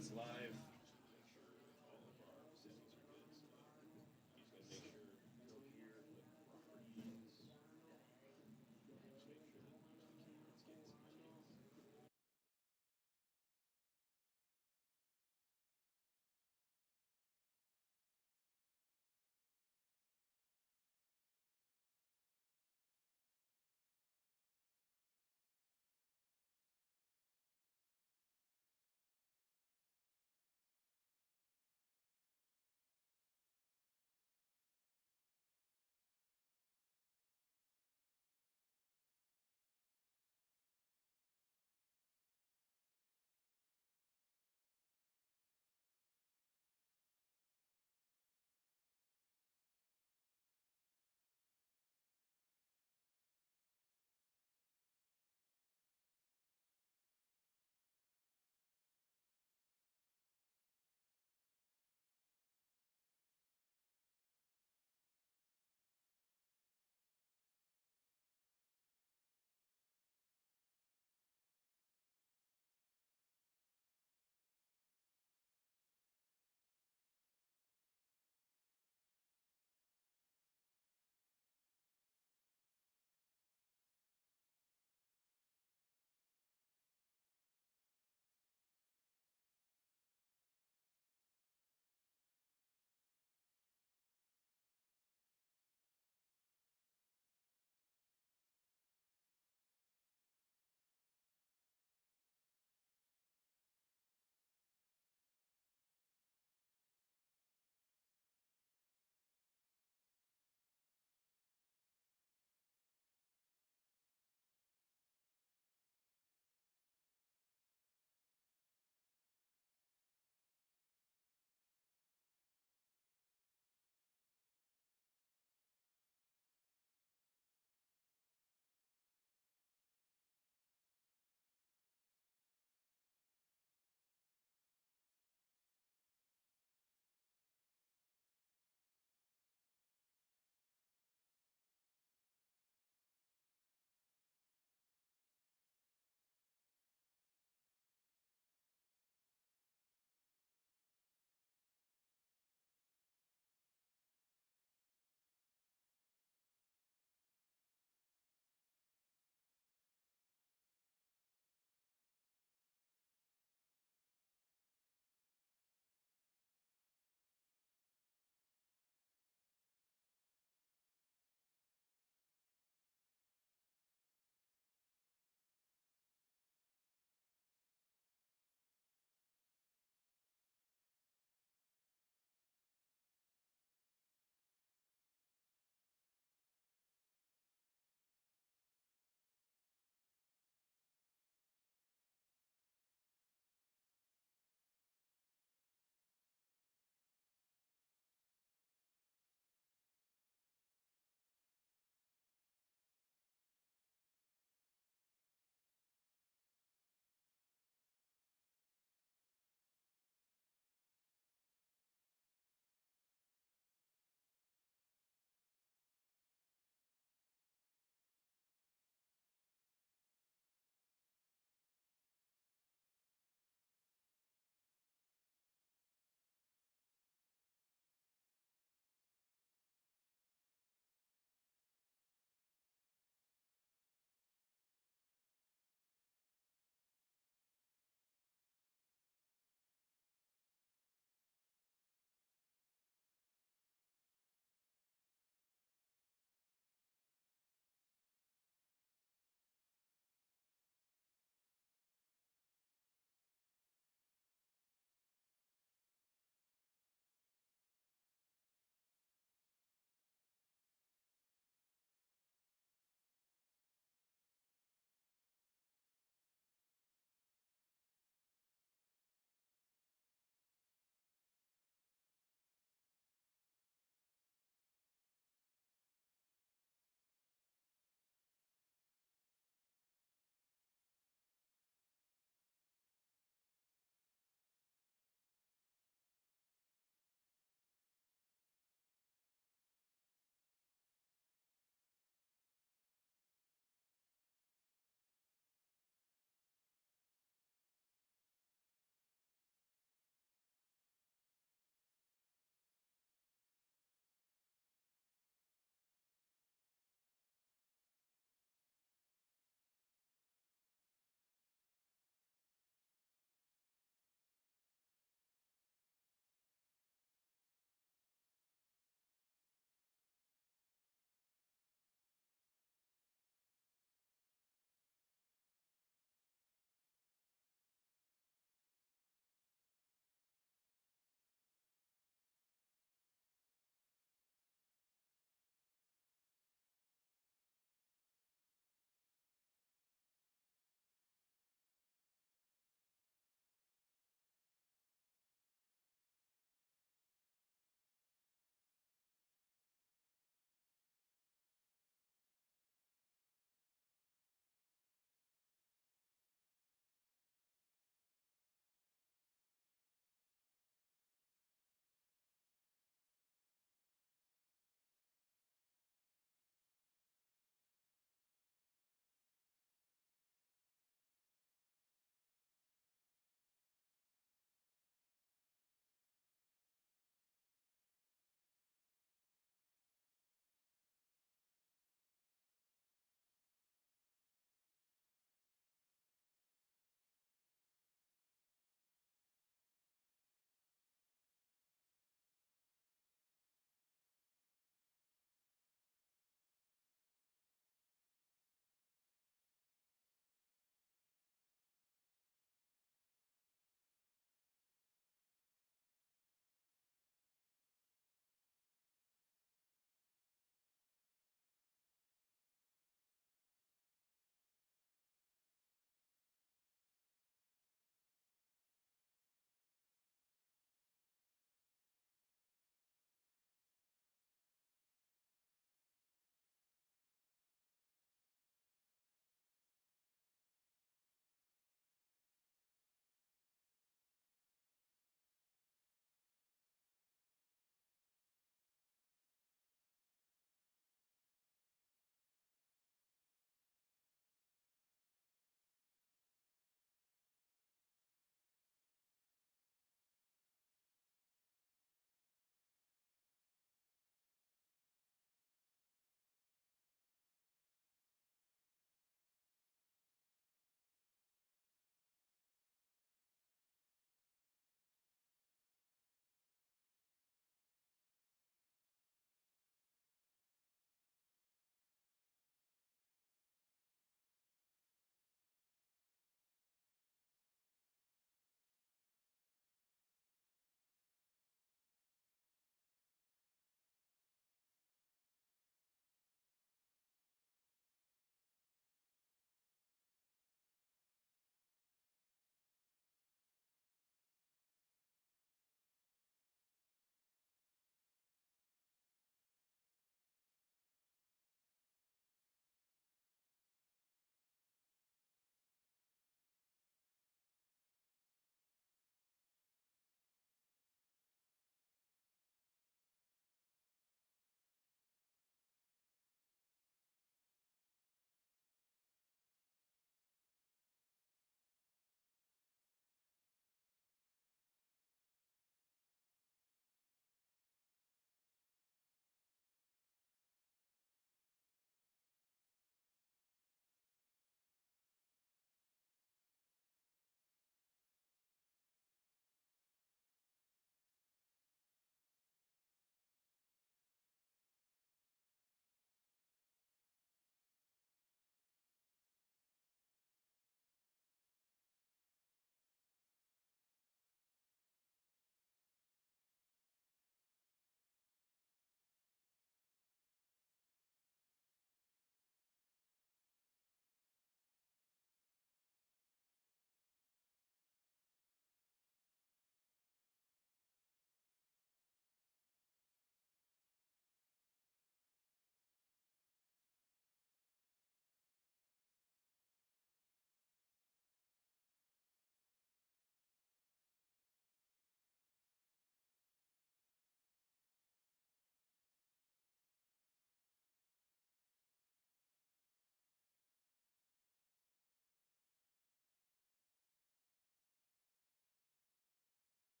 it's live.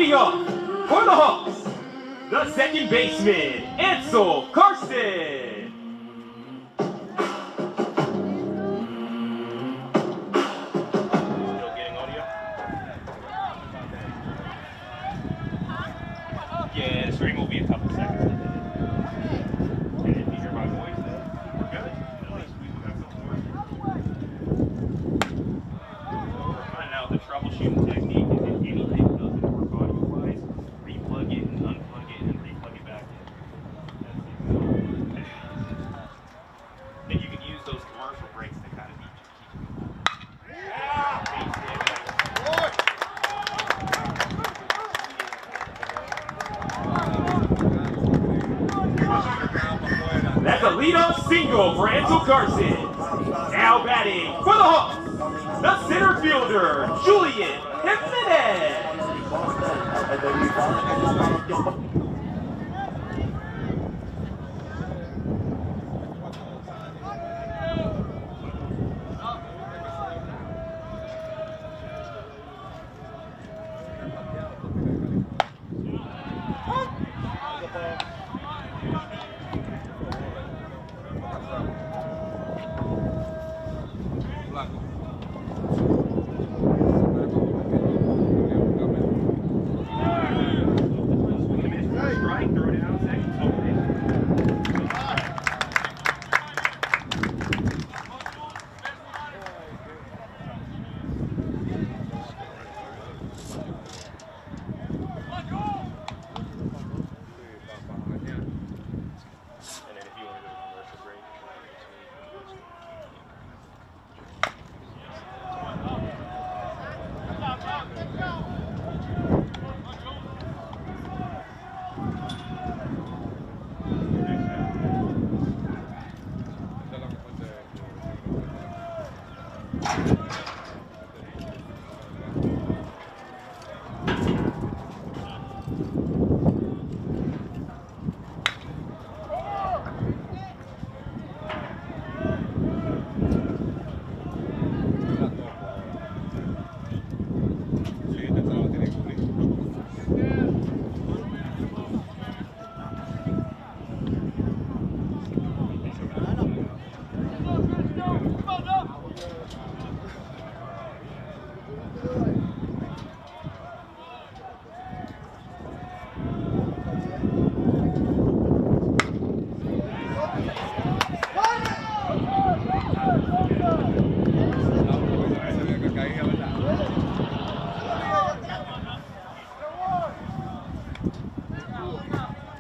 Leading off for the Hawks, the second baseman, Ansel Carson. Still getting audio? Yeah, the stream will be a couple seconds. And if you hear my voice, then we're good. At least we got something working. We're finding out the troubleshooting technique, and if anything doesn't work audio-wise, replug it and unplug it and replug it back in. Then you can use those commercial breaks to kind of keep That's a leadoff single for Ansel Carson. Now batting for the Hawks, the center fielder, Julian Jimenez.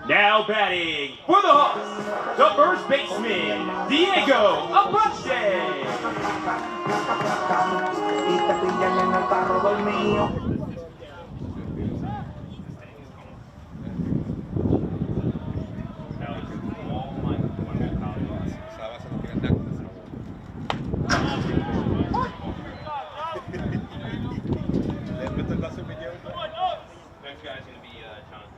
Now batting for the Hawks, the first baseman, Diego Apache. Next guy's going to be Jonathan.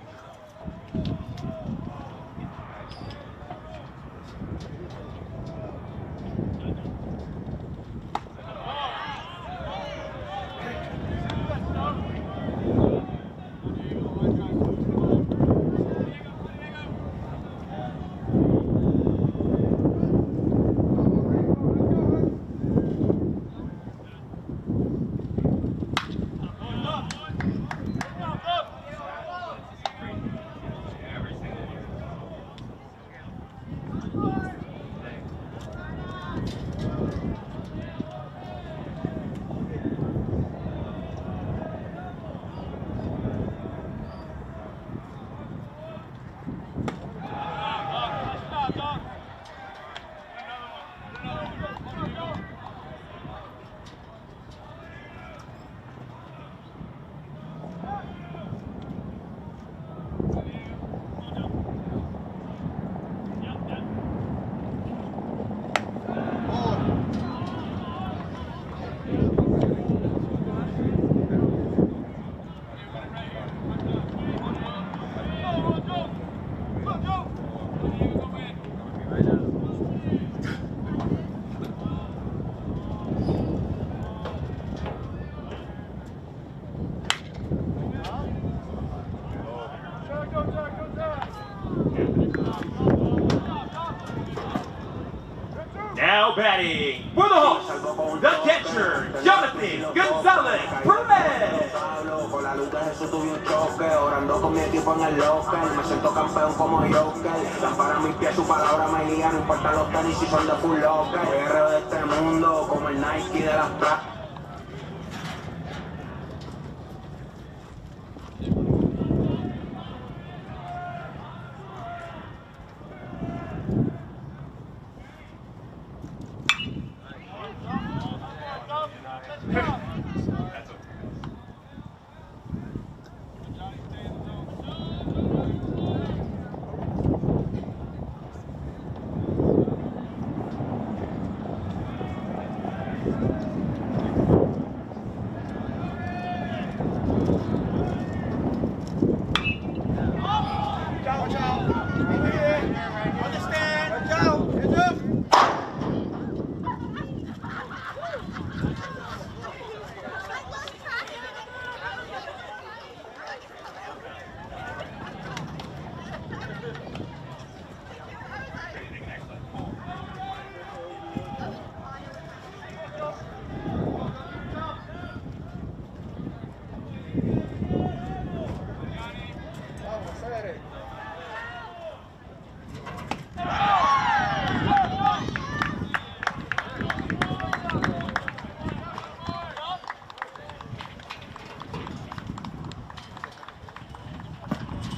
batting for the Hawks, the catcher, Jonathan Gonzalez Perez. Con la luz de Jesús tuve un choque, orando con mi equipo en el locker. Me siento campeón como Joker. Lámpara mis pies, su palabra me guía. No importa los tenis si son de full locker. Guerrero de este mundo, como el Nike de las pras.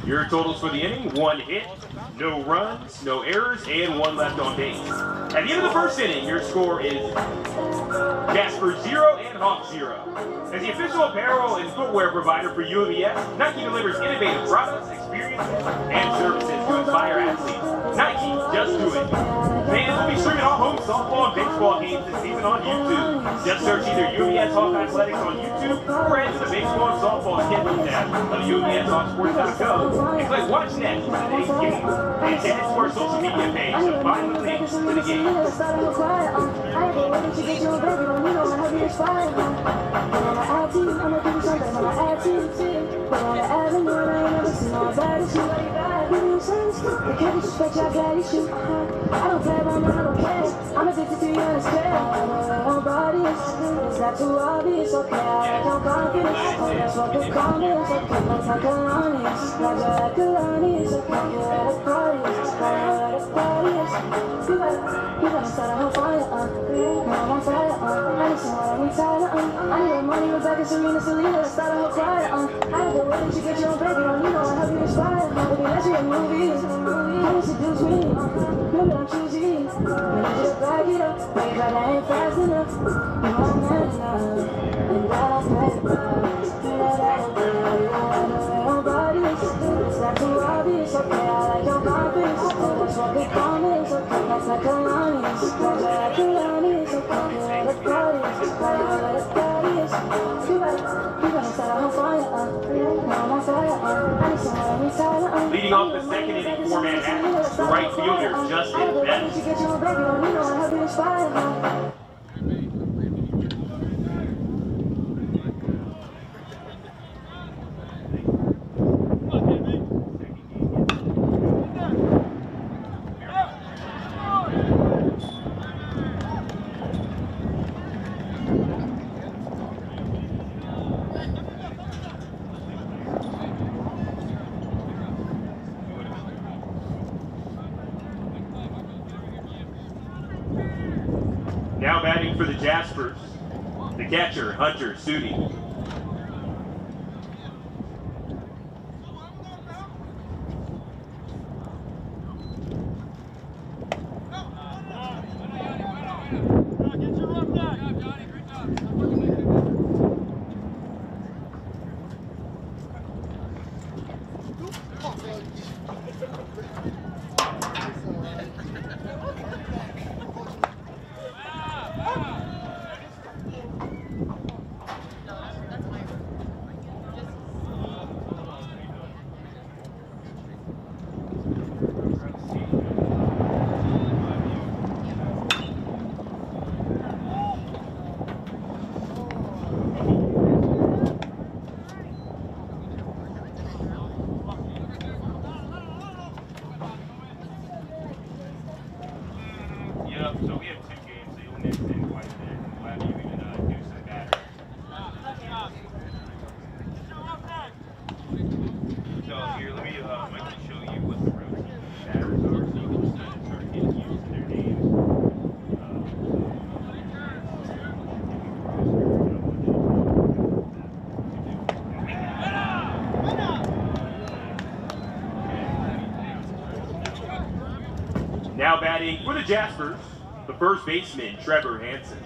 Your totals for the inning: 1 hit, no runs, no errors, and 1 left on base. At the end of the first inning, your score is Jasper 0 and Hawk 0. As the official apparel and footwear provider for UMES, Nike delivers innovative products, experiences, and services to inspire athletes. Nike, just do it. Fans will be streaming all home softball and baseball games this season on YouTube. Just search either UMES Hawk Athletics on YouTube or head to the baseball and softball schedule tab of UMESHawksports.co and click Watch Next for today's game. And head to our social media page to find the links to the game. I don't care about none, I don't care. I'm addicted to you and it's clear. Nobody is not too obvious, okay. I like your confidence. That's what they call me, it's okay. Like a Lonnie, like a Lonnie, it's okay. You're at a party, it's okay. You're at a party, it's okay. You gotta start a whole fire, now I'm on fire, I need someone I'm tired, I need your money, Rebecca, Serena, Selena, start a whole fire, I like the way that you get your own baby, you know I help you inspire. Baby, let's see a movie, how you seduce me, maybe I'm choosy, maybe just back it up, baby, but I ain't fast enough, you know I'm not enough, and that I'm bad enough, nobody is, it's not too obvious, okay, I like your confidence, that's what they call me, it's okay, that's like a Lonnie, it's like a Lonnie, it's okay, you're at a party, it's like you're at a party, it's you gotta start a whole fire, now I'm on fire, I need someone I'm tired, Leading off the second inning for Manhattan, the right fielder, Justin Bennett. you get your own baby, you know I help you inspire. Now batting for the Jaspers, the catcher, Hunter Sudi. Now batting for the Jaspers, the first baseman, Trevor Hansen.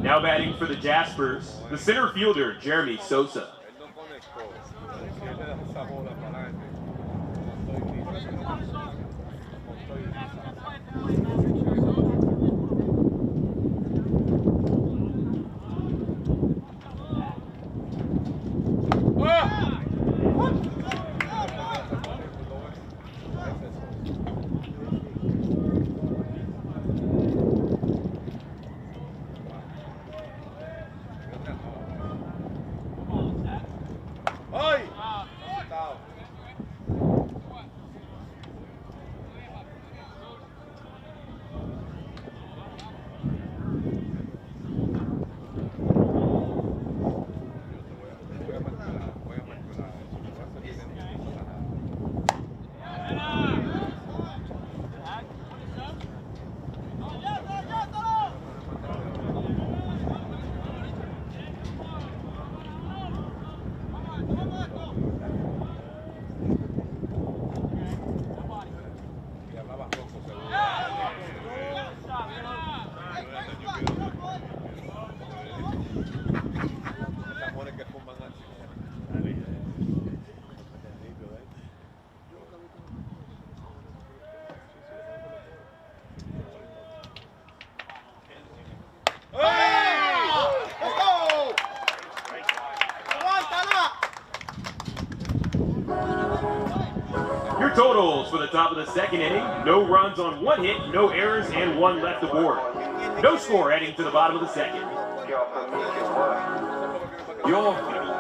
Now batting for the Jaspers, the center fielder, Jeremy Sosa. Your totals for the top of the second inning: no runs on one hit, no errors, and one left aboard. No score heading to the bottom of the second. Yo,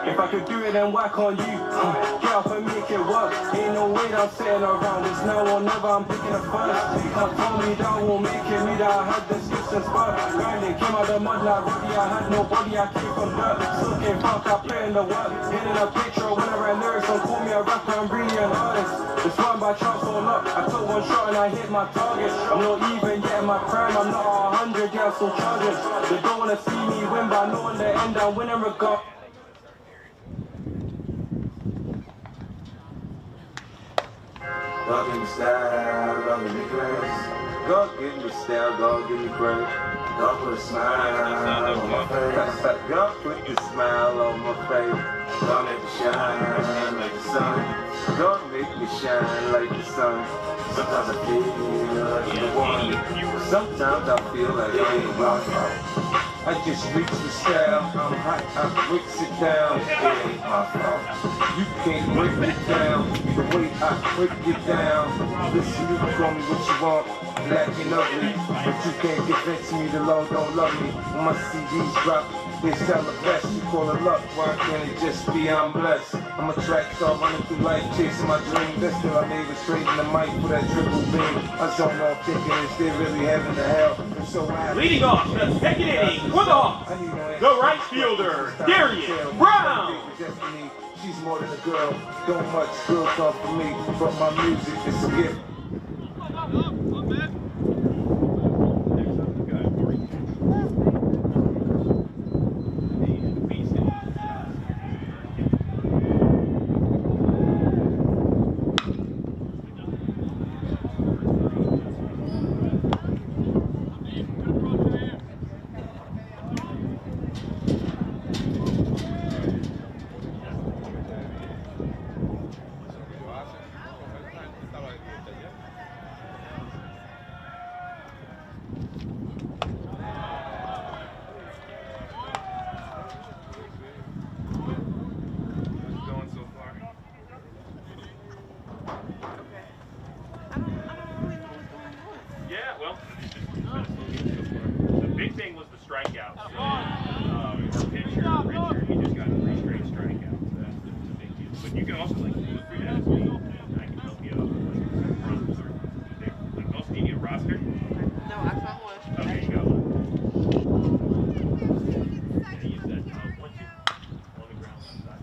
if I could do it, then why can't you? Get up and make it work. Ain't no way that I'm sitting around. It's now or never. I'm picking a first. Can't tell me me down won't make it, me that I had the skips and spurt. Grinding, came out the mud like Roddy, I had nobody, I came from dirt. Still came fuck, I play in the work. Getting a picture when I write lyrics, don't call me a rapper, I'm really an artist. It's run by chance or not, I took one shot and I hit my target. I'm not even yet in my prime, I'm not 100, yeah, I'm still charging. They don't wanna see me win, but I know in the end I'm winning regard. God give me style, God give me grace. God give me style, God give me grace. God put a smile on my face. God put the smile on my face. God make me shine like the sun. God make me shine like the sun. Sometimes I feel like the one. Sometimes I feel like I ain't my fault. I just reach the style, I'm hot, I break it down. It ain't my fault. You can't break it down the way I break it down. Listen, you can call me what you want, black and ugly, but you can't convince me the Lord don't love me. When my CDs drop, they sell the best. You call it luck, why can't it just be I'm blessed? I'm a track star running through life, chasing my dream. That's still I made it straight in the mic for that triple beam. I zone off thinking is there really heaven to hell? And so leading off the second inning for the Hawks, the right fielder, Darius Brown. She's more than a girl, don't much girl come for me, but my music is a gift. Strikeouts. Our pitcher, Richard, he just got 3 straight strikeouts. So that's a big deal. But you can also like look for that as well. I can help you out with runs or like also do you need a roster? No, I found one. Okay, you got one. Yeah, use that once you on the ground one side.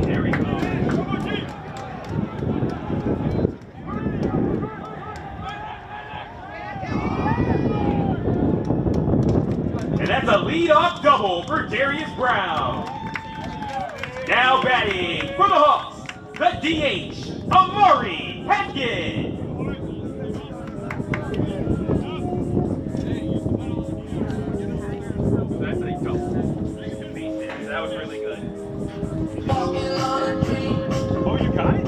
There we go. And that's a lead-off double for Darius Brown. Now batting for the Hawks, the DH, Amari Hatkins. That's a double. That was really good. Oh, you got it?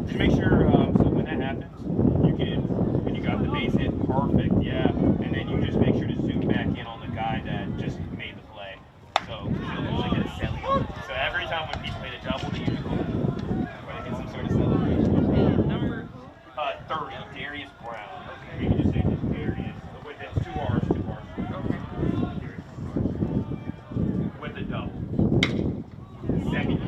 Just make sure, so when that happens, you can, when you got the base hit, perfect, yeah. And then you just make sure to zoom back in on the guy that just made the play. So you'll usually get a celly. So every time when people hit a double, they usually get some sort of celebration. Number 30, Darius Brown. Okay. You can just say just Darius. With it, 2 R's, 2 R's. Okay. With the double. Second.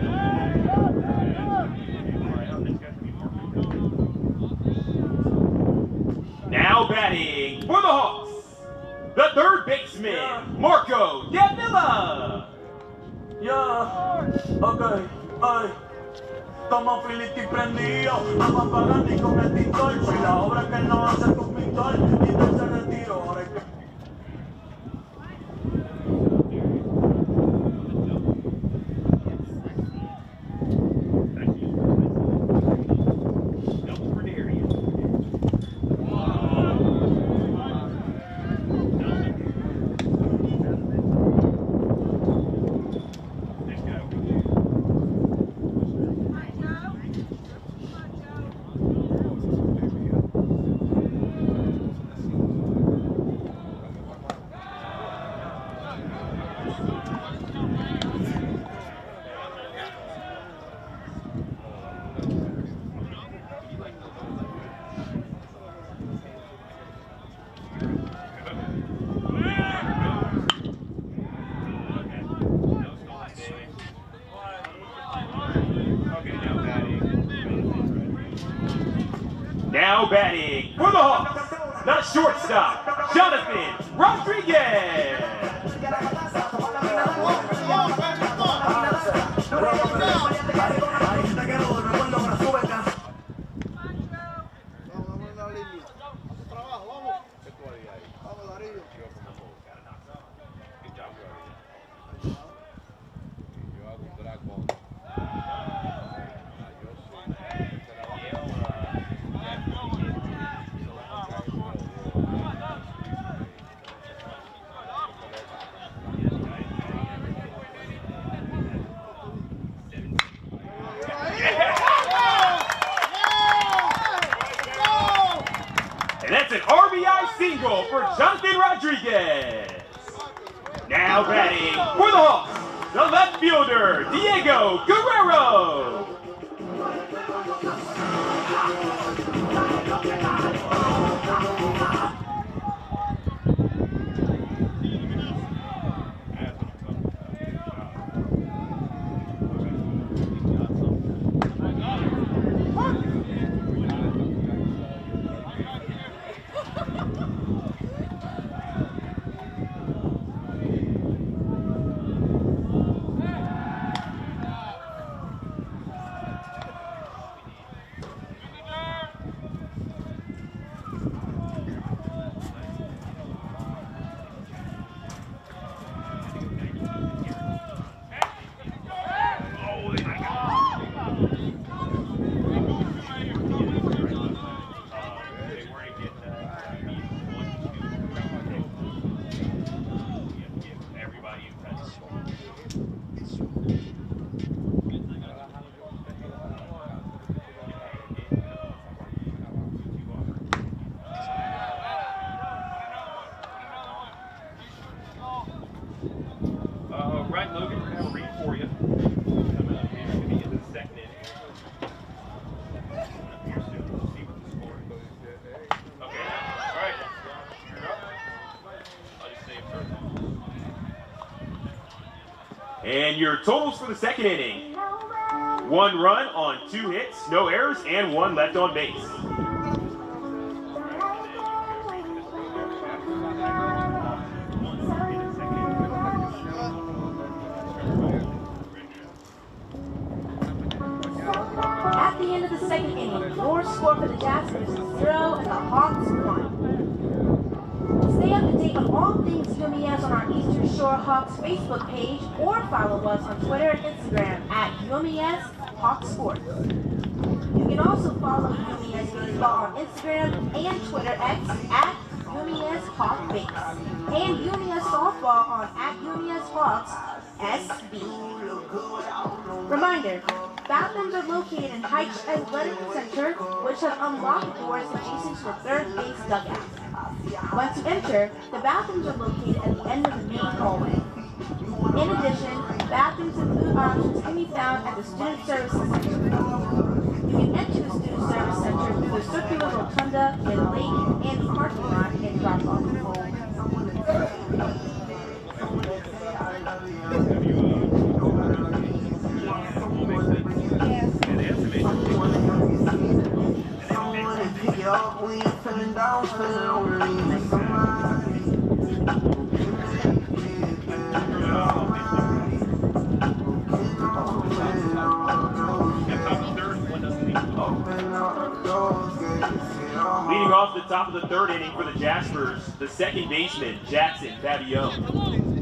Now batting for the Hawks, the third baseman, Marco Davila. Yeah, okay, ay. Estamos Filiti prendidos, vamos a pagar ni con el TikTok. Soy la obra que no hace tu batting for the Hawks, the shortstop, Jonathan Rodriguez. And that's an RBI single for Jonathan Rodriguez. Now batting for the Hawks, the left fielder, Diego Guerrero. Right, Logan, we're going to have a read for you. Coming up here to the end of the second inning. Coming up here soon. We'll see what the score is. Okay, all right. You're up. I'll just say it first. And your totals for the second inning. 1 run on 2 hits, no errors, and 1 left on base. At the end of the second inning, your score for the Jaspers is 0 and the Hawks 1. Stay up to date on all things UMES on our Eastern Shore Hawks Facebook page or follow us on Twitter and Instagram at UMES Hawk Sports. You can also follow UMES Baseball on Instagram and Twitter X at UMES Hawk Base and UMES Softball on at UMES Hawks SB. Reminder, bathrooms are located in Heights Athletic Center, which have unlocked doors adjacent to the third base dugout. Once you enter, the bathrooms are located at the end of the main hallway. In addition, bathrooms and food options can be found at the Student Services Center. You can enter the Student Service Center through the circular rotunda in Lake and parking lot in drop-off. Leading off the top of the third inning for the Jaspers, the second baseman, Jackson Pavillon.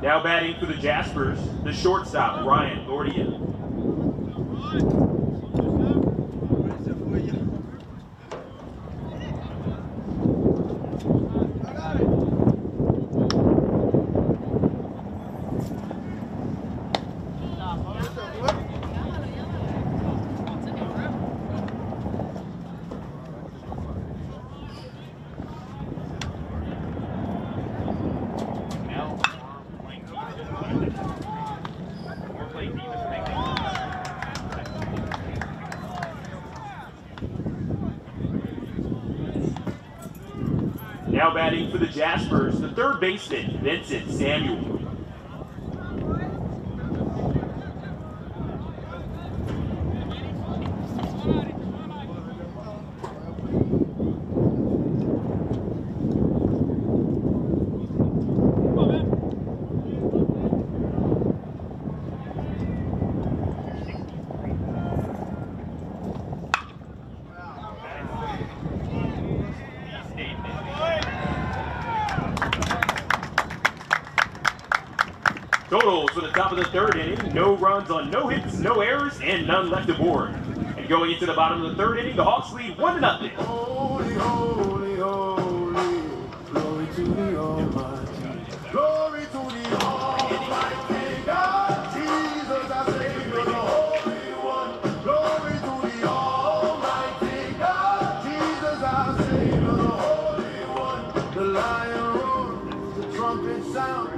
Now batting for the Jaspers, the shortstop, Ryan Lordia. Now batting for the Jaspers, the third baseman, Vincent Samuel. Totals for the top of the third inning, no runs on no hits, no errors, and none left aboard. And going into the bottom of the third inning, the Hawks lead 1-0. Holy, holy, holy, glory to the Almighty. Glory to the Almighty God, Jesus our Savior, the Holy One. Glory to the Almighty God, Jesus our Savior, the Holy One. The lion roared, the trumpet sound.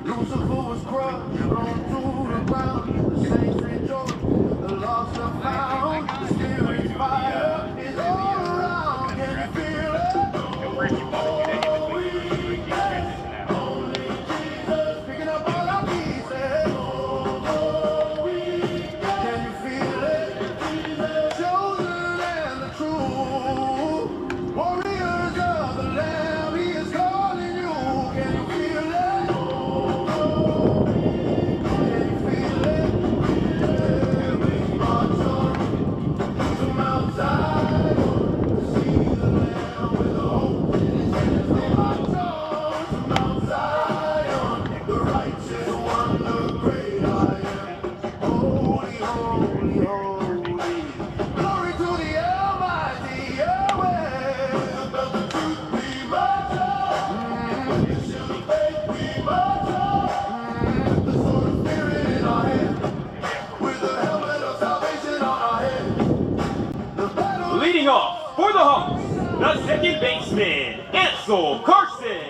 Lucifer was crushed, thrown to the ground. The saints rejoice, the lost are found. The Spirit's fire is all around. Can you feel it? Oh, we can. Only Jesus picking up all our pieces. Oh, we can. You feel it? Chosen and the true warriors of the Lamb. He is calling you. Can you feel it? Leading off for the Hawks, the second baseman, Ansel Carson.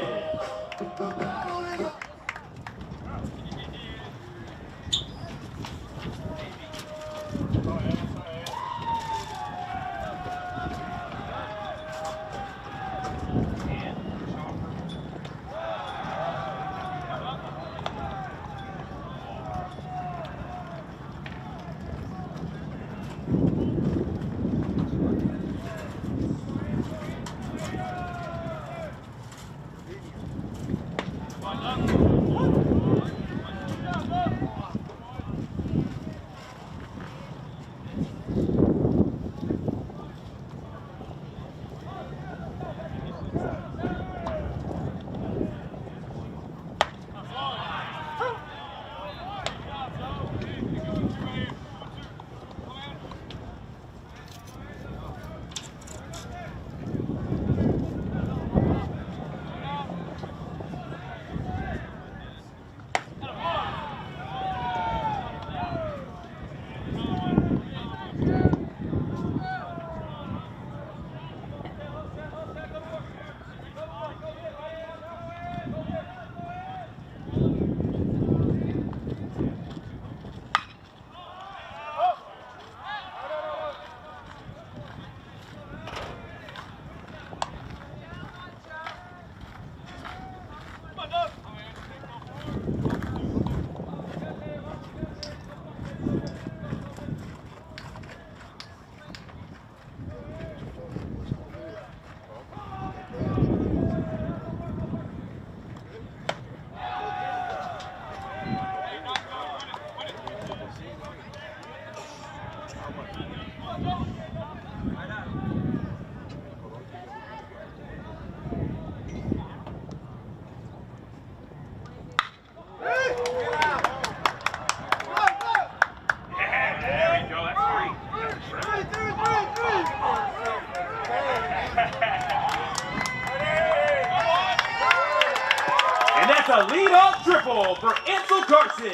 And that's a lead-off triple for Ansel Carson.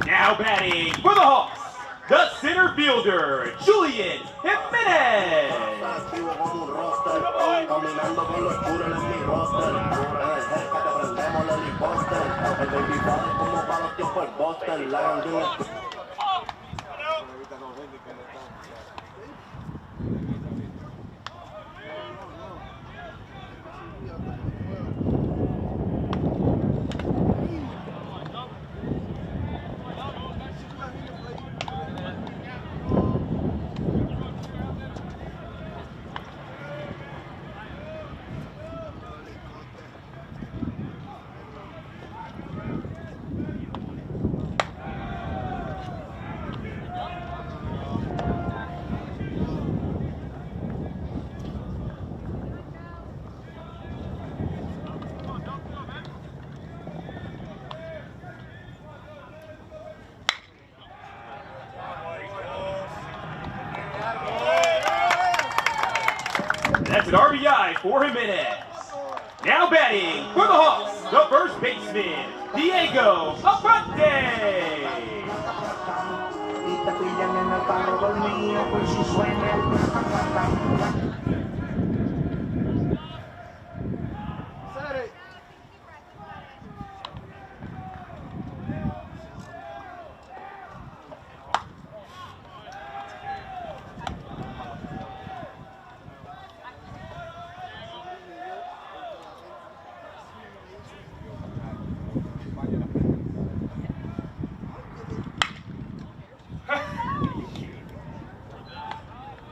Now batting for the Hawks, the center fielder, Julian Jimenez. That's an RBI for Jimenez. Now batting for the Hawks, the first baseman, Diego Abante.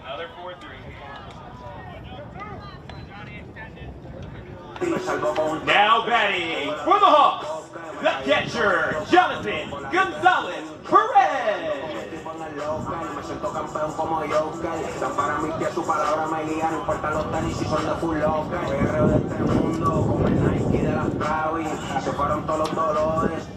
Another 4-3. Now batting for the Hawks, the catcher, Jonathan Gonzalez Perez. Me siento campeón como Joker. Dan para mí que su palabra me guía. No importa los tenis si son de full locker. Guerrero de este mundo, como el Nike de las Travis. Se fueron todos los dolores.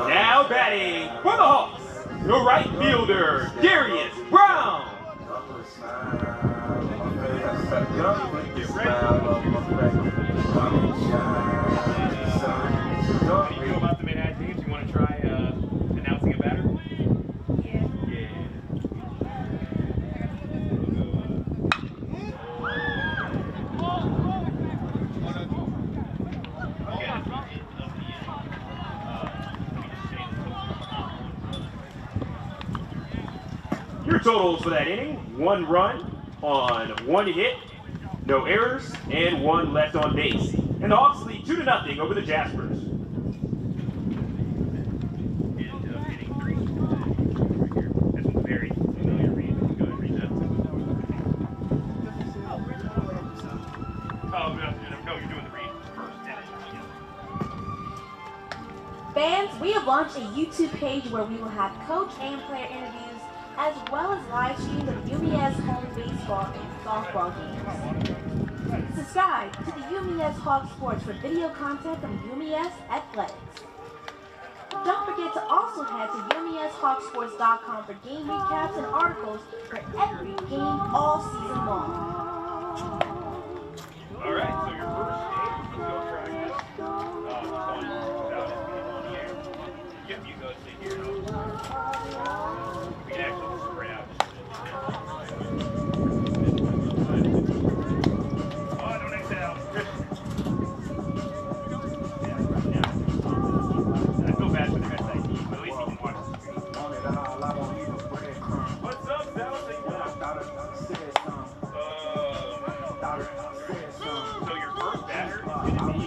Now batting for the Hawks, the right fielder, Darius Brown. You know about the mid-hat games? You want to try announcing a batter? Yeah. Your totals for that inning: 1 run on 1 hit, no errors, and 1 left on base. And the Hawks lead 2-0 over the Jaspers. Fans, we have launched a YouTube page where we will have coach and player interviews, as well as live streams of UMES home baseball and softball games. Subscribe to the UMES Hawk Sports for video content from UMES Athletics. Don't forget to also head to UMESHawksports.com for game recaps and articles for every game all season long. All right, so your first game, let's go try this. Fun without it being on the air. Yep, you go see here. We can actually spread out. Oh, don't exit out. I feel bad for the SID, but at least you can watch the screen. What's up, Sal? So your first batter is going to be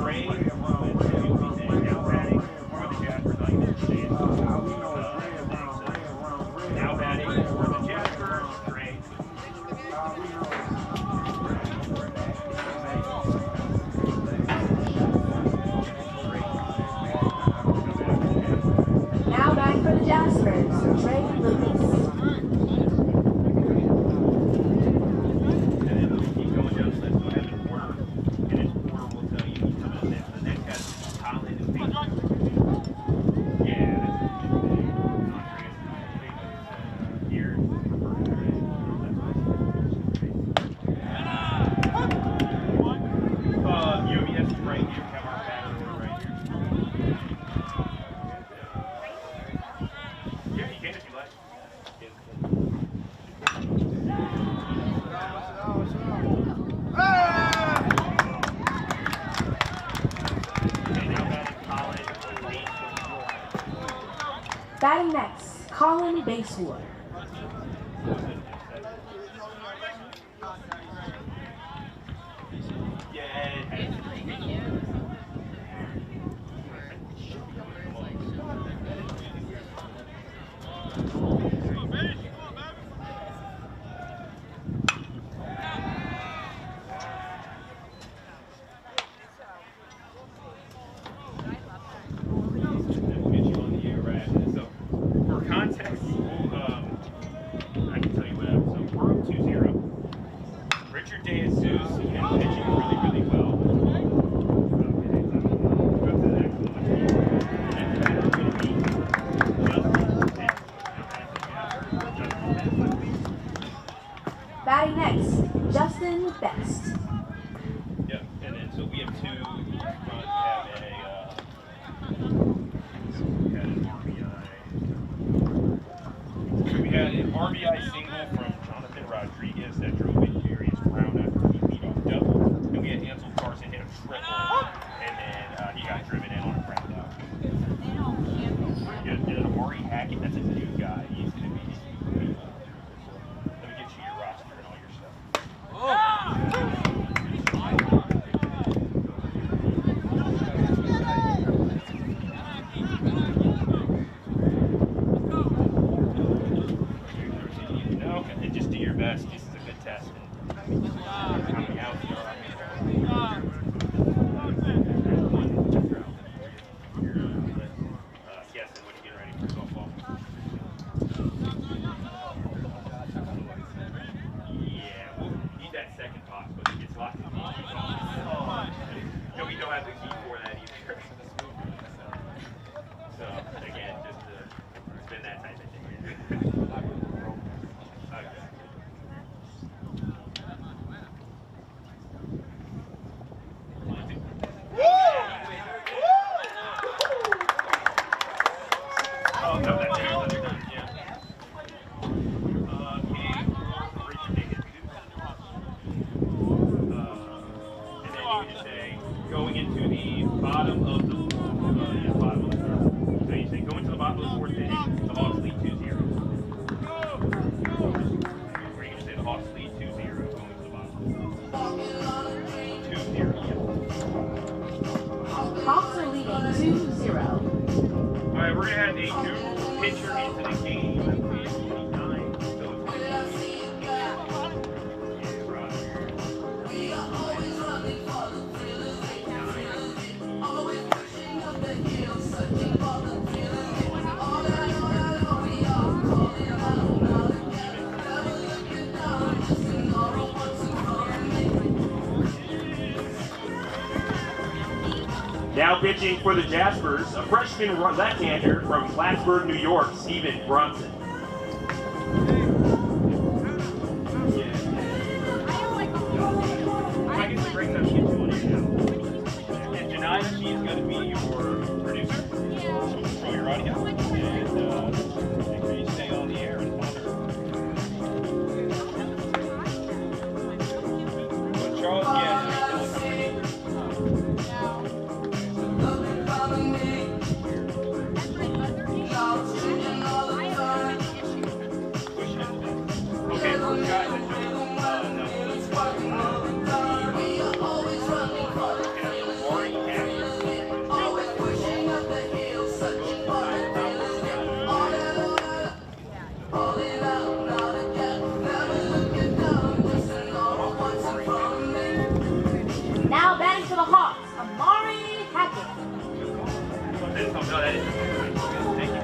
Ray with now batting for the Jaspers. Like this today. Now batting for the Jaspers, Trey. Now back for the Jaspers, Trey Lucas. And then we keep going down the list. We'll have an order, and this order will tell you some of the next. The next guy's Colin and Pete. Yeah, that's here. UMES is right here. Have our batter right here. Yeah, you can if you like. Batting next, Colin Basewood. Batting next, Justin Best. Yep, and then so we have two. We had an RBI single from Jonathan Rodriguez that drove in Darius Brown after he beat off double. And we had Ansel Carson hit a triple, and then he got driven in on a ground out. And Amari Hackett, that's a new guy. He's going to be. Let me get you your roster and all your stuff. And just do your best. This is a good test. How many outs you are. Guessing when you get ready for softball. Yeah, we'll need that second box, but it gets locked in. No, we don't have the key for that either. So, again, just it's been that type of thing. Okay. pitching for the Jaspers, a freshman left-hander from Plattsburgh, New York, Steven Bronson. I guess the great stuff she's doing it now. And Janai, she's going to be your producer. Control your audio. And make sure you stay on the air and monitor. But Charles, yeah. Now batting for the Hawks, Amari Hackett. Thank you.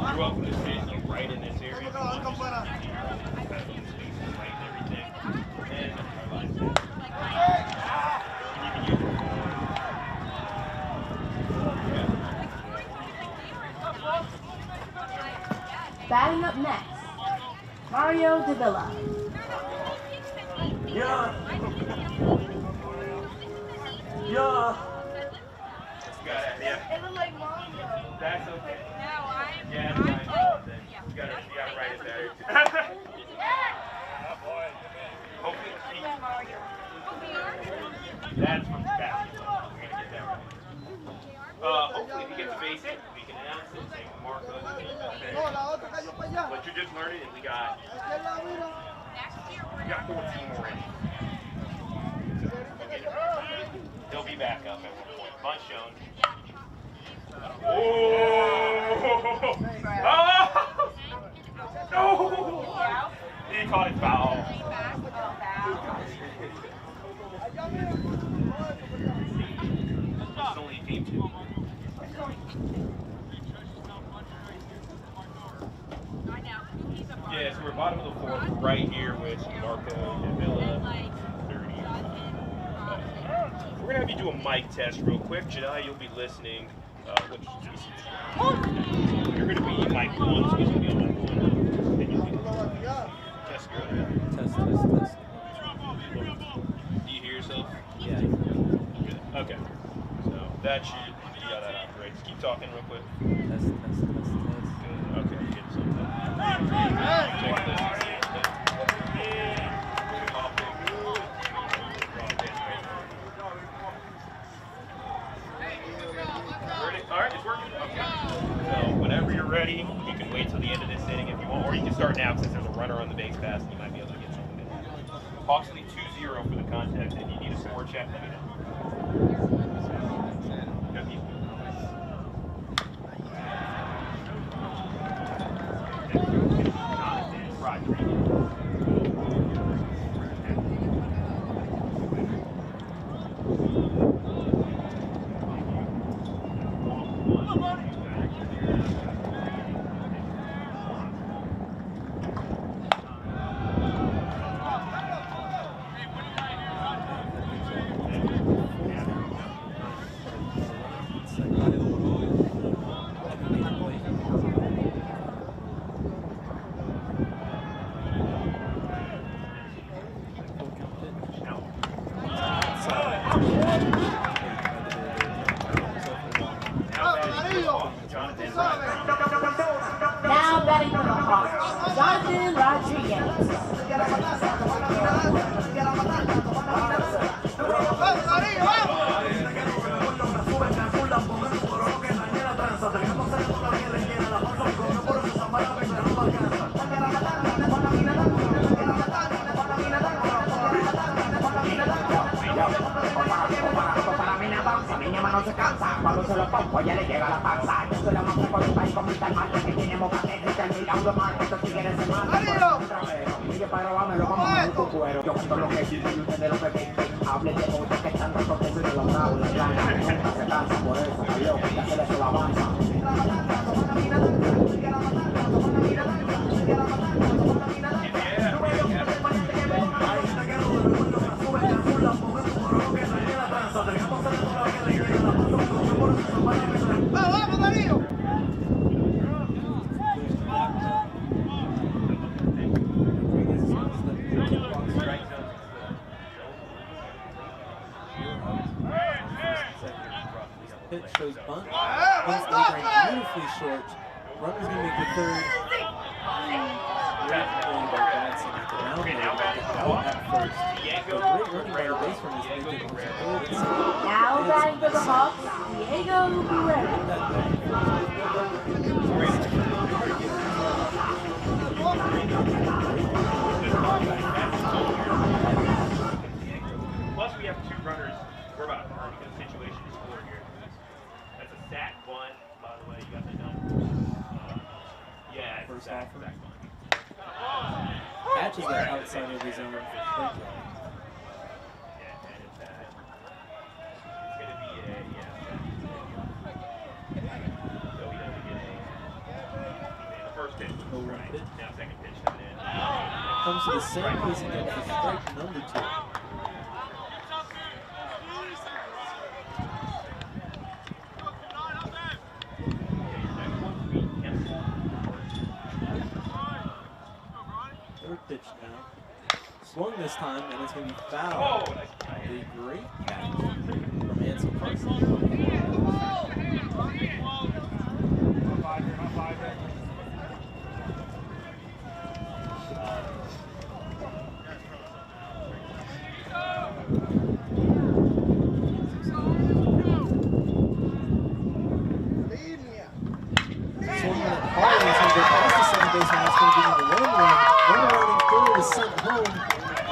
You're welcome to sit right in this area. Batting up next, Mario Davila. Yeah. Yeah. It looked like Mario. That's okay. No, Yeah, I'm fine. yeah. You gotta write it better. Hopefully, Mario. that's from basketball. We're gonna get that right. Hopefully, if he gets a base hit, we can announce it. Say Marco. But you just learned it, and we got 14 already. He'll be back up at one point. Bunch shown. Oh! No! He caught it foul. It's only game 2. Yeah, so we're bottom of the 4th, right here with Marco and Villa. 30. We're gonna have you do a mic test real quick. Janai, you'll be listening. You're gonna be mic 1, so he's gonna be on mic 1. Then you'll be test good. Test. Do you hear yourself? Yeah. Good. Okay. So that should you got that out. Great. Just keep talking real quick. Test. Good. Okay, you get something. Check this. Alright, it's working. Okay. So whenever you're ready, you can wait till the end of this inning if you want, or you can start now since there's a runner on the base pass and you might be able to get something in. Hawks lead 2-0 for the contest. If you need a score check, let me know. Now batting for the Hawks, Jonathan Rodriguez. No se cansa, cuando se lo pongo ya le llega la panza. Yo soy la más precoz y con mi tal mal que tiene boca técnica, el milagro más que estos tigres se matan. Oye, para grabármelo, vamos a ver tu cuero. Yo cuento lo que digo y ustedes lo que ven. Hable de cosas que están rotos, que soy de los bravos, la blanca. Nunca se cansa, por eso salió, ya se le hizo la avanza. ¡Vamos, Darío! Pitch shows bunt. Bunt's ran beautifully short. Runner's going to make the third. Out at first. Great running by the base runner is making on third. Now batting for the Hawks, Diego Guerrero. Plus, we have two runners. We're about to already get a situation to score here. That's a sack bunt, by the way. You got the numbers. Yeah, it's a sack bunt. Catches that outside of his own. Yeah, and it's going to be a, so he doesn't get the first pitch. Right. Now second pitch coming in. Comes to the same place again for strike number 2. Third pitch now. Swung this time, and it's going to be foul. Oh, nice. A great catch from Ansel Carson. Swung it hard, and it's going to go past the second baseman. That's going to give him the one run. One running third is sent home,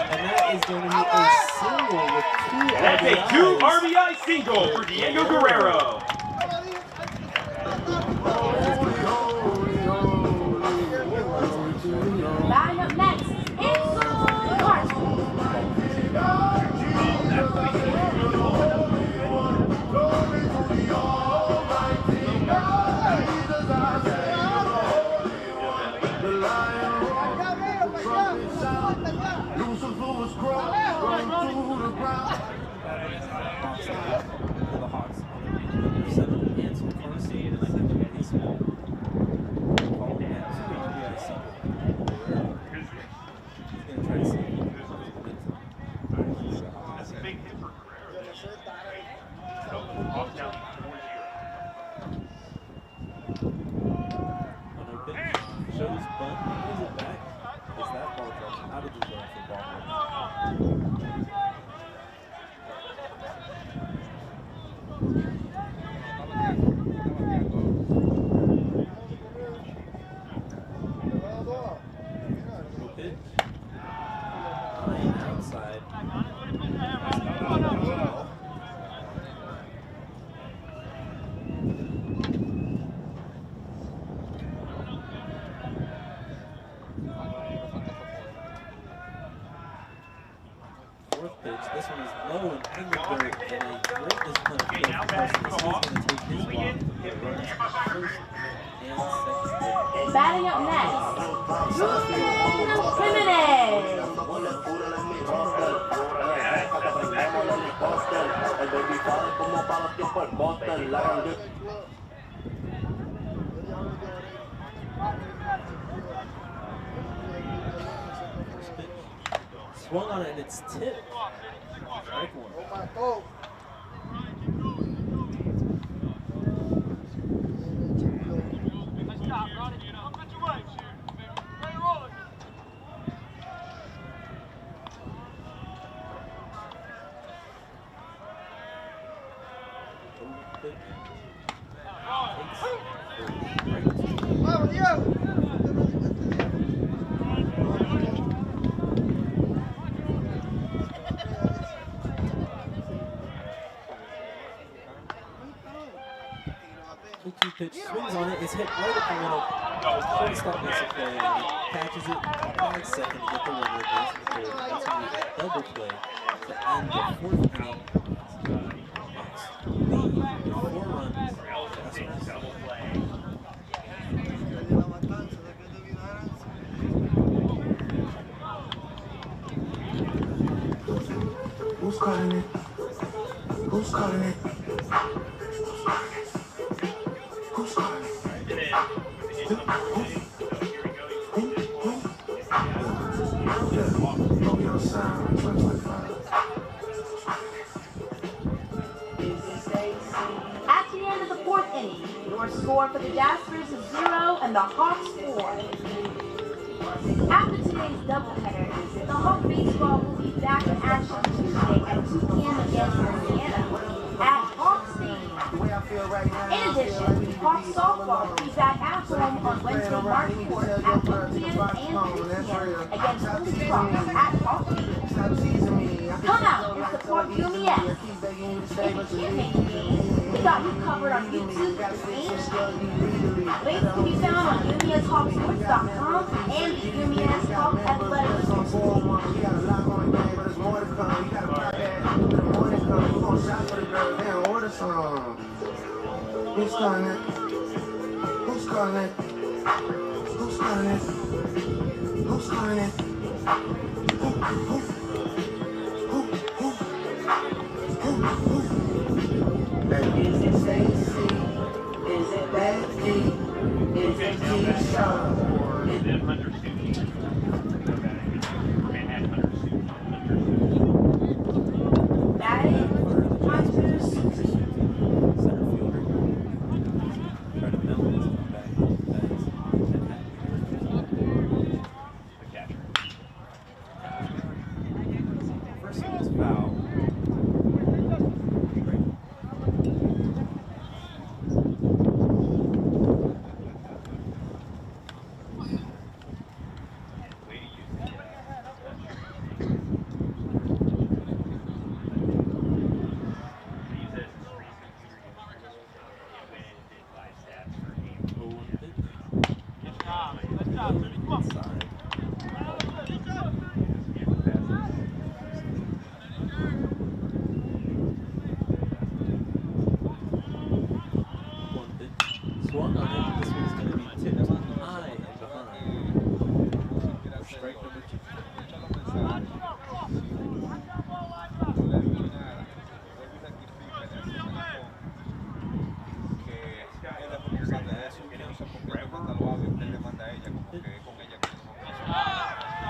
and that is going to be a single with 2 RBIs. That's a 2 RBI single for Diego Guerrero. Batting up next, Ansel Carson. The Hawks. Number 7, Ansel Carson, and I think he's small. He's going to try to see. That's a big hit for Guerrero. Off now 4-0. Shows bunt, brings it back. Gets that ball dropped out of the zone for ball. Pitch. Line outside. Fourth pitch. This one is low and in the dirt, and a great discipline of Okay, now batting for the Hawks, going to take his Julian ball. Jimenez. First and second. Batting up next, Julian Jimenez. First pitch. Swung on it and it's tipped. Strike 1. Pitch swings on it, it's hit right up the middle. Shortstop makes a play, and he catches it 5 seconds with the runner, bases cleared. That's going to be a double play to end the 4th inning. Lead with 4 runs. Double play. Who's calling it? Who's calling it? Who's calling it? At the end of the 4th inning, your score for the Jaspers is 0 and the Hawks 4. After today's doubleheader, the Hawk baseball will be back in action Tuesday at 2 p.m. against Indiana at Hawk Stadium. In addition, Hawk softball will be back at home on Wednesday, March 4th at 1 p.m. and 3 p.m. against Holy Cross at Hawk Field. Come out and support UMES. If you can't make the game, we got you covered on YouTube and links can be found on UMESHawkSports.com and the UMES Hawk Athletics. Who's calling it? Who's calling it? Who's calling it? Who's calling it? Is it Stacy? Is it Becky? Is it Keisha? Is it Hunter Sushi? Manhattan Hunter Sushi. Batting, Hunter Sushi. Center fielder. Try to melt his comeback. That is The catcher. first one is foul. Swung on it. This one's going to be tipped high and behind. Strike number 2.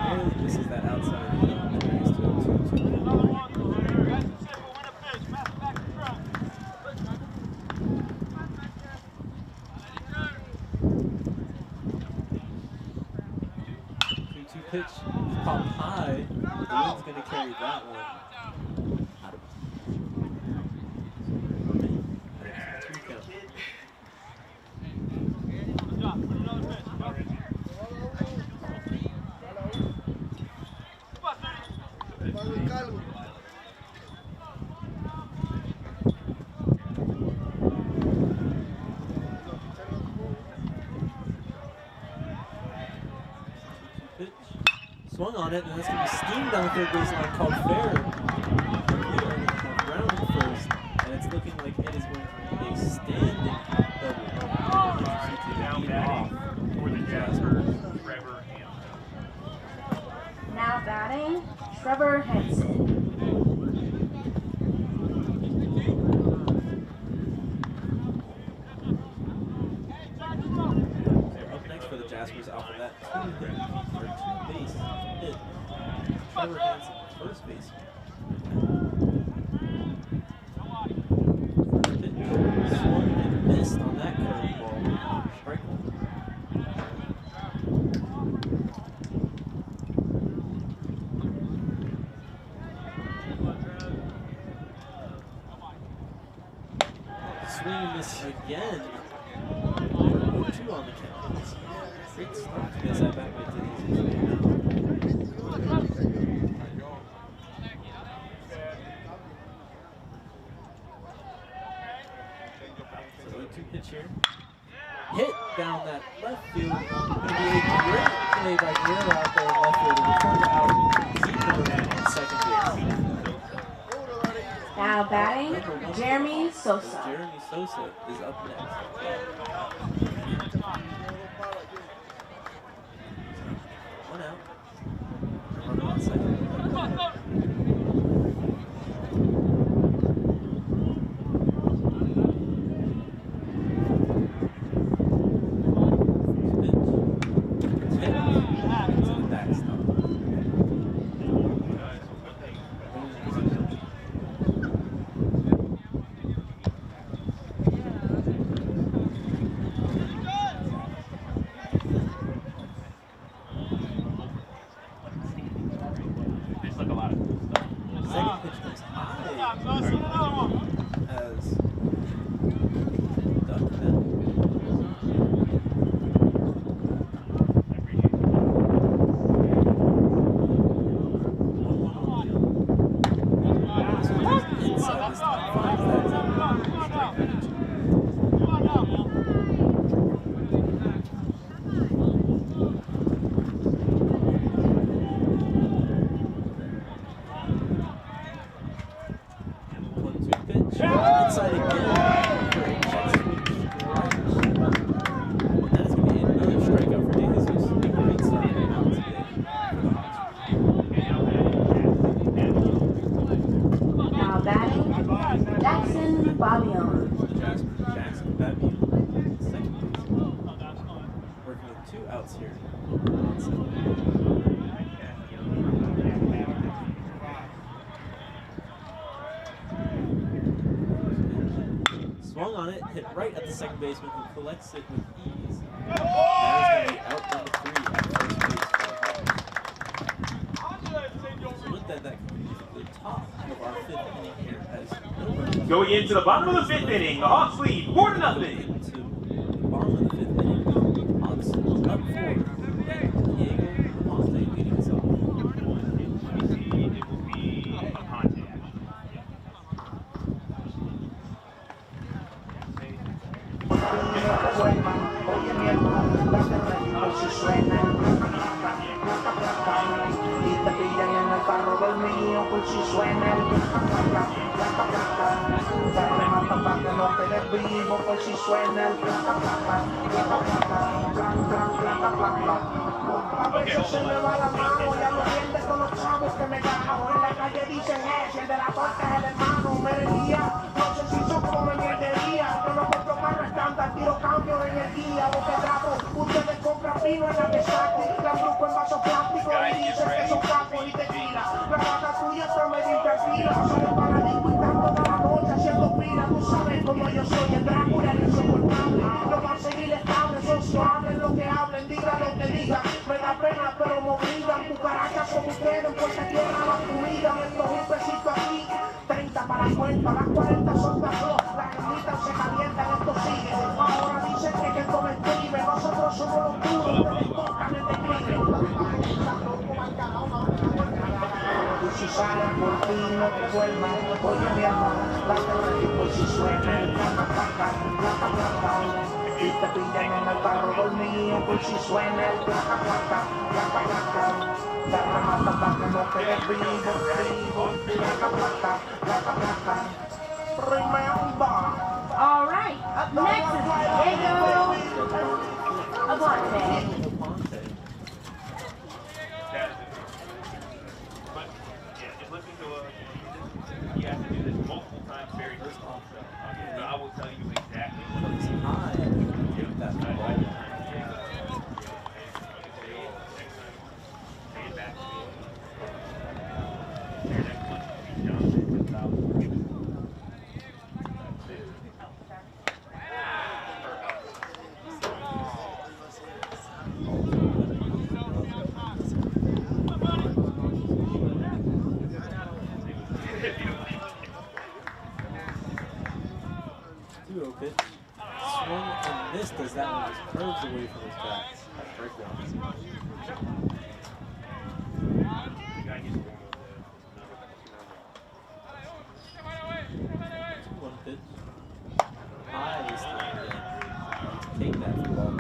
Barely misses that outside. Brings to a 2-2. Pitch pop high. The wind's going to carry that one out of bounds. 2 count. Swung on it, and that's going to be steamed down the third baseline, called fair. Brown at first, and it's looking like it is going to be a standing double. Now batting for the Jaspers, Trevor Hansen. Now batting, Trevor Henson. Up next for the Jaspers off of that 2 base hit. Trevor Hansen, first base. Swung and missed on that curveball. Strike one. swing and miss again. 2 on the count. Great start to miss that back way to these. So 0-2 pitch here. Hit down that left field. Going to be a great play by Guerrero out there in left field to return the out. Keep the man on second base. Now batting, Jeremy Sosa. Jeremy Sosa is up next. One out. Runner on second. Swung on it, hit right at the second baseman who collects it with ease. That is going to be out number 3 at first base. So with that, that completes the top of our 5th inning here as going into the bottom of the 5th inning, the Hawks lead 4-0. Into the bottom of the 5th inning, Hawks up 4, and Diego Ponte leading us off. A veces se me va la mano, ya no entiendes con los chavos que me gajo. En la calle dicen, el de la torta es el hermano. Me decía, no sé si son como energía. Yo no compro carro estándar, tiro cambio de energía. Lo que trato, ustedes compran vino en la que saque. La grupo en vaso plástico y dicen que son capos y tequila. La vaca tuya está medio intranquila. Solo para disfrutar toda la noche haciendo fila. Tú sabes como yo soy, el Drácula y el insoportable. No van a seguir estables, son suaves lo que hablen, diga lo que diga. Me da pena, pero me obligan. Cucarachas como ustedes, en Puerta Tierra la comida. Me estoy un pesito aquí, 30 para la cuenta, las 40 son de flor. Las gemitas se calientan, esto sigue. Ahora dicen que esto me escribe. Nosotros somos los duros, que me tocan el declive. Y si salen por ti, no te vuelvas. Oye, mi amor, la torre y por si suena el placa. Y te pillan en el carro dormido por si suena el placa. Te remata para que no quedes vivo. Remember. All right, up next is Diego Aponte. You have to do this multiple times very first off. So I will tell you exactly what is high. That's my ball. Say it back to me. Your next one will be Johnson without. 2-0 pitch. Swung and missed as that one just curves away from his bat. Strike one. 2-1 pitch. High this time again. Take that for ball.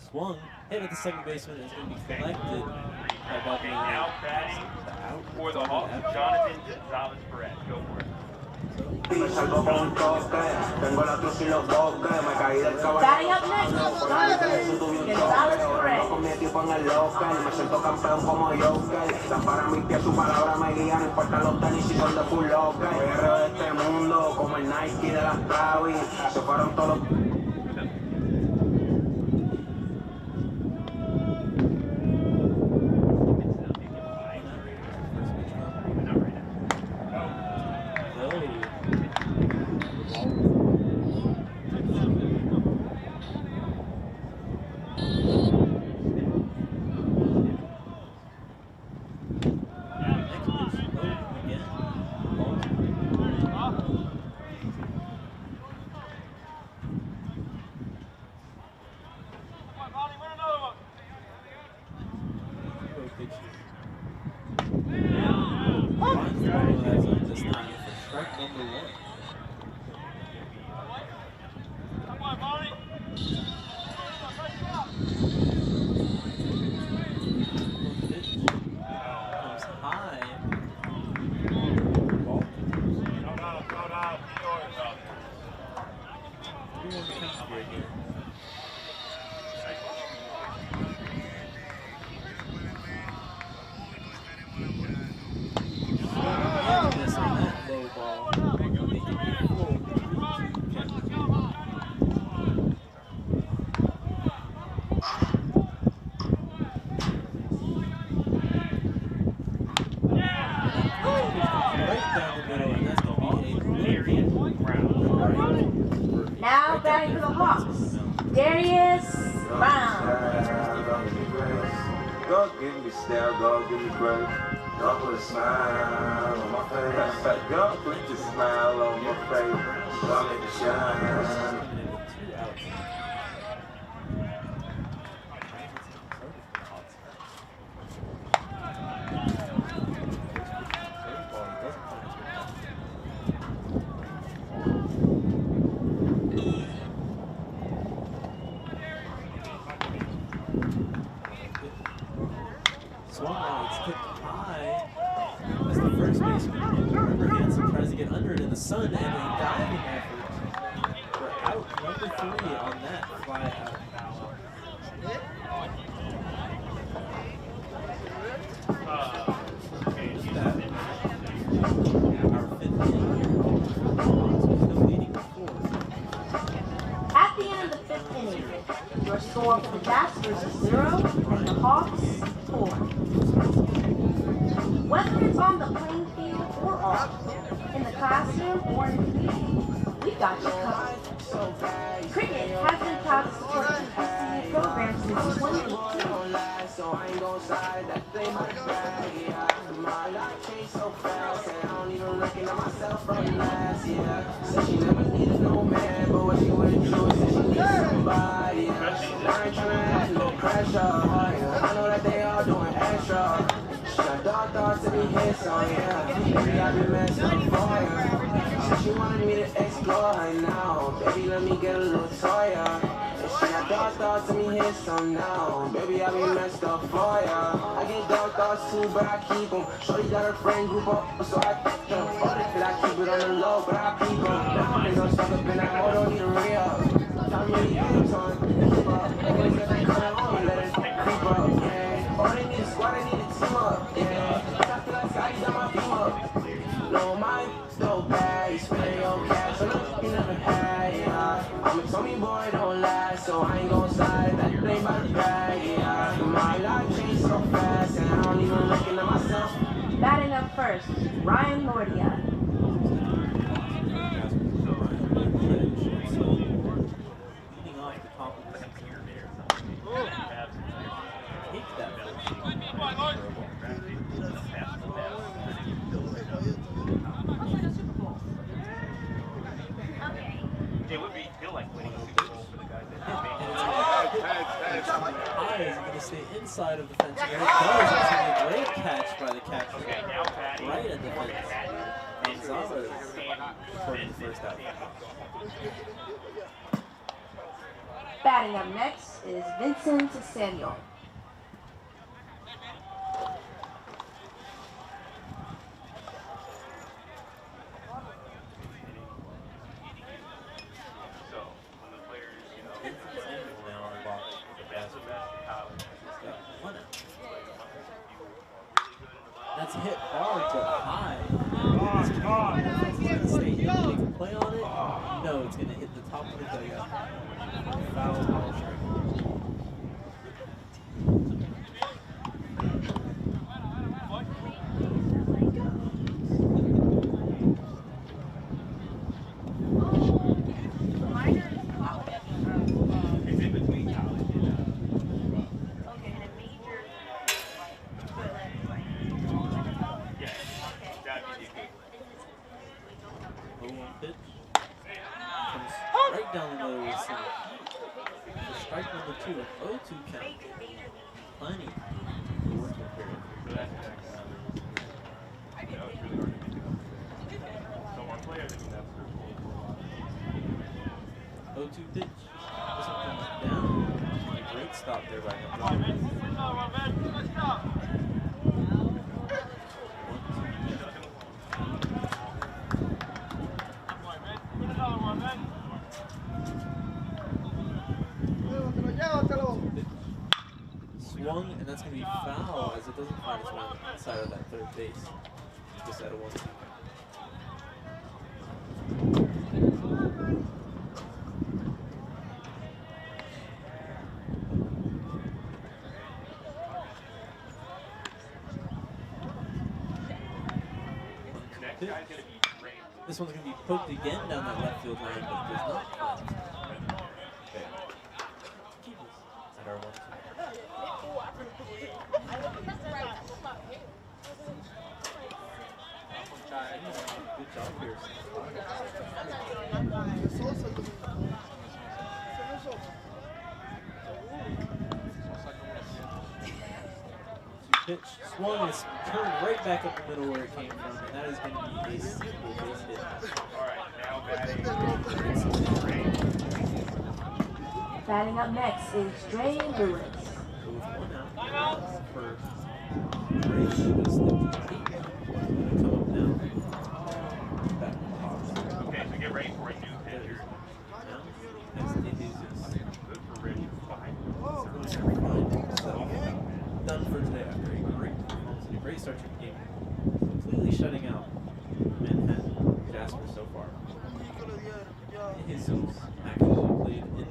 Swung, hit at the second baseman, is going to be collected by Buckley. Now batting for the Hawks, Jonathan Gonzalez Perez. Go for it. Me salgo con un toque, tengo la cruz y los boques, me caí del caballo. Batting up next, Jonathan Gonzalez Perez. Con mi equipo en el local, me siento campeón como Joker. Para mis pies su palabra me guía, no importa los tenis si son de full local. Guerrero de este mundo, como el Nike de las Travis, se fueron todos los... Now batting for the Hawks, Darius Brown. Go give me style, go give me breath. Go put a smile on my face. Go put your smile on my face. Go make it shine. Sun and a diving effort for out number 3 on that fly out. Our 5th inning here. Still leading 4. At the end of the 5th inning, your score for the Jaspers is 0 and the Hawks 4. Whether it's on the playing field or off, in the classroom or in the community, we've got you covered. Cricket has been proud to support the PCU program since 2018. So I ain't gon' side that thing my bag, my life changed so fast, and I don't even reckon myself from last year. Said she never needed no man, but what she wouldn't do is she needed somebody. I ain't tryna have no pressure. I know that they all doing extra. Shut dog thoughts to be his song, yeah. Baby, I be messed up for her. Said she wanted me to explore her now. Baby, let me get a little toya. She got dark thoughts to me his song now. Baby, I be messed up for ya. I get dark thoughts too, but I keep them. Shorty got her friend group up, so I keep them. Fuck it, I keep it on the low, but I keep them. Now I'm gonna suck up in that mode, don't need a re-up. Time really good, son. Keep up. Always let it come on, let it creep up, yeah. All they need is squad, they need a team up, yeah. I feel like Scotty's on my beam up. No, mine, so bad. You spend your cash on nothing you never had, yeah. I'm a Tommy boy, don't lie, so I ain't gon' slide. That thing by the bag, yeah. My life changed so fast, and I don't even reckon to myself. Batting up first, Ryan Lordia. It would feel like winning a Super Bowl for the guys that High made is going to stay inside of the fence. And it does. It's a great catch by the catcher. Okay, now Patty. Right at the fence. Gonzalez for the first out. Batting up next is Vincent Samuel. So, when the players, you know, Vincent Samuel now on the box. the best of college. He's got 1 out. That's a hit hard to high. It's going to stay here. Make a play on it. No, it's going to hit the top of the dugout. Foul ball strike. It's in between college and yeah, that'd be the equivalent. 0-1 pitch. Comes right down the nose. For strike number 2, 0-2 count. Plenty. The working period. So that's exactly how it is. You know, it's really hard to do. So one player, I think that's 0-2 pitch. This one comes down. A great stop there by Gonzalez. 1-2. Swung, and that's going to be foul as it doesn't find its way inside of that third base. Just at a 1-2. next guy's going to be great. This one's going to be poked again down that left field line, but does not count. Okay. At our 1-2. Good job here. Pitch swung is turned right back up the middle where it came from, and that is going to be a single base hit. Alright, now batting. Batting up next is Dre Lewis. So with 1 out, for Dre was the deep. Come up now. Back to the Hawks. Okay, so get ready for a new pitcher. Now, next it is Good for Rich. Fine. done for today after a great performance and a great start to the game. Completely shutting out Manhattan Jasper so far. Jesus actually played in the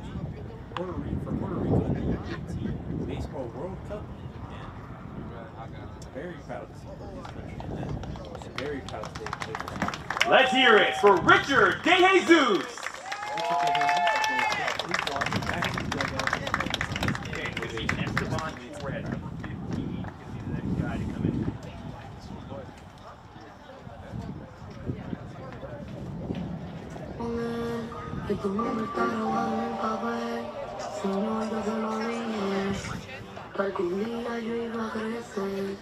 Puerto Rico in the U18 Baseball World Cup in Japan. Very proud to support his country in that, and very proud to play for them. Let's hear it for Richard De Jesus. Okay, we see Esteban Torres, number 15. Can be the next guy to come in. Que tu mundo está grabado en papel, Señor, yo te lo dije, para que un día yo iba a crecer.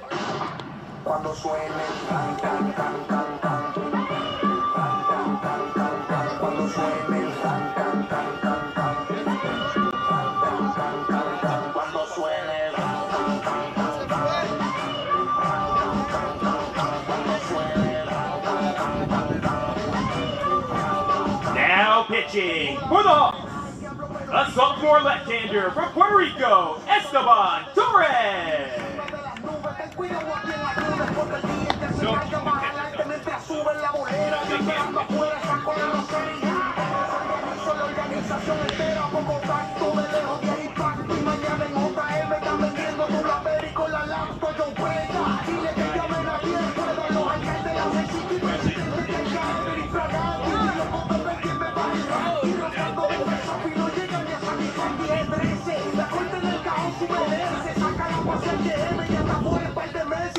Cuando suene can can can can can can can can can can cuando suene can can can can can can can can can can cuando suene can can can can can cuando suene can can can can. Now pitching for the Hawks, a sophomore left-hander from Puerto Rico, Esteban Torres.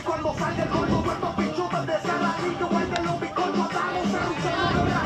Cuando salga el gordo, tuerto, pinchudo, de cerradillo, guarden los bizcochos, dale, cerruchero,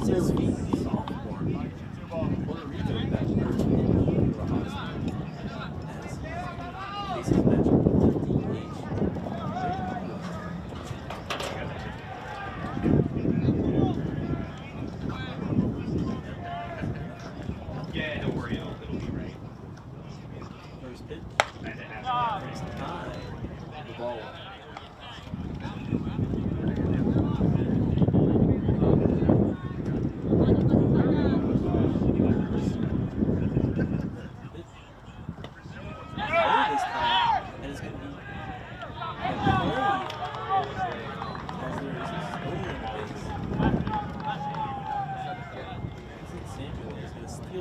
finds his feet, sophomore. Puerto Rico that first hit for the Hawks. As he faces a matchup with DH. Yeah, don't worry, it'll be right. First pitch. And it has High. The ball.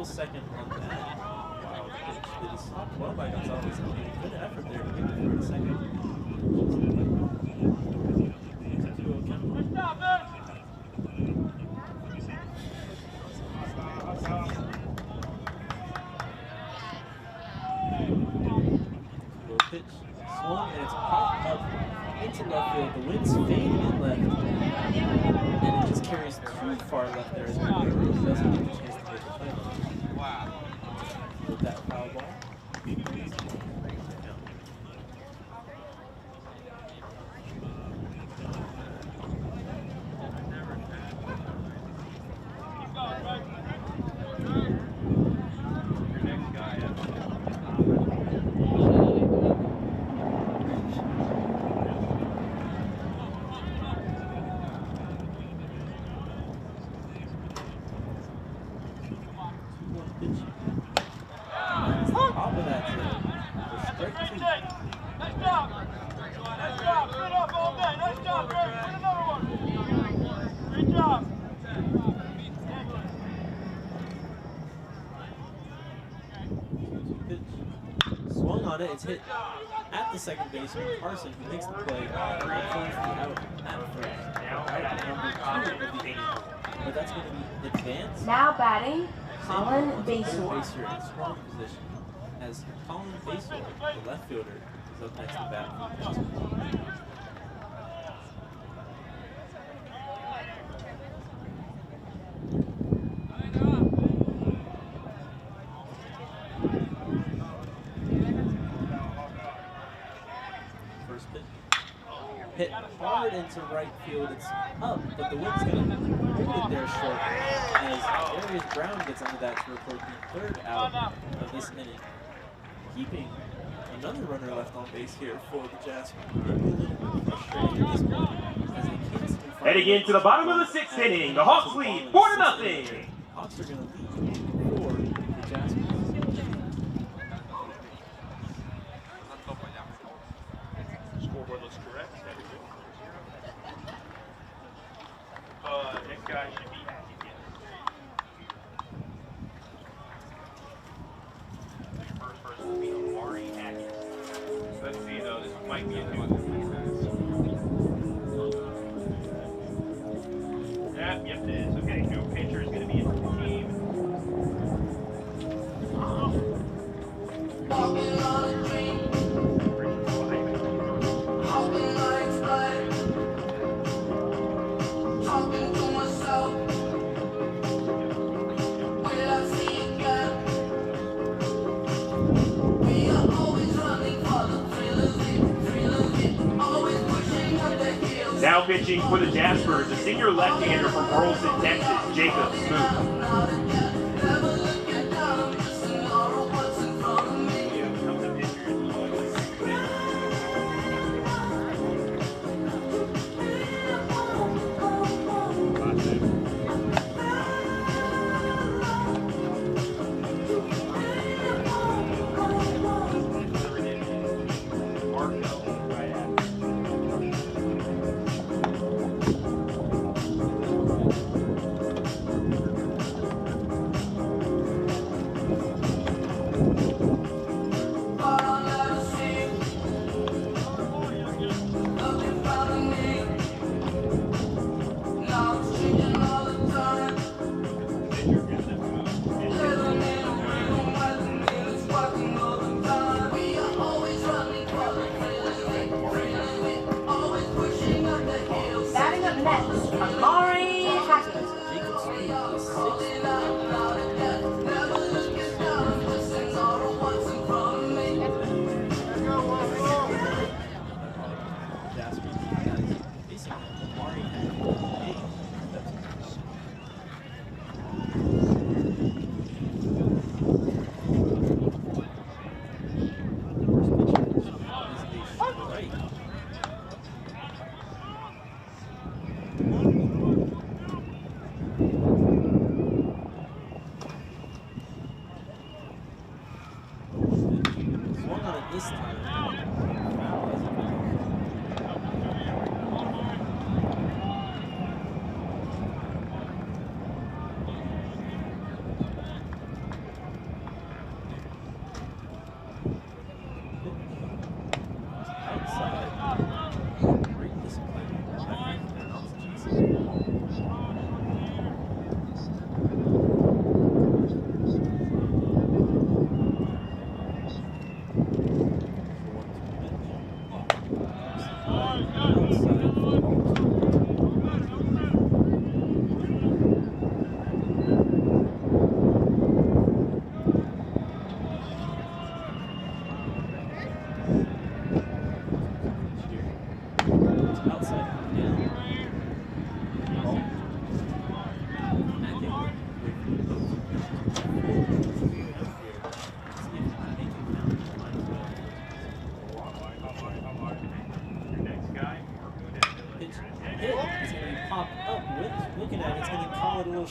Second on that. Wow, it is well by Gonzalez. Good effort there to get the first second. Low pitch, swung, and it's popped up into left field. The wind's fading in left, and it just carries too far left there as well. It doesn't get a chance to make the play. Wow. With that foul ball. Swung on it, it's hit at the second baseman, Carson, who makes the play. Out at first. Out number 2 of the inning. But that's going to be advanced. Now batting, Colin Baser Basor. in strong position. As Colin Basor, the left fielder, is up next to bat. Hit hard into right field. It's up, but the wind's going to hold it there short as Darius Brown gets under that to record the third out of this inning, keeping another runner left on base here for the Jazz. Maybe a little bit frustrated at this point as they can't seem to find heading into the bottom of the 6th inning, the Hawks lead 4-0. Hawks are going to lead for the Jazz. Scoreboard looks correct. Next guy should be happy. First person will be Amari Hackett. Let's see though, this might be a new one. Yep, it is. Okay, new pitcher is going to be in the team. Now pitching for the Jaspers, a senior left-hander from Burleson, Texas, Jacob Smoot. this time.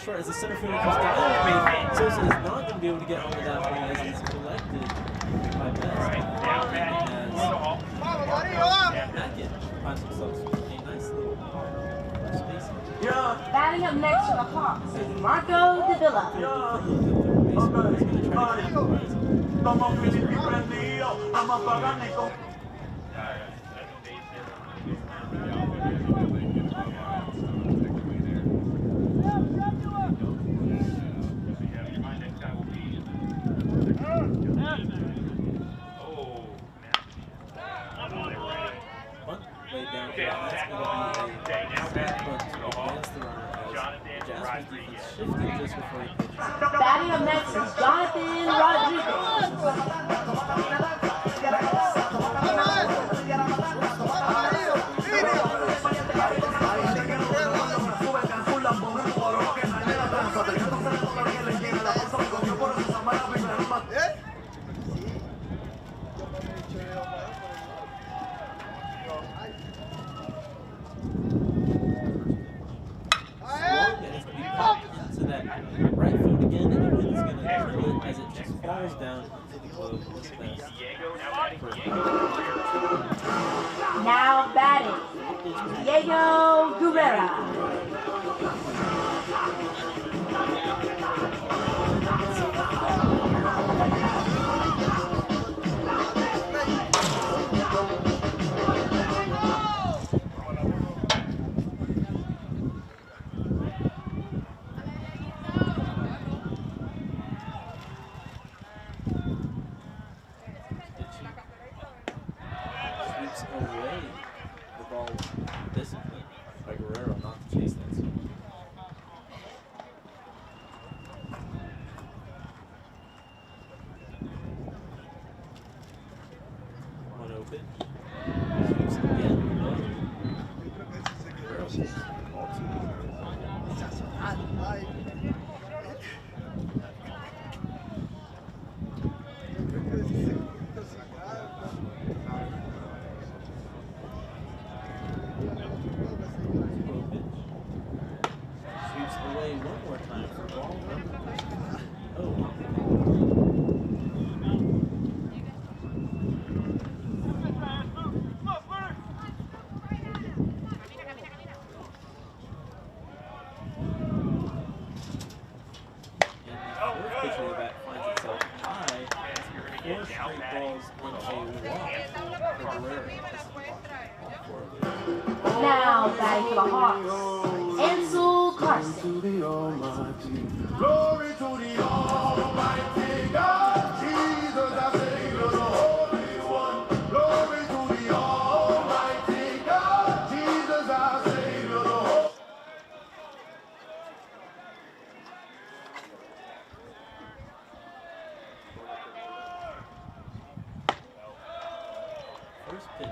Short as the center fielder comes down. Sosa is not going to be able to get onto that ball as he's collected by Best. Hackett finds himself a nice little space. Batting up next for the Hawks is Marco Davila. Batting up next is Jonathan Rodriguez. Now batting, Diego Guerrera. Now batting for the Hawks, Ansel Carson. Glory to the Almighty God, Jesus our Savior, the Holy One. Glory to the Almighty God, Jesus our Savior, the Holy One. First pitch.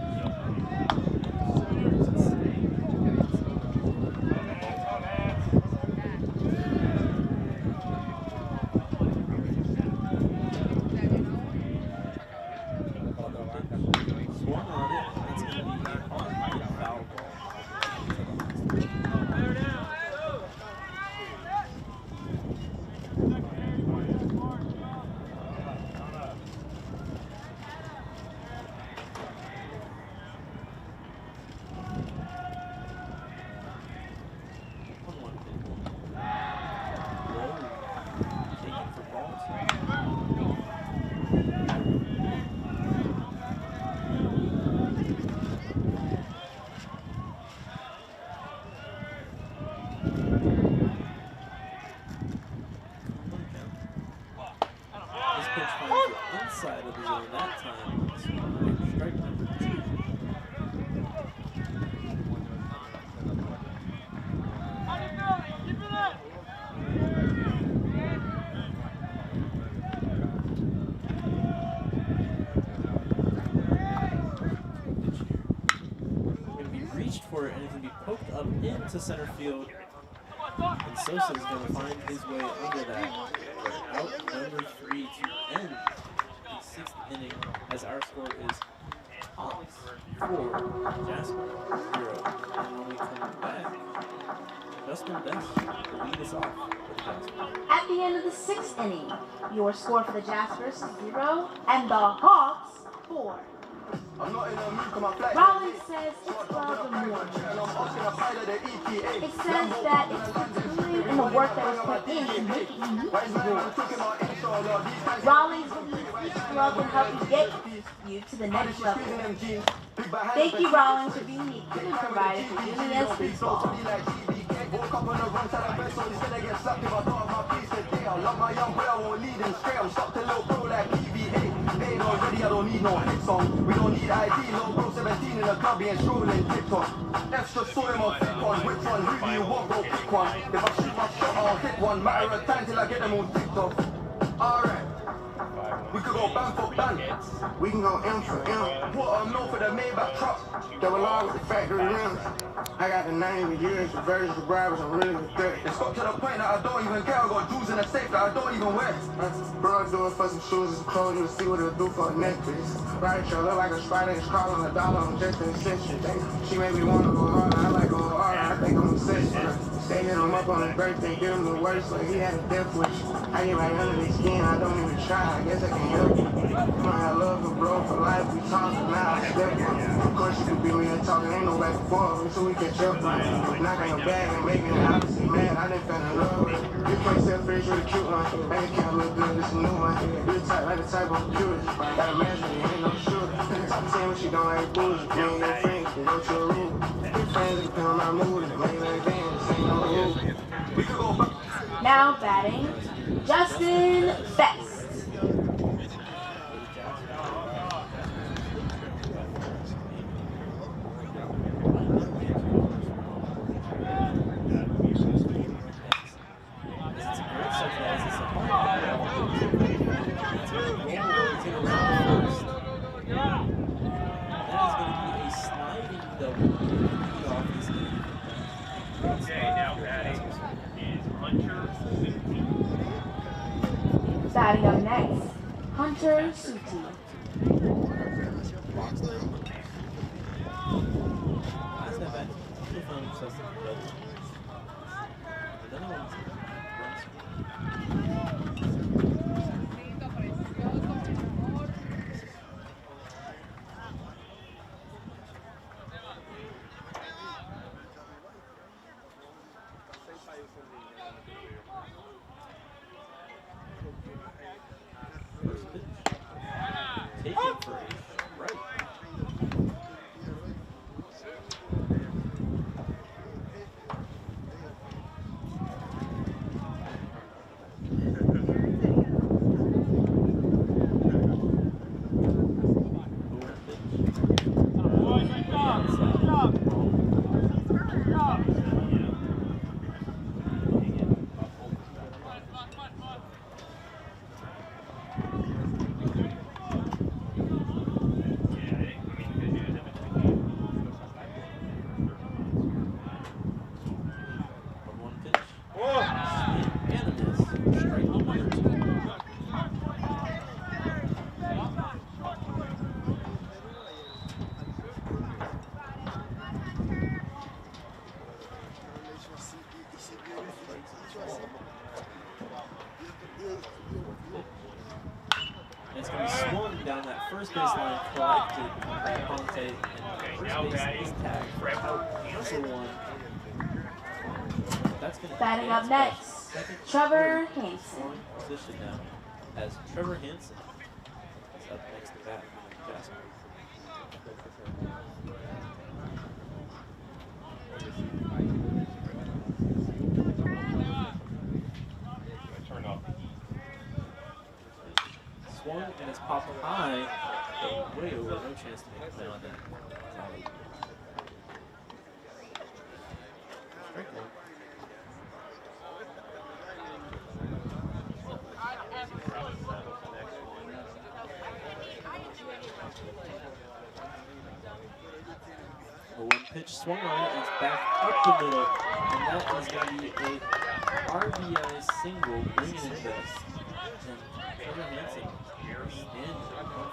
court, and it's going to be poked up into center field. And Sosa is going to find his way under that. We're out number 3 to end the 6th inning, as our score is Hawks 4, Jasper 0. And when we come back, Justin Best will lead us off with the Jaspers. At the end of the 6th inning, your score for the Jaspers is 0 and the Hawks 4. I'm not in a mood for my flight. Rollins says it's 12 and 1. It says that it's continuing in the work that was put in to make it unique to yours. Rollins believes each glove will help you get you to the next level. Thank you, Rollins, for being the equipment provider for UMES baseball. Woke up on the wrong side of bed, so instead I get slapped if I don't have my piece today. I love my young boy, I won't lead him straight. I'm stuck to little bro like EVA. They ain't already, I don't need no hit song. We don't need ID, little bro 17 in the club, and strolling TikTok. Extra soul in my thick one, which one? Who do you want, bro? Pick one. If I shoot my shot, I'll hit one. Matter of time till I get them on TikTok. Alright. We could go bang for bang. We can go M for M. Put a no for the Maybach truck. Double R with the factory rims. I got the 90 years, the versions, the bribers, I'm really with that. It's got to the point that I don't even care. I got jewels in the safe that I don't even wear. Bro, I do it for some shoes and some clothes, you to see what it'll do for a necklace. Right, you look like a spider, it's calling a dollar, I'm just an exception. She made me wanna go hard, I like going hard, I think I'm obsessed. Stay hit him up on his birthday, give him the worst, like he had a death wish. I get right under his skin, I don't even try, I guess I can help it. I love the bro for life, we talking now, I step one. Of course you can be me and talking, ain't no back and forth, so we can jump on. Knocking the bag and making the opposite mad, I done fell in love with it. You play selfish with a cute one, bank account look good, this a new one. You the type, like the type of cutest, got a master, you ain't no shooter. Stop saying what you don't like booze, you ain't no friends, you go to a room. Your friends depend on my mood, and make like dance, ain't no rule. We could go back. Now batting, Justin Best. Batting up next, Hunter Suti. It's going to be swung down that first baseline, collected by Ponte, and first base is tagged for out for one. That's going to Batting up next, Trevor Hansen. Position now, as Trevor Hansen is up next to bat for Jasper. Swung and it's popped high, but way over, no chance to make a play on that. Strike one. The one pitch swung on it, it's back up the middle, and that is going to be a RBI single, bringing it to us. And Trevor Hansen standing on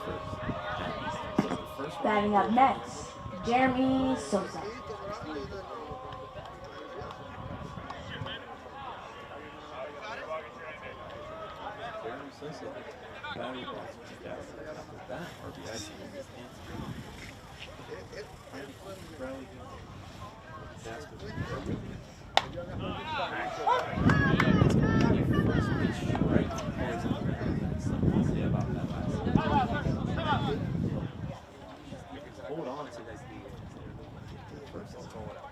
first. Batting up next, Jeremy Sosa. Jeremy Sosa, battery box with that. After that, RBI single is Hansen. Rally good. Jasper. First pitch right to something to say about that last. Hold on to this lead. First is going up.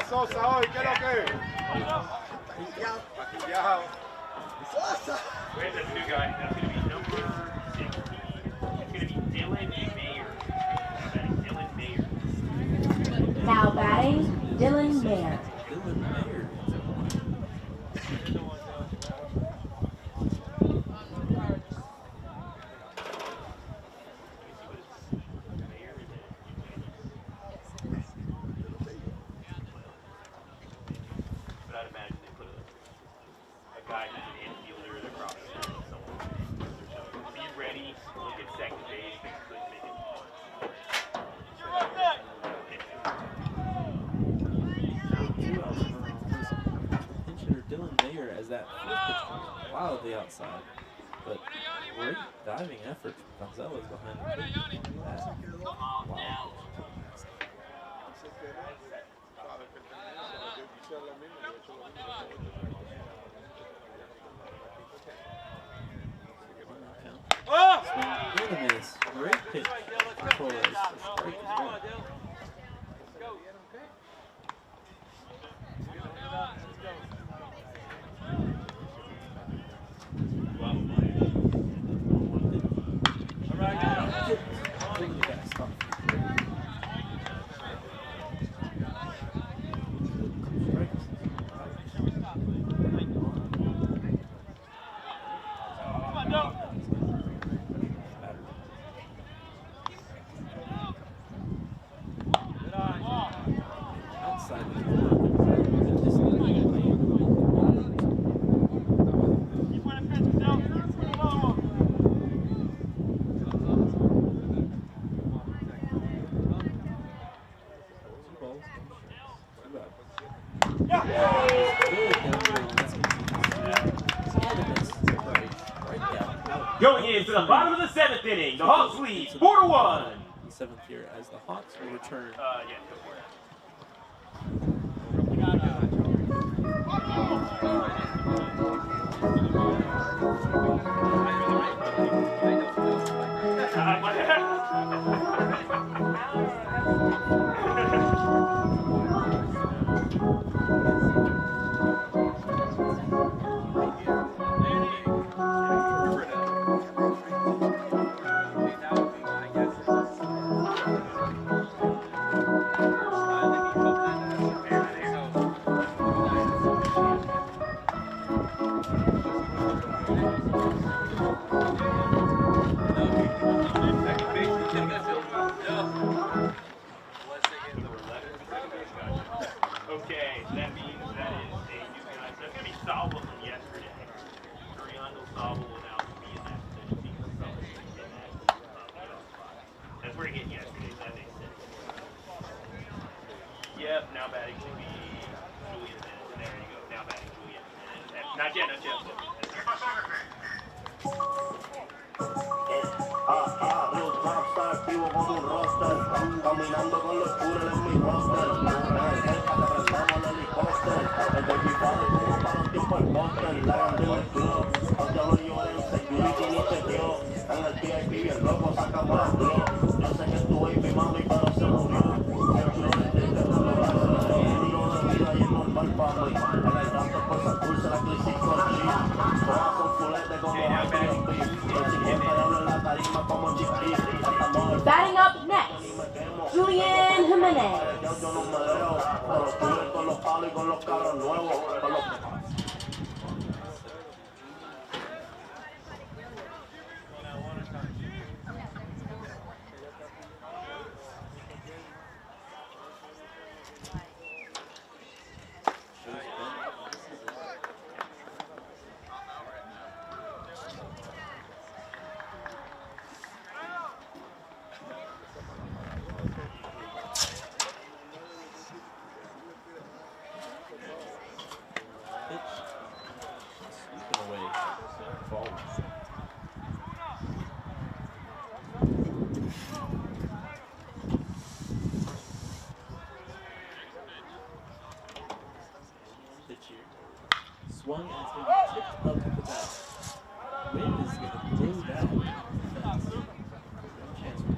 Sosa hoy, ¿qué es lo que? Where's that new guy? That's going to be number 16. It's going to be Dylan Mayer. Dylan Mayer. Now batting, Dylan Mayer. Dylan Mayer. Outside, but great diving effort from Gonzalez behind the plate. Wow. UMES, great pitch. Control is great as well. Going into the bottom of the 7th inning, the Hawks lead 4-1. The 7th here as the Hawks will return. Yeah, go for it. mi padre como para un tiempo el postre, la grande en el club. Los diablos llevan en security ni chequeo. En el VIP bien loco, sacamos el glow. Yo sé que tu baby mami, pero se murió. El flow es de terror, lo que se le dio de vida y es normal para mí. En el rastro por esa dulce, la crisis con chip. Todas son fuletes como Happy and Beef. Los 50 diablos en la tarima como chiquis. Batting up next, Julian Jimenez. Yo no me dejo. Con los tuyos, con los palos y con los carros nuevos. Con los... Sweeping away. Falls. Pitch here. Swung and it's going to be tipped up the bat. Wind is going to blow that fence. No chance for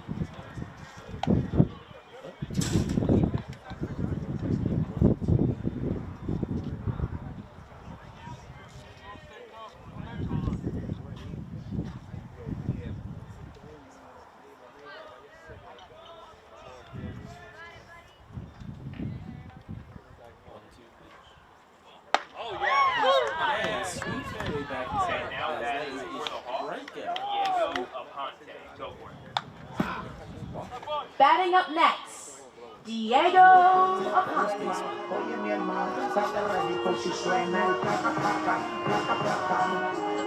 and sweeps his way back inside. And now that is a for the Hawks. strikeout. Diego Aponte. Go for it. Batting up next, Diego Aponte. Oye mi hermano, estate ready por si suena el placa, placa, placa, placa.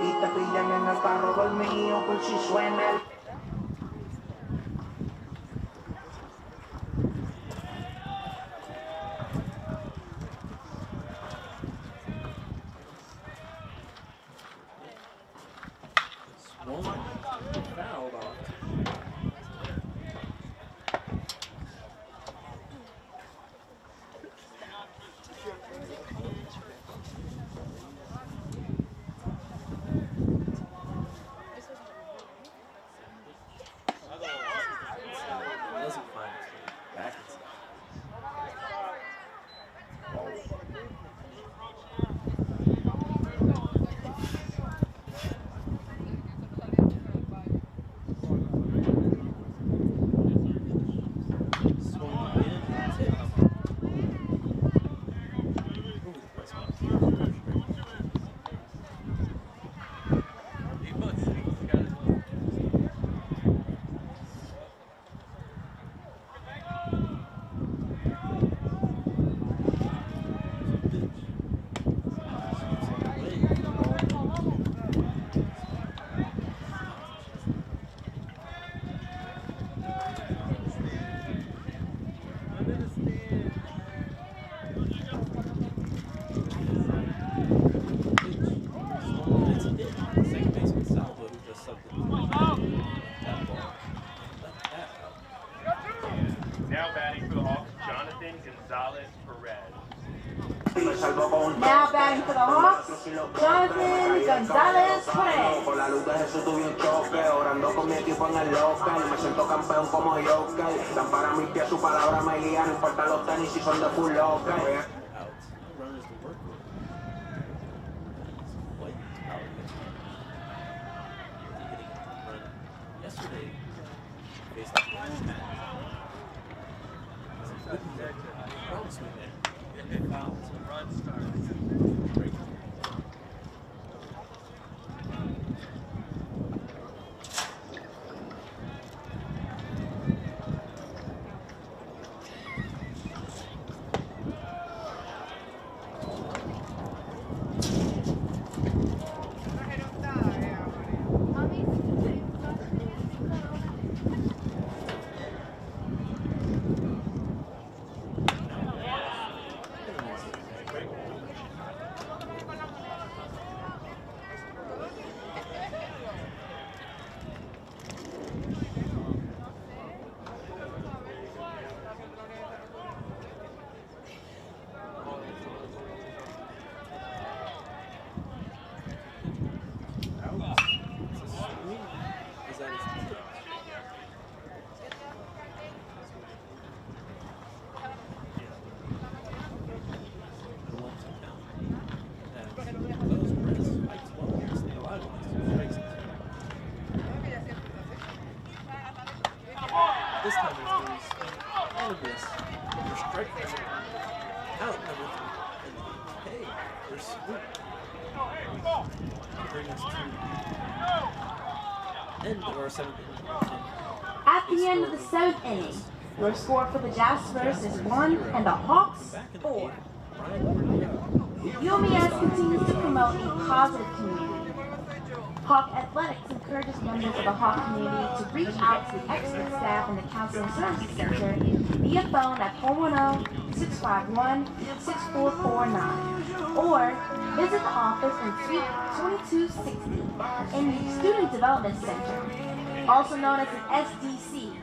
Y te pillan en el carro dormido por si suena el... Swung, fouled off. Doesn't find its way back inside. Swung in and tipped. Ooh, that's fine. Second baseman Salvo, who just subbed it. That ball. Let that out. Now batting for the Hawks, Jonathan Gonzalez Perez. Now batting for the Hawks, Jonathan Gonzalez Perez. Con la luz de Jesús tuve un choque, orando con mi equipo en el local. Me siento campeón como Joker. Dan para mis pies, su palabra me guía. No importa los tenis si son de full local. Out. No runners to work with. It's quite out there. Hitting a run yesterday. Based on wrong swing there. Foul. Run starts. Break. This time it's going to be swing and a miss. For strike number 3. Out number 3. And hey, for swoop. Bring us to end of our 7th inning. At the end of the 7th inning, your score for the Jaspers is 1 and the Hawks 4. UMES continues to promote a positive community. Hawk Athletics encourages members of the Hawk community to reach out to the expert staff in the Counseling Services Center via phone at 410-651-6449 or visit the office in Suite 2260 in the Student Development Center, also known as the SDC.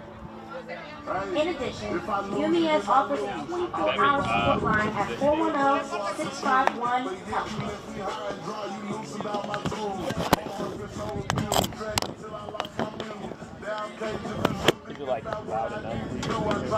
In addition, UMES offers a 24-hour support line at 410-651-HELP. Is it like loud enough? I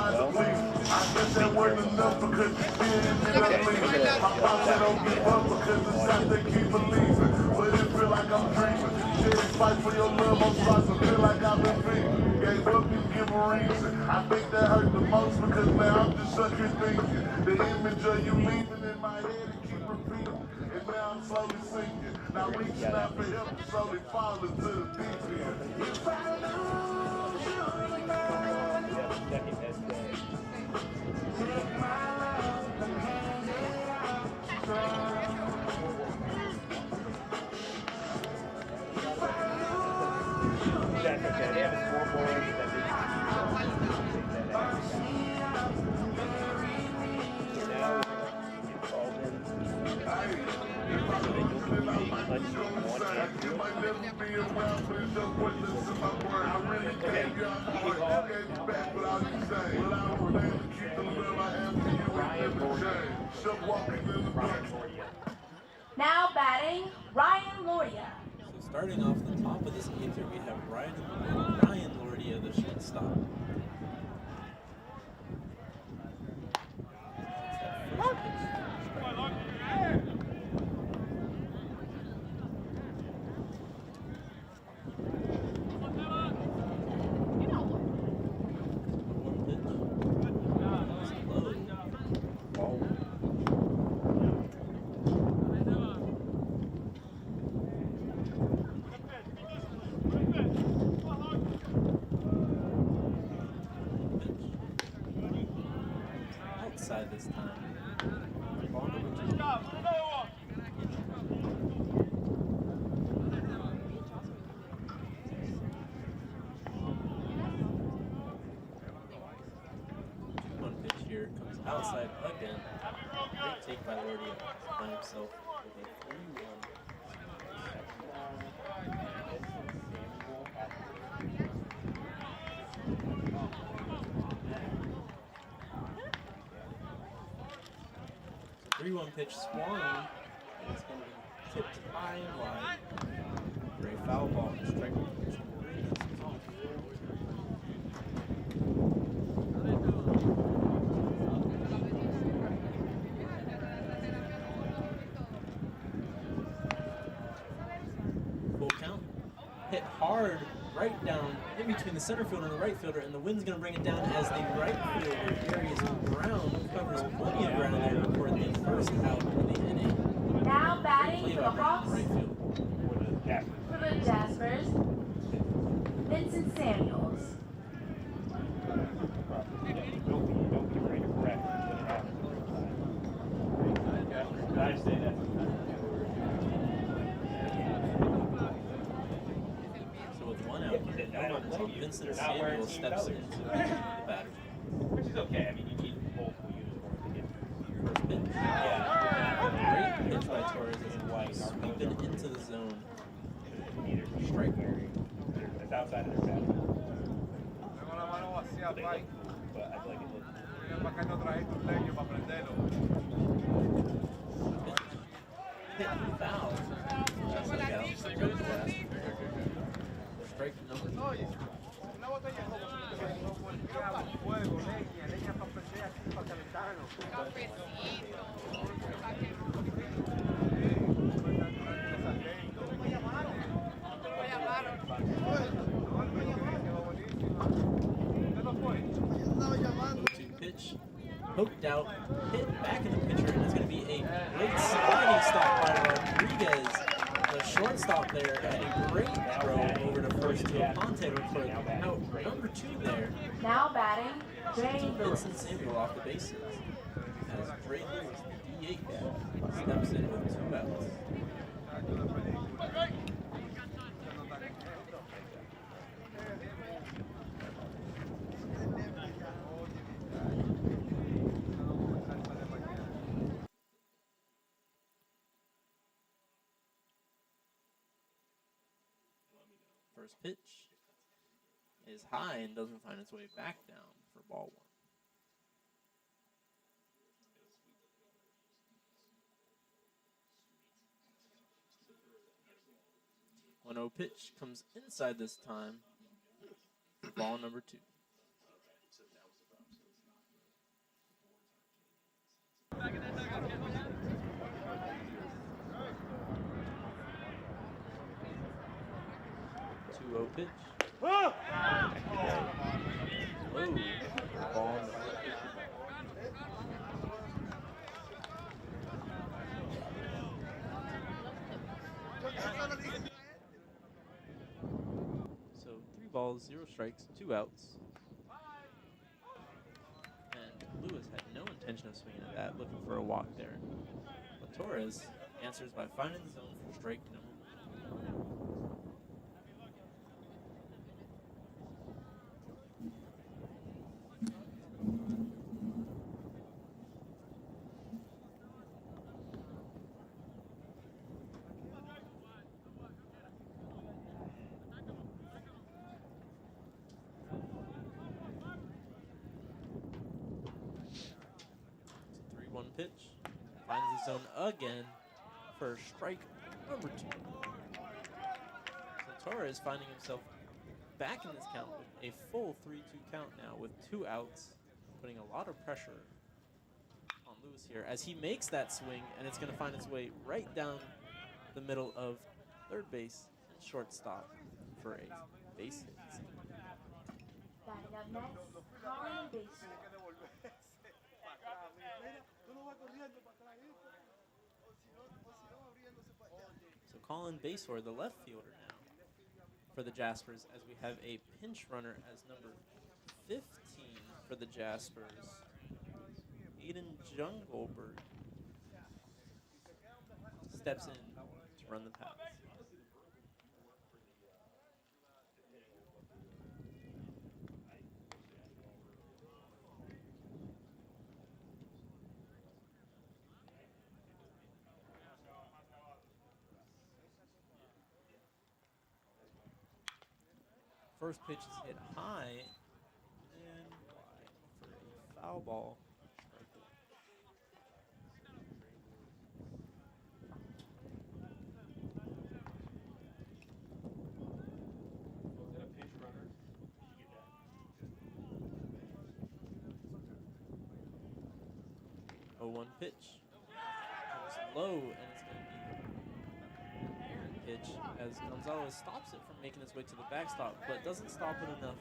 guess that wasn't enough because you didn't get up leaving. My mom said don't give up because the shots they keep believing. But it feel like I'm dreaming. Shit, fight for your love, I'm starting to feel like I've been feeding. Gave up, you give a reason. I think that hurt the most because now I'm just stuck here thinking. The image of you leaving in my head and keep repeating. And now I'm slowly sinking. Now reaching out for help and slowly falling to the deep end. If I lose you, Second S day. take my love and hand it out strong. That's okay. They have a scoreboard that Now batting, Ryan Lordia. So starting off the top of this eighth here, we have Ryan Lordia, the shortstop. Outside this time. One pitch here comes outside again. Great take by Lordia by himself with a 3-1. So 3-1 pitch swung. It's going to be tipped high and wide. For a foul ball. Strike one. Full count. Hit hard right down in between the center fielder and the right fielder, and the wind's going to bring it down as the right fielder, Darius Brown, covers plenty of ground there for the first out of the inning. Now batting for the Hawks, Right field. for the Jaspers, Vincent Samuels. So with one out, Vincent Samuels steps into the batter. Which is okay. I mean, you need multiple uniforms to get through. First pitch. Yeah. Great pitch by Torres as he's sweeping into the zone. Either Strike. it's outside of their battle. They look cool, but I feel like it looks Hit foul. That's like out. Strike number 2. 0-2 pitch, poked out, hit back in the pitcher, and it's going to be a great sliding stop by Rodriguez, the shortstop there, and a great throw over to first to Aponte for out number 2 there. Now batting, Dre Lewis. Vincent Samuel off the bases as Dre Lewis, the DH, steps in with 2 outs. First pitch is high and doesn't find its way back down for ball 1. 1-0 pitch comes inside this time. Ball number 2. Pitch. Oh, ball. So 3 balls, 0 strikes, 2 outs. And Lewis had no intention of swinging at that, looking for a walk there. But Torres answers by finding the zone for strike number 1. Pitch, finds the zone again for strike number 2. So Torres finding himself back in this count with a full 3-2 count now with 2 outs, putting a lot of pressure on Lewis here as he makes that swing, and it's going to find its way right down the middle of third base and shortstop for a base hit. Batting up next, Colin Basie. So Colin Basor, the left fielder now for the Jaspers, as we have a pinch runner as number 15 for the Jaspers, Aiden Jungleberg, steps in to run the pass. First pitch is hit high and wide for a foul ball. Oh, 1 pitch. Comes low, and it's going to be an errant pitch as Gonzalez stops it from making its way to the backstop, but doesn't stop it enough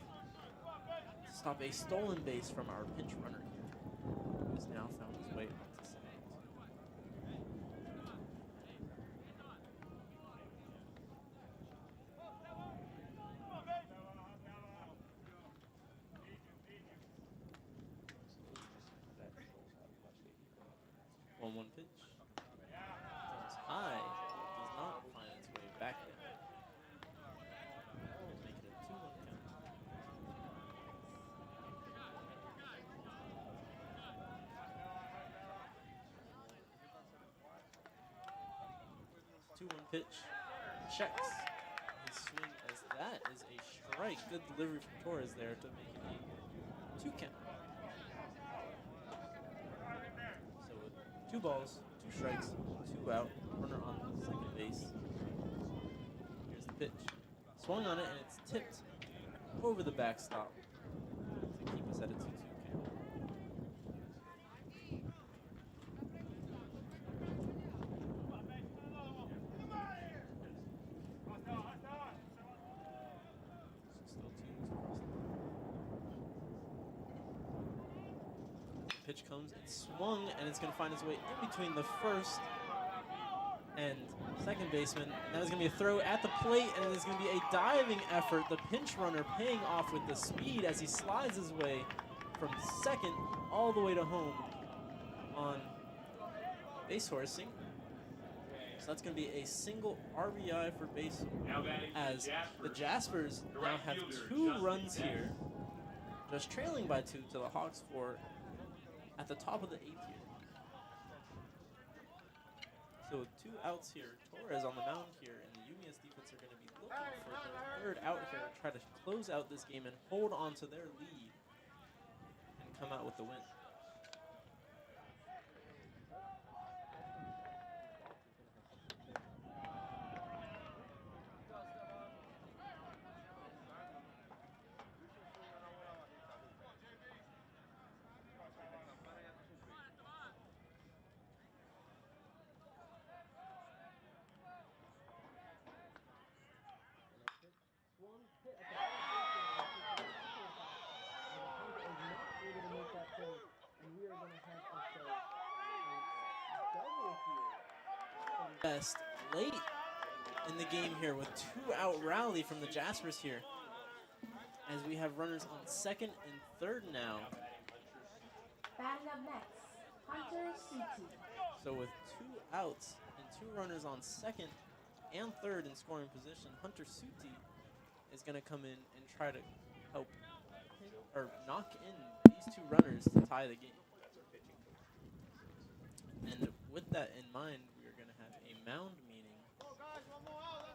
to stop a stolen base from our pinch runner here, who has now found his way onto second. One pitch. Comes high. Does not find its way back there. Make it a 2-1 count. Two-one pitch. Checks his swing as that is a strike. Good delivery from Torres there to make it a 2 count. 2 balls, 2 strikes, 2 out, runner on second base. Here's the pitch. Swung on it and it's tipped over the backstop to keep us at a 2-2 count. So still 2s across the board. pitch comes, it's swung, and it's going to find its way in between the first and second baseman. And that is going to be a throw at the plate, and it is going to be a diving effort. The pinch runner paying off with the speed as he slides his way from second all the way to home on base horsing. So that's going to be a single RBI for base as the Jaspers now have 2 runs here, just trailing by 2 to the Hawks 4 at the top of the 8th here. So with 2 outs here, Torres on the mound here, and the UMES defense are going to be looking for their 3rd out here to try to close out this game and hold on to their lead and come out with the win. Best late in the game here with 2-out rally from the Jaspers here, as we have runners on second and third now. Batting up next, Hunter Suti. So with 2 outs and 2 runners on second and third in scoring position, Hunter Suti is going to come in and try to help or knock in these 2 runners to tie the game. And with that in mind, we are going to have a mound meeting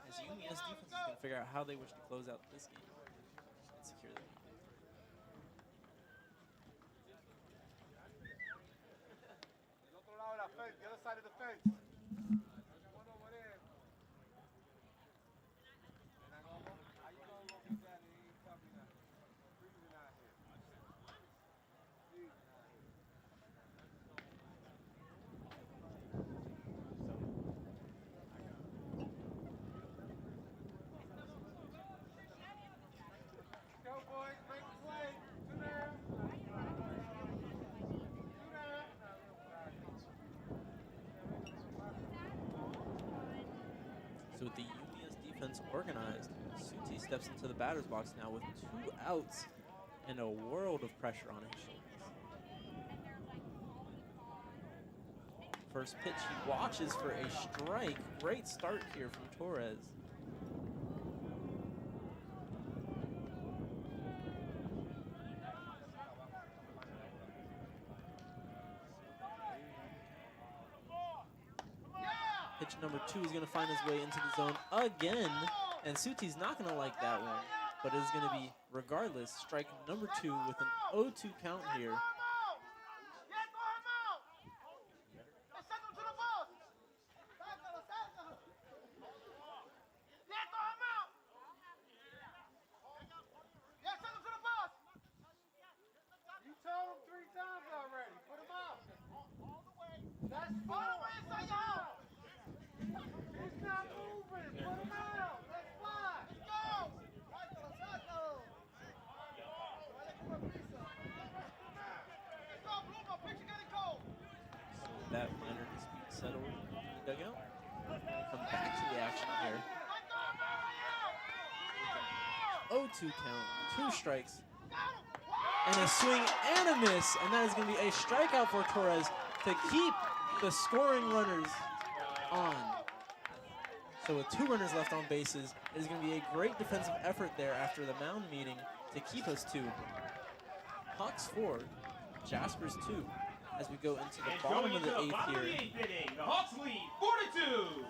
as UMES defense is going to figure out how they wish to close out this game and secure the game. The other side of the fence. Go, boys, make a play. Do that. So with the UMES defense organized, Suti steps into the batter's box now with 2 outs and a world of pressure on his shoulders. First pitch, he watches for a strike. Great start here from Torres. Pitch number 2 is going to find his way into the zone again, and Suti's not going to like that one, but it is going to be, regardless, strike number 2 with an 0-2 count here. You told him 3 times already. Put him out. That's fine. It's not moving. Put him out. Let's fly. Go. That minor dispute settled in the dugout. Come back to the action here. 0-2 count, 2 strikes, and a swing and a miss, and that is going to be a strikeout for Torres to keep the scoring runners on. So with 2 runners left on bases, it is going to be a great defensive effort there after the mound meeting to keep us 2. Hawks 4, Jaspers 2, as we go into the bottom of the 8th here. Inning, the Hawks lead 4-2.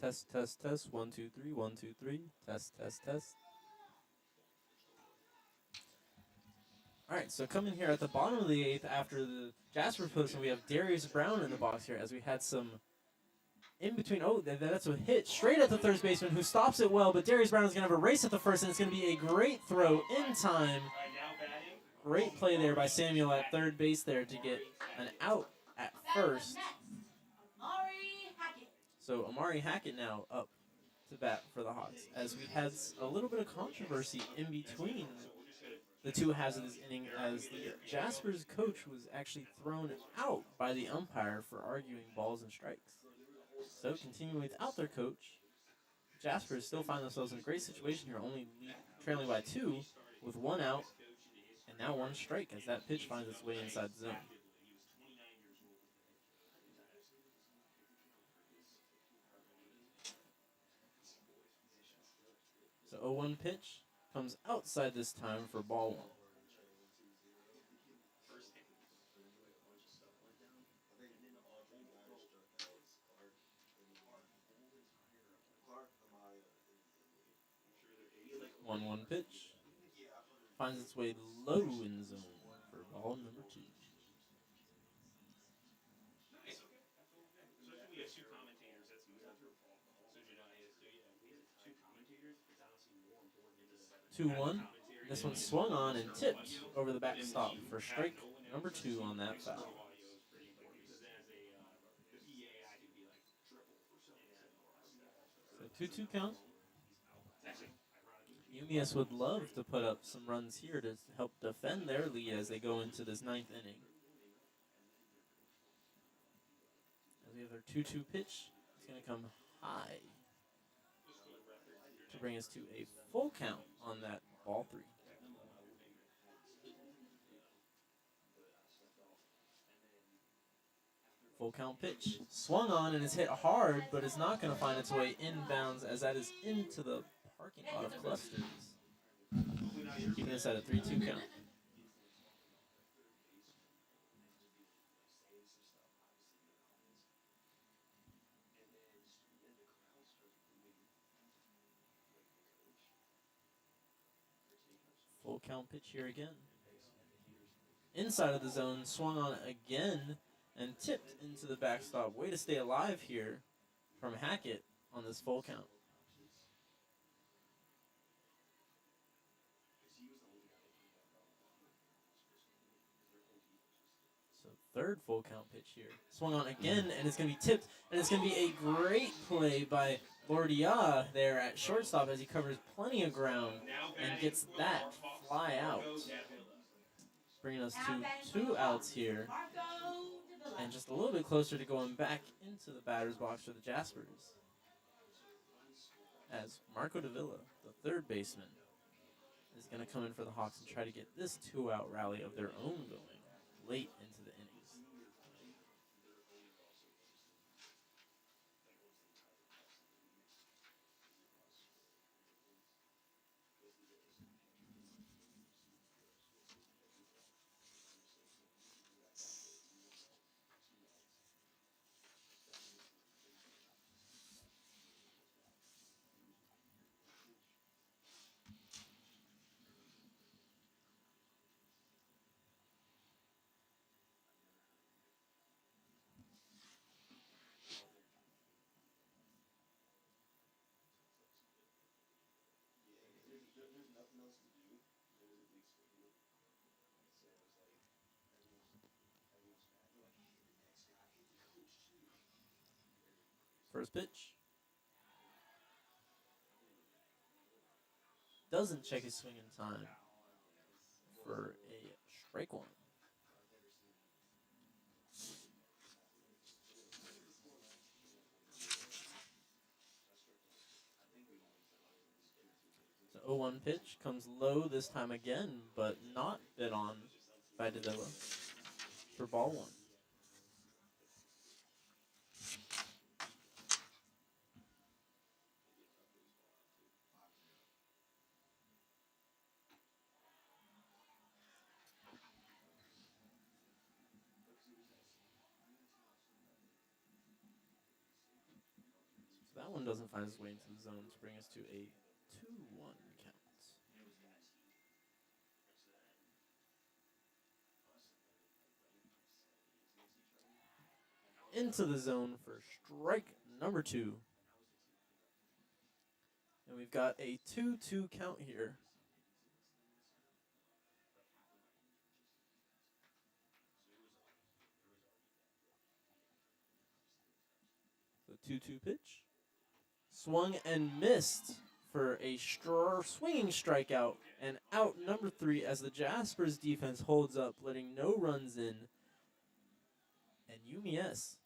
Test, test, test. 1, 2, 3. 1, 2, 3. Test, test, test. All right, so coming here at the bottom of the 8th after the Jasper post, we have Darius Brown in the box here as we had some in between. Oh, that's a hit straight at the third baseman who stops it well, but Darius Brown is going to have a race at the first, and it's going to be a great throw in time. Great play there by Samuel at third base there to get an out at first. So Amari Hackett now up to bat for the Hawks as we had a little bit of controversy in between the two halves of this inning as the Jaspers coach was actually thrown out by the umpire for arguing balls and strikes. So continuing without their coach, Jaspers still find themselves in a great situation here, only trailing by 2 with 1 out and now 1 strike as that pitch finds its way inside the zone. So 0-1 pitch comes outside this time for ball 1. One pitch finds its way low in zone for ball number 2. Two one. This one swung on and tipped over the backstop for strike number 2 on that foul. So 2-2 count. UMES would love to put up some runs here to help defend their lead as they go into this 9th inning. As we have their 2-2 pitch, it's going to come high to bring us to a full count on that ball 3. Full count pitch. Swung on and is hit hard, but is not going to find its way inbounds as that is into the parking lot of Clusters. Keeping us at a 3-2 count. count pitch here again. Inside of the zone, swung on again, and tipped into the backstop. Way to stay alive here from Hackett on this full count. So third full count pitch here. Swung on again, and it's going to be tipped, and it's going to be a great play by Lordia there at shortstop as he covers plenty of ground and gets that fly out. Bringing us to 2 outs here, and just a little bit closer to going back into the batter's box for the Jaspers. As Marco Davila, the third baseman, is going to come in for the Hawks and try to get this 2-out rally of their own going late into the innings. First pitch. Doesn't check his swing in time for a strike one. So 0-1 pitch comes low this time again, but not bid on by Davila for ball one. So that one doesn't find its way into the zone to bring us to a 2-1 count. Into the zone for strike number 2. And we've got a 2-2 count here. The 2-2 pitch. Swung and missed for a swinging strikeout. And out number 3 as the Jaspers defense holds up, letting no runs in. And UMES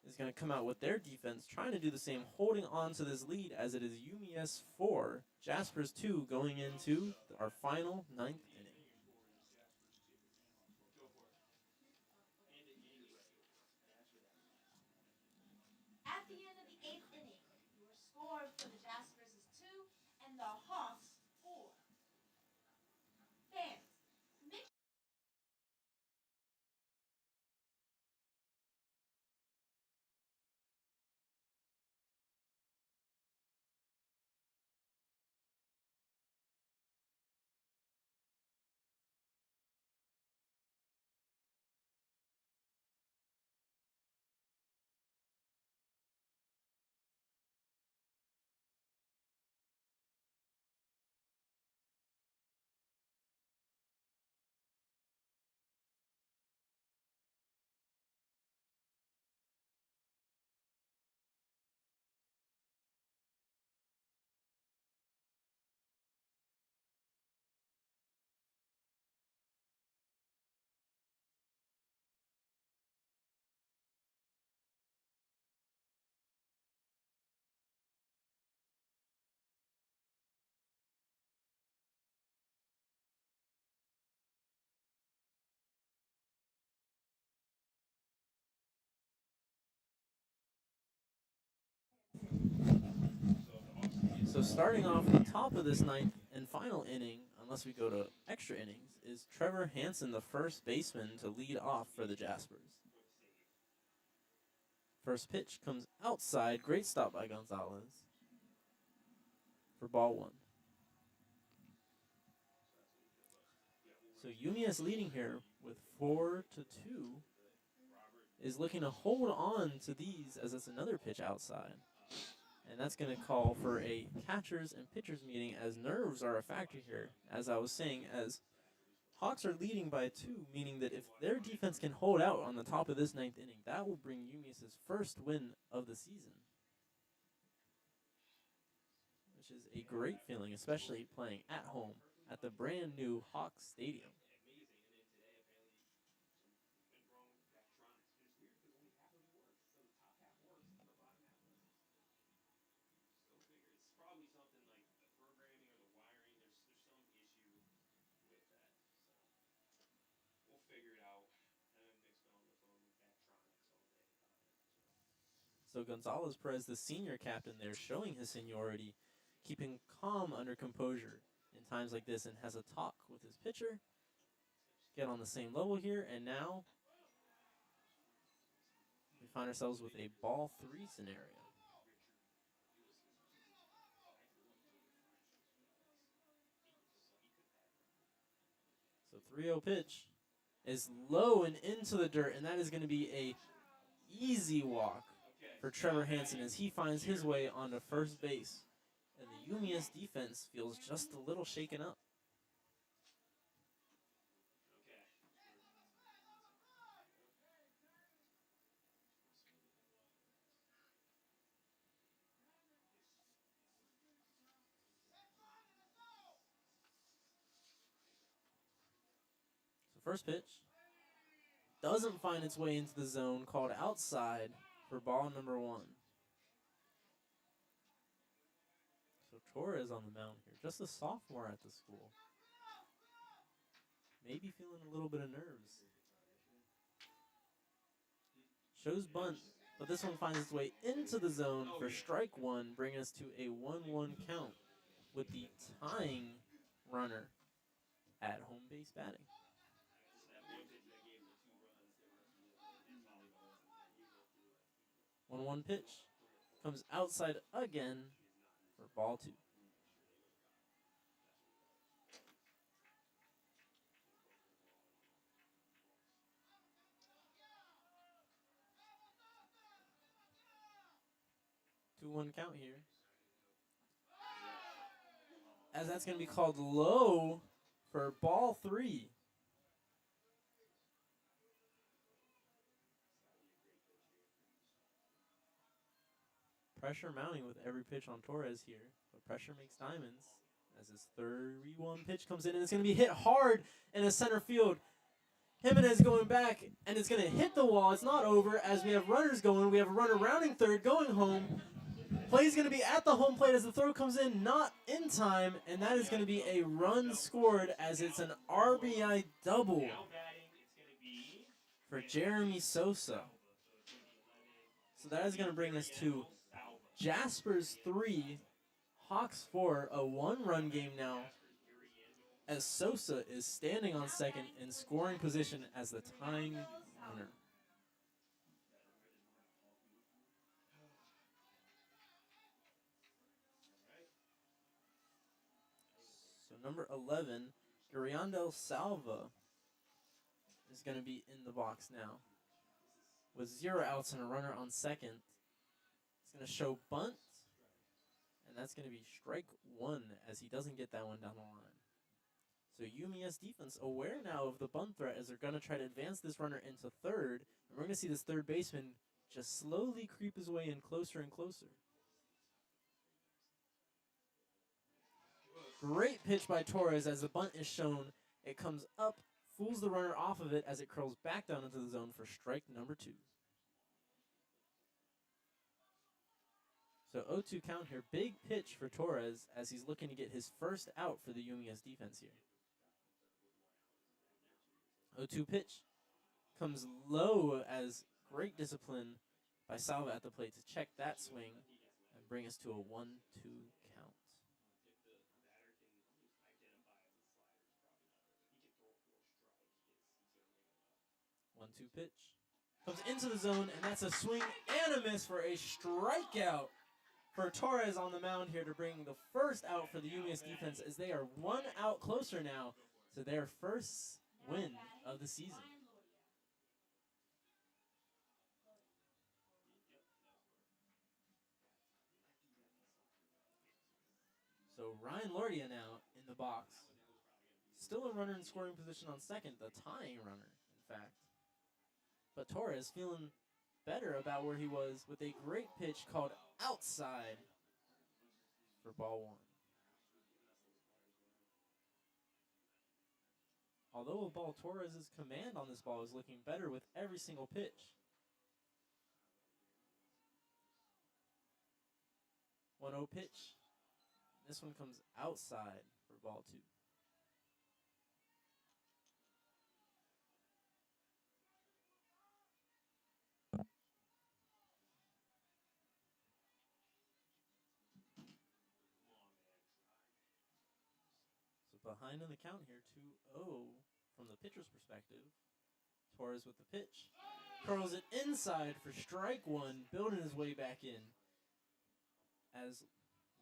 is going to come out with their defense, trying to do the same, holding on to this lead as it is UMES 4, Jaspers 2, going into our final 9th inning. At the end of the 8th inning, your score for the Jaspers is 2 and the Hawks 4. Fans, make So starting off the top of this 9th and final inning, unless we go to extra innings, is Trevor Hansen, the first baseman, to lead off for the Jaspers. First pitch comes outside. Great stop by Gonzalez for ball one. So UMES leading here with 4-2 is looking to hold on to these as it's another pitch outside. And that's going to call for a catchers and pitchers meeting as nerves are a factor here. As I was saying, as Hawks are leading by 2, meaning that if their defense can hold out on the top of this 9th inning, that will bring UMES's first win of the season. Which is a great feeling, especially playing at home at the brand new Hawks Stadium. Probably something like the programming or the wiring. There's some issue with that. So we'll figure it out. And Nick's been on the phone with Captronics all day about it. So Gonzalez Perez, the senior captain there, showing his seniority, keeping calm under composure in times like this, and has a talk with his pitcher. Get on the same level here, and now we find ourselves with a ball 3 scenario. So 3-0 pitch is low and into the dirt, and that is going to be a easy walk for Trevor Hansen as he finds his way onto first base. And the UMES defense feels just a little shaken up. So first pitch doesn't find its way into the zone, called outside for ball number 1. So Torres on the mound here, just a sophomore at the school. Maybe feeling a little bit of nerves. Shows bunt, but this one finds its way into the zone for strike 1, bringing us to a 1-1 count with the tying runner at home base batting. 1-1 pitch comes outside again for ball 2. Two-one count here. As that's going to be called low for ball 3. Pressure mounting with every pitch on Torres here, but pressure makes diamonds as his 3-1 pitch comes in, and it's going to be hit hard in the center field. Jimenez going back, and it's going to hit the wall. It's not over as we have runners going. We have a runner rounding third, going home. Play's going to be at the home plate as the throw comes in, not in time, and that is going to be a run scored as it's an RBI double for Jeremy Sosa. So that is going to bring us to Jaspers 3, Hawks 4, a 1-run game now, as Sosa is standing on second in scoring position as the tying runner. So number 11, Guriandel Salva, is going to be in the box now. With 0 outs and a runner on second. It's going to show bunt, and that's going to be strike 1 as he doesn't get that one down the line. So UMES defense aware now of the bunt threat as they're going to try to advance this runner into third. And we're going to see this third baseman just slowly creep his way in closer and closer. Great pitch by Torres as the bunt is shown. It comes up, fools the runner off of it as it curls back down into the zone for strike number 2. So 0-2 count here. Big pitch for Torres as he's looking to get his first out for the UMES defense here. 0-2 pitch comes low as great discipline by Salva at the plate to check that swing and bring us to a 1-2 count. 1-2 pitch comes into the zone, and that's a swing and a miss for a strikeout for Torres on the mound here to bring the first out for the UMES defense as they are 1 out closer now to their first win of the season. So Ryan Lordia now in the box. Still a runner in scoring position on second, the tying runner, in fact. But Torres feeling better about where he was with a great pitch called outside for ball one. Although a ball, Torres' command on this ball is looking better with every single pitch. 1-0 pitch. This one comes outside for ball two. So behind on the count here, 2-0 from the pitcher's perspective. Torres with the pitch. Curls it inside for strike one, building his way back in. As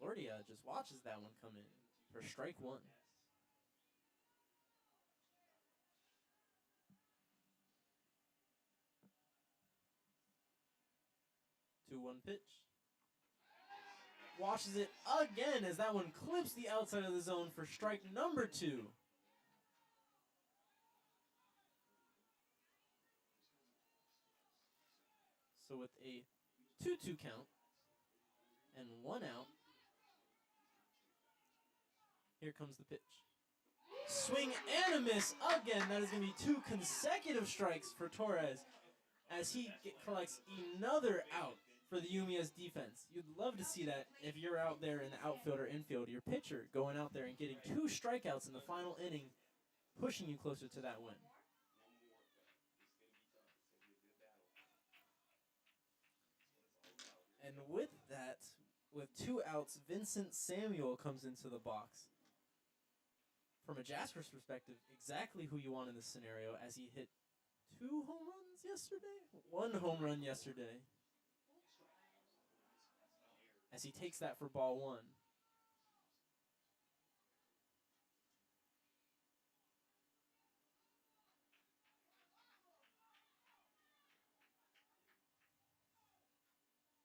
Lordia just watches that one come in for strike one. 2-1 pitch. Washes it again as that one clips the outside of the zone for strike number two. So with a 2-2 count and 1 out, here comes the pitch. Swing and a miss again. That is going to be 2 consecutive strikes for Torres as he collects another out for the UMES defense. You'd love to see that if you're out there in the outfield or infield, your pitcher going out there and getting 2 strikeouts in the final inning, pushing you closer to that win. And with that, with 2 outs, Vincent Samuel comes into the box. From a Jasper's perspective, exactly who you want in this scenario, as he hit 2 home runs yesterday? 1 home run yesterday. As he takes that for ball one.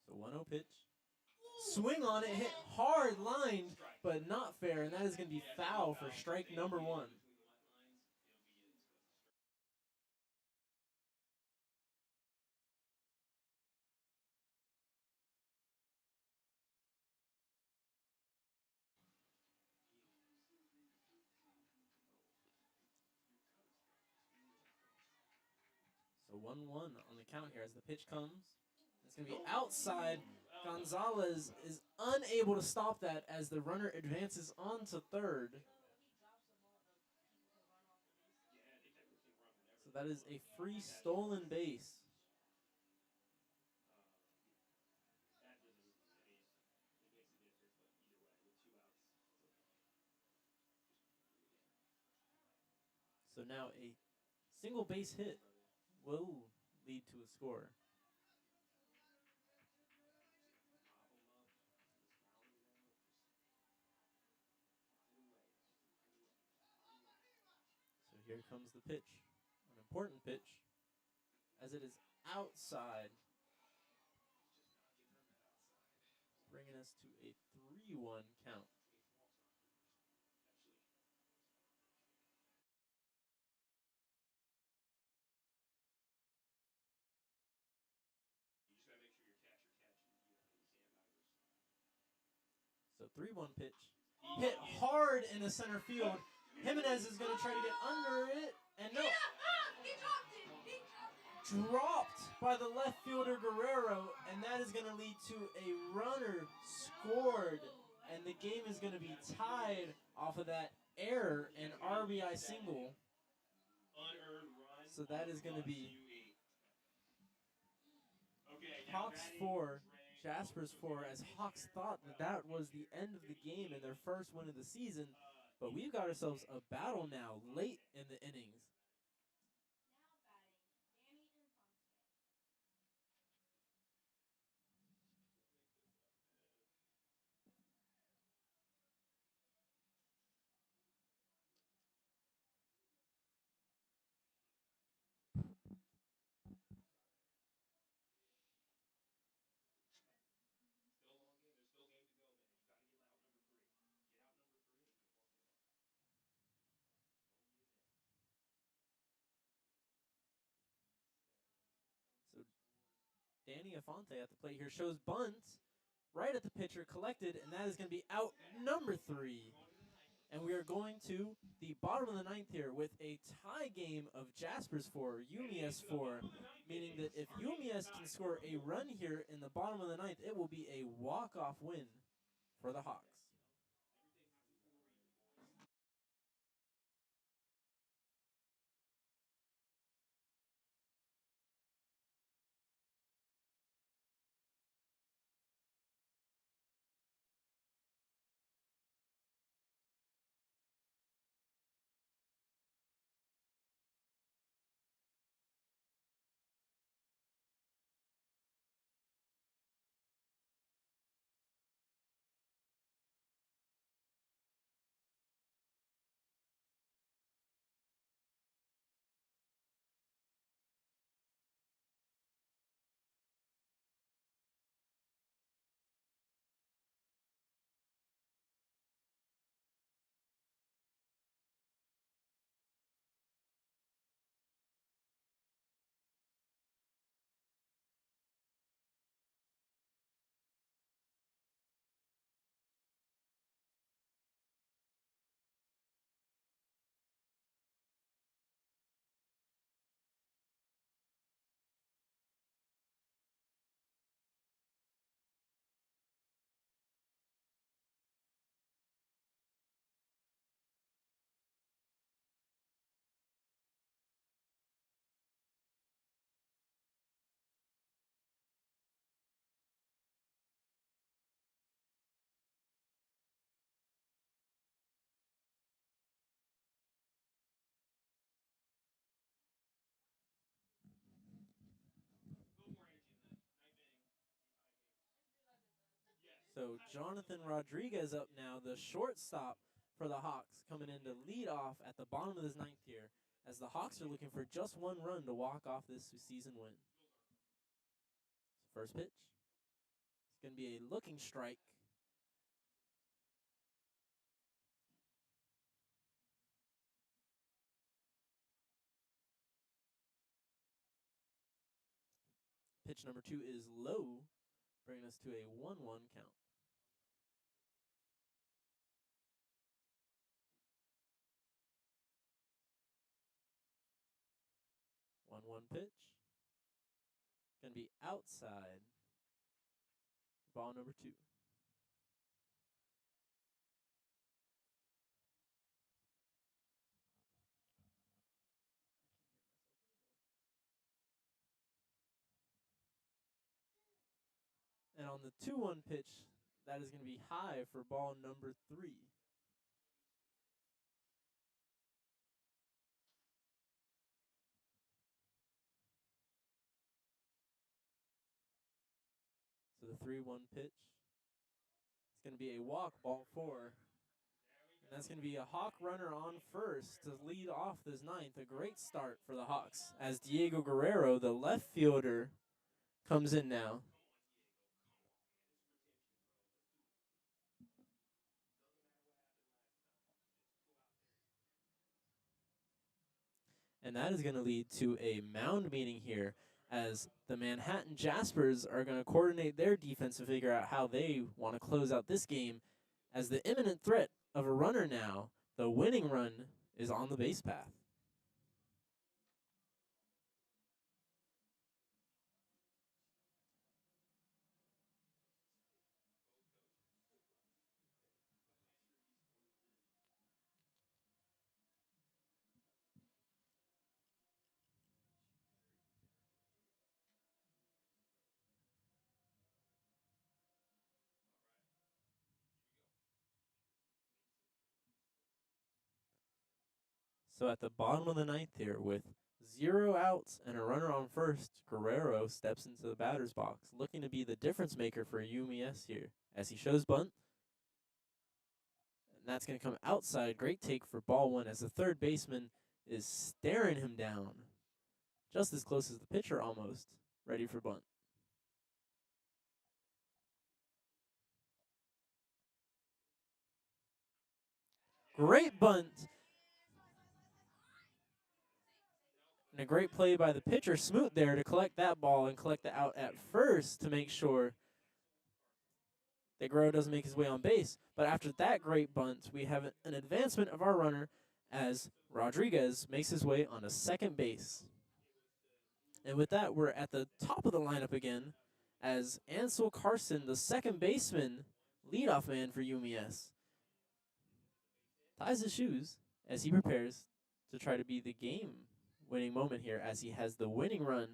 So 1-0 pitch. Swing on it, hit hard, lined, but not fair, and that is going to be foul for strike number one. So 1-1 on the count here as the pitch comes. It's going to be outside. Gonzalez is unable to stop that as the runner advances on to third. So that is a free stolen base. So now a single base hit will lead to a score. So here comes the pitch, an important pitch, as it is outside, bringing us to a 3-1 count. So 3-1 pitch. Hit hard in the center field. Jimenez is going to try to get under it. And no. Dropped by the left fielder Guerrero. And that is going to lead to a runner scored. And the game is going to be tied off of that error and RBI single. So that is going to be Hawks 4. Jaspers 4, as Hawks thought that that was the end of the game and their first win of the season. But we've got ourselves a battle now late in the innings. Danny Afonte at the plate here shows bunt right at the pitcher, collected, and that is going to be out number 3. And we are going to the bottom of the 9th here with a tie game of Jaspers 4, UMES 4, meaning that if UMES can score a run here in the bottom of the 9th, it will be a walk-off win for the Hawks. So Jonathan Rodriguez up now, the shortstop for the Hawks, coming in to lead off at the bottom of this 9th here, as the Hawks are looking for just one run to walk off this season win. So first pitch. It's going to be a looking strike. Pitch number 2 is low, bringing us to a 1-1 count. 1-1 pitch. Going to be outside. Ball number 2. And on the 2-1 pitch, that is going to be high for ball number 3. So the 3-1 pitch. It's going to be a walk, ball 4. And that's going to be a Hawk runner on first to lead off this 9th. A great start for the Hawks as Diego Guerrero, the left fielder, comes in now. And that is going to lead to a mound meeting here as the Manhattan Jaspers are going to coordinate their defense to figure out how they want to close out this game as the imminent threat of a runner now, the winning run, is on the base path. So at the bottom of the 9th here, with 0 outs and a runner on first, Guerrero steps into the batter's box, looking to be the difference maker for UMES here as he shows bunt. And that's going to come outside. Great take for ball 1 as the third baseman is staring him down, just as close as the pitcher almost, ready for bunt. Great bunt. And a great play by the pitcher, Smoot, there to collect that ball and collect the out at first to make sure that Guerrero doesn't make his way on base. But after that great bunt, we have an advancement of our runner as Rodriguez makes his way onto second base. And with that, we're at the top of the lineup again as Ansel Carson, the second baseman, leadoff man for UMES, ties his shoes as he prepares to try to be the game-winning moment here as he has the winning run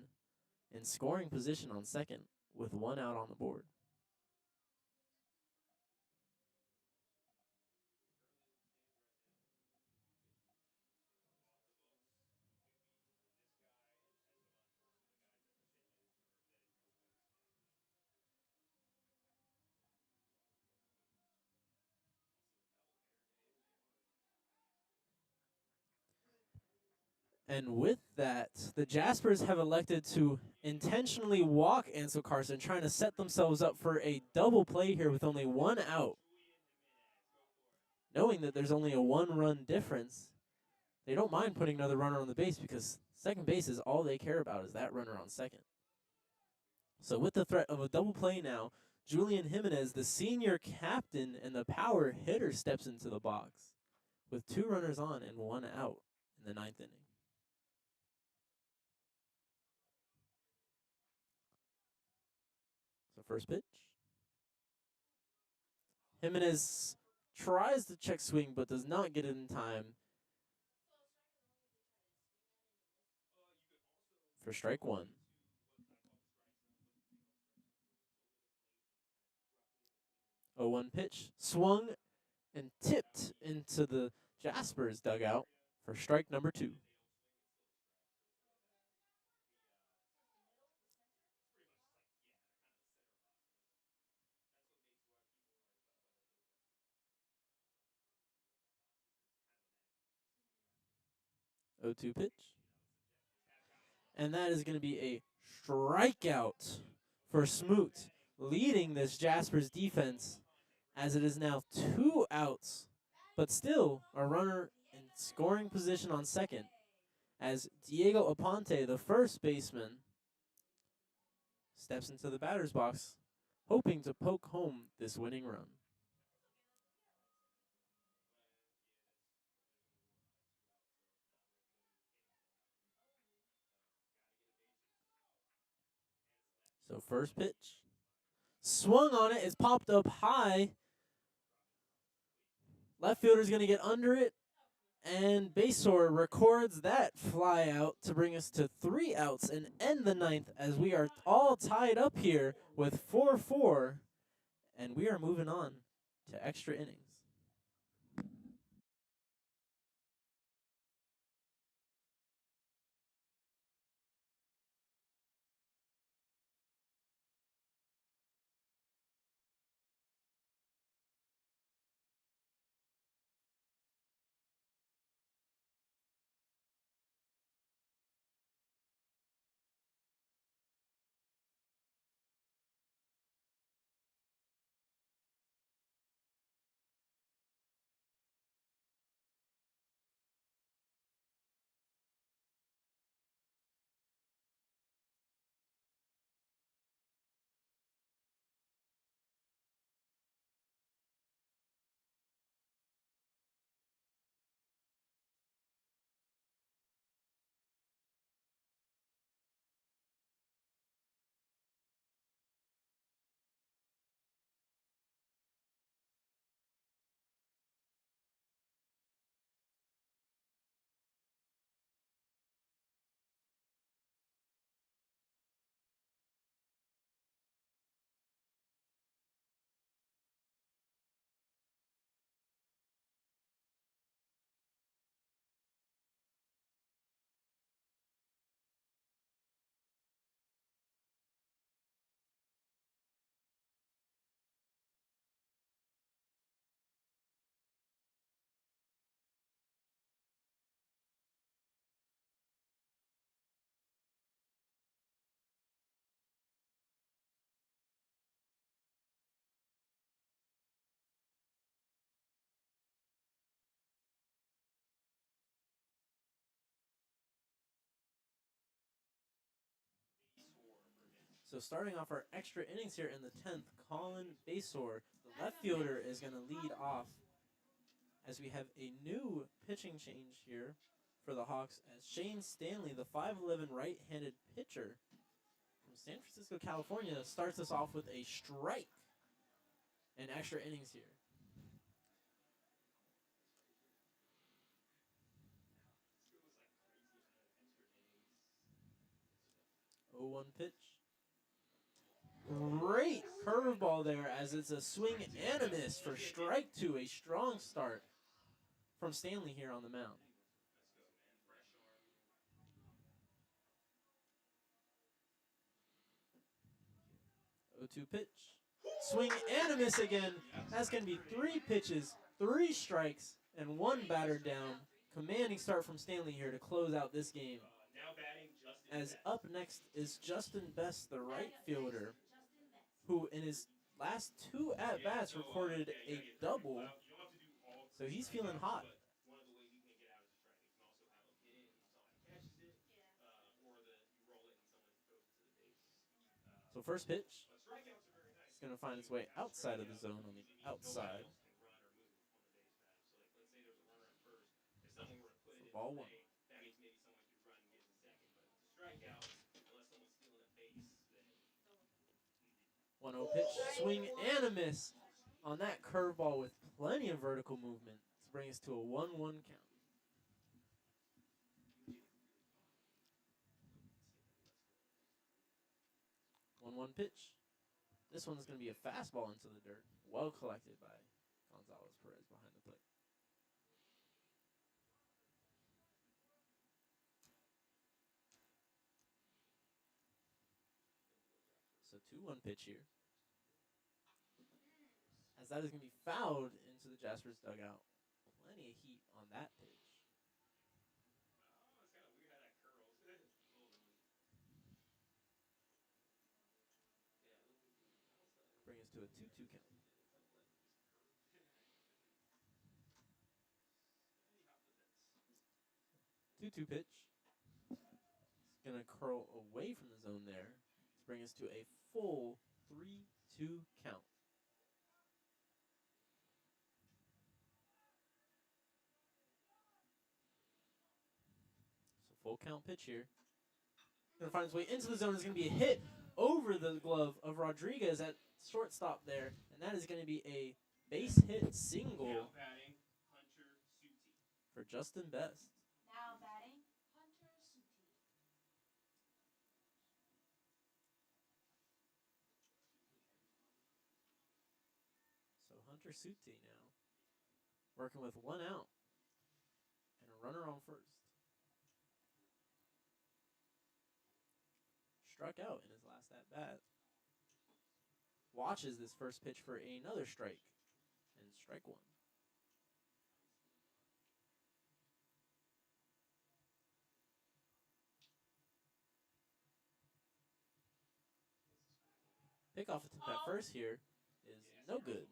in scoring position on second with 1 out on the board. And with that, the Jaspers have elected to intentionally walk Ansel Carson, trying to set themselves up for a double play here with only 1 out. Knowing that there's only a 1-run difference, they don't mind putting another runner on the base because second base is all they care about is that runner on second. So with the threat of a double play now, Julian Jimenez, the senior captain and the power hitter, steps into the box with 2 runners on and 1 out in the 9th inning. So first pitch. Jimenez tries to check swing but does not get it in time for strike 1. 0-1 pitch. Swung and tipped into the Jaspers dugout for strike number 2. Oh, 2 pitch. And that is going to be a strikeout for Smoot, leading this Jaspers defense as it is now 2 outs, but still a runner in scoring position on second as Diego Aponte, the first baseman, steps into the batter's box, hoping to poke home this winning run. So first pitch. Swung on it. It's popped up high. Left fielder's going to get under it. And Basor records that fly out to bring us to 3 outs and end the 9th as we are all tied up here with 4-4. And we are moving on to extra innings. So starting off our extra innings here in the 10th, Colin Basor, the left fielder, is going to lead off as we have a new pitching change here for the Hawks as Shane Stanley, the 5'11 right-handed pitcher from San Francisco, California, starts us off with a strike and extra innings here. 0-1 pitch. Great curveball there as it's a swing and a miss for strike two. A strong start from Stanley here on the mound. 0-2 pitch. Swing and a miss again. That's going to be 3 pitches, 3 strikes, and 1 batter down. Commanding start from Stanley here to close out this game. As up next is Justin Best, the right fielder, who in his last 2 at-bats recorded a double. So he's feeling hot. So first pitch, it's going to find its way outside of the zone on the outside. For ball 1. 1-0 pitch, swing and a miss on that curveball with plenty of vertical movement to bring us to a 1-1 count. 1-1 pitch. This one's going to be a fastball into the dirt. Well collected by Gonzalez Perez behind the plate. So 2-1 pitch here. As that is going to be fouled into the Jaspers dugout. Plenty of heat on that pitch. Bring us to a 2-2 count. 2-2 pitch. It's going to curl away from the zone there to bring us to a full 3-2 count. So full count pitch here. Going to find its way into the zone. It's going to be a hit over the glove of Rodriguez at shortstop there. And that is going to be a base hit single for Justin Best. Now batting, Hunter Suti. So Hunter Suti now working with 1 out and a runner on first. Struck out in his last at-bat. Watches this first pitch for another strike. And strike 1. Pickoff attempt at first here is no good.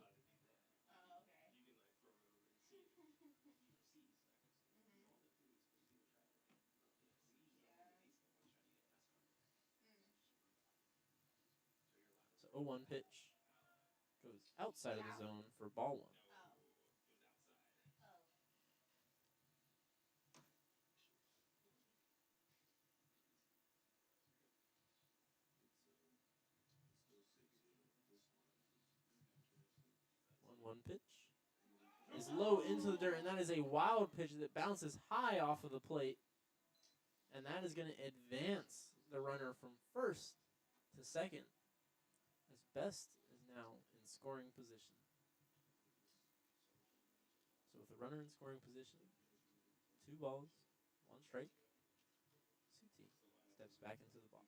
So 0-1 pitch goes outside of the zone for ball 1. One pitch is low into the dirt, and that is a wild pitch that bounces high off of the plate. And that is going to advance the runner from first to second, as Best is now in scoring position. So with the runner in scoring position, 2 balls, 1 strike, Suti steps back into the box.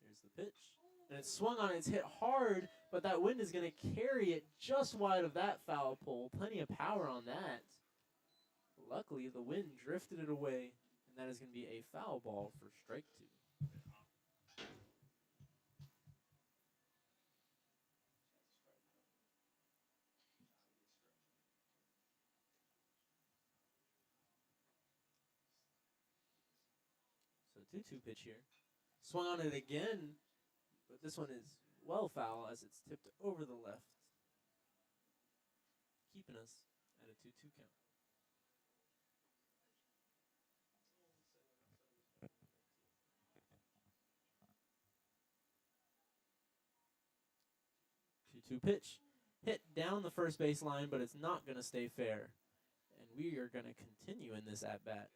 Here's the pitch. And it's swung on, it's hit hard, but that wind is going to carry it just wide of that foul pole. Plenty of power on that. Luckily, the wind drifted it away, and that is going to be a foul ball for strike 2. 2-2 pitch here. Swung on it again, but this one is well foul as it's tipped over the left, keeping us at a 2-2 count. Two pitch. Hit down the first base line, but it's not going to stay fair. And we are going to continue in this at-bat.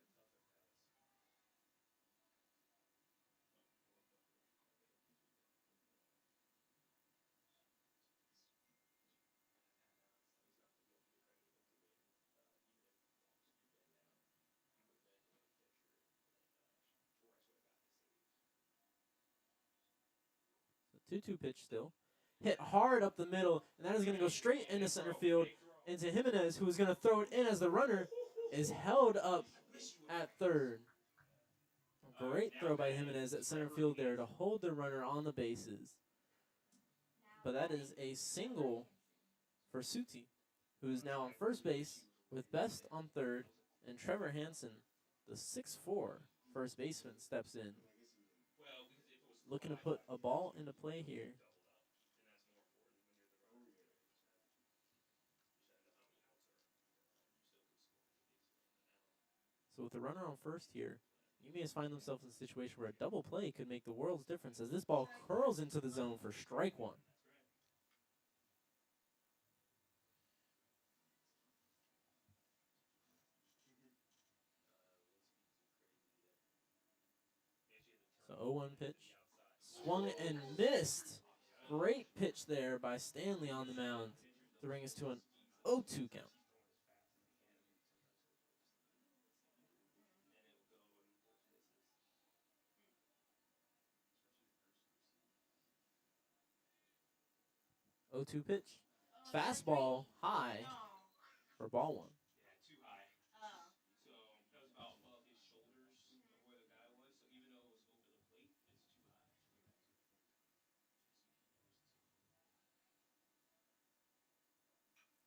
So 2-2 pitch still. Hit hard up the middle, and that is going to go straight into center field into Jimenez, who is going to throw it in as the runner is held up at third. Great throw by Jimenez at center field there to hold the runner on the bases. But that is a single for Suti, who is now on first base with Best on third, and Trevor Hansen, the 6'4" first baseman, steps in. Looking to put a ball into play here. So with the runner on first here, UMES find themselves in a situation where a double play could make the world's difference as this ball curls into the zone for strike one. So 0-1 pitch. Swung and missed. Great pitch there by Stanley on the mound to bring us to an 0-2 count. Oh, 2 pitch. Fastball high for ball one.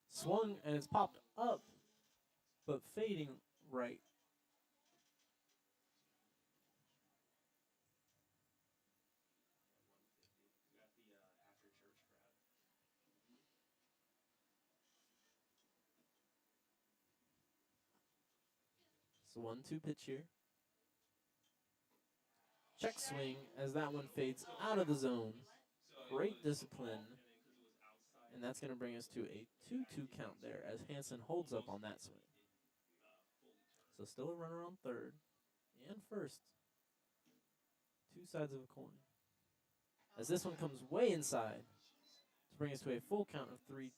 Swung and it's popped up, but fading right. So 1-2 pitch here. Check swing as that one fades out of the zone. Great discipline. And that's going to bring us to a 2-2 count there as Hansen holds up on that swing. So still a runner on third and first. Two sides of a coin. As this one comes way inside to bring us to a full count of 3-2.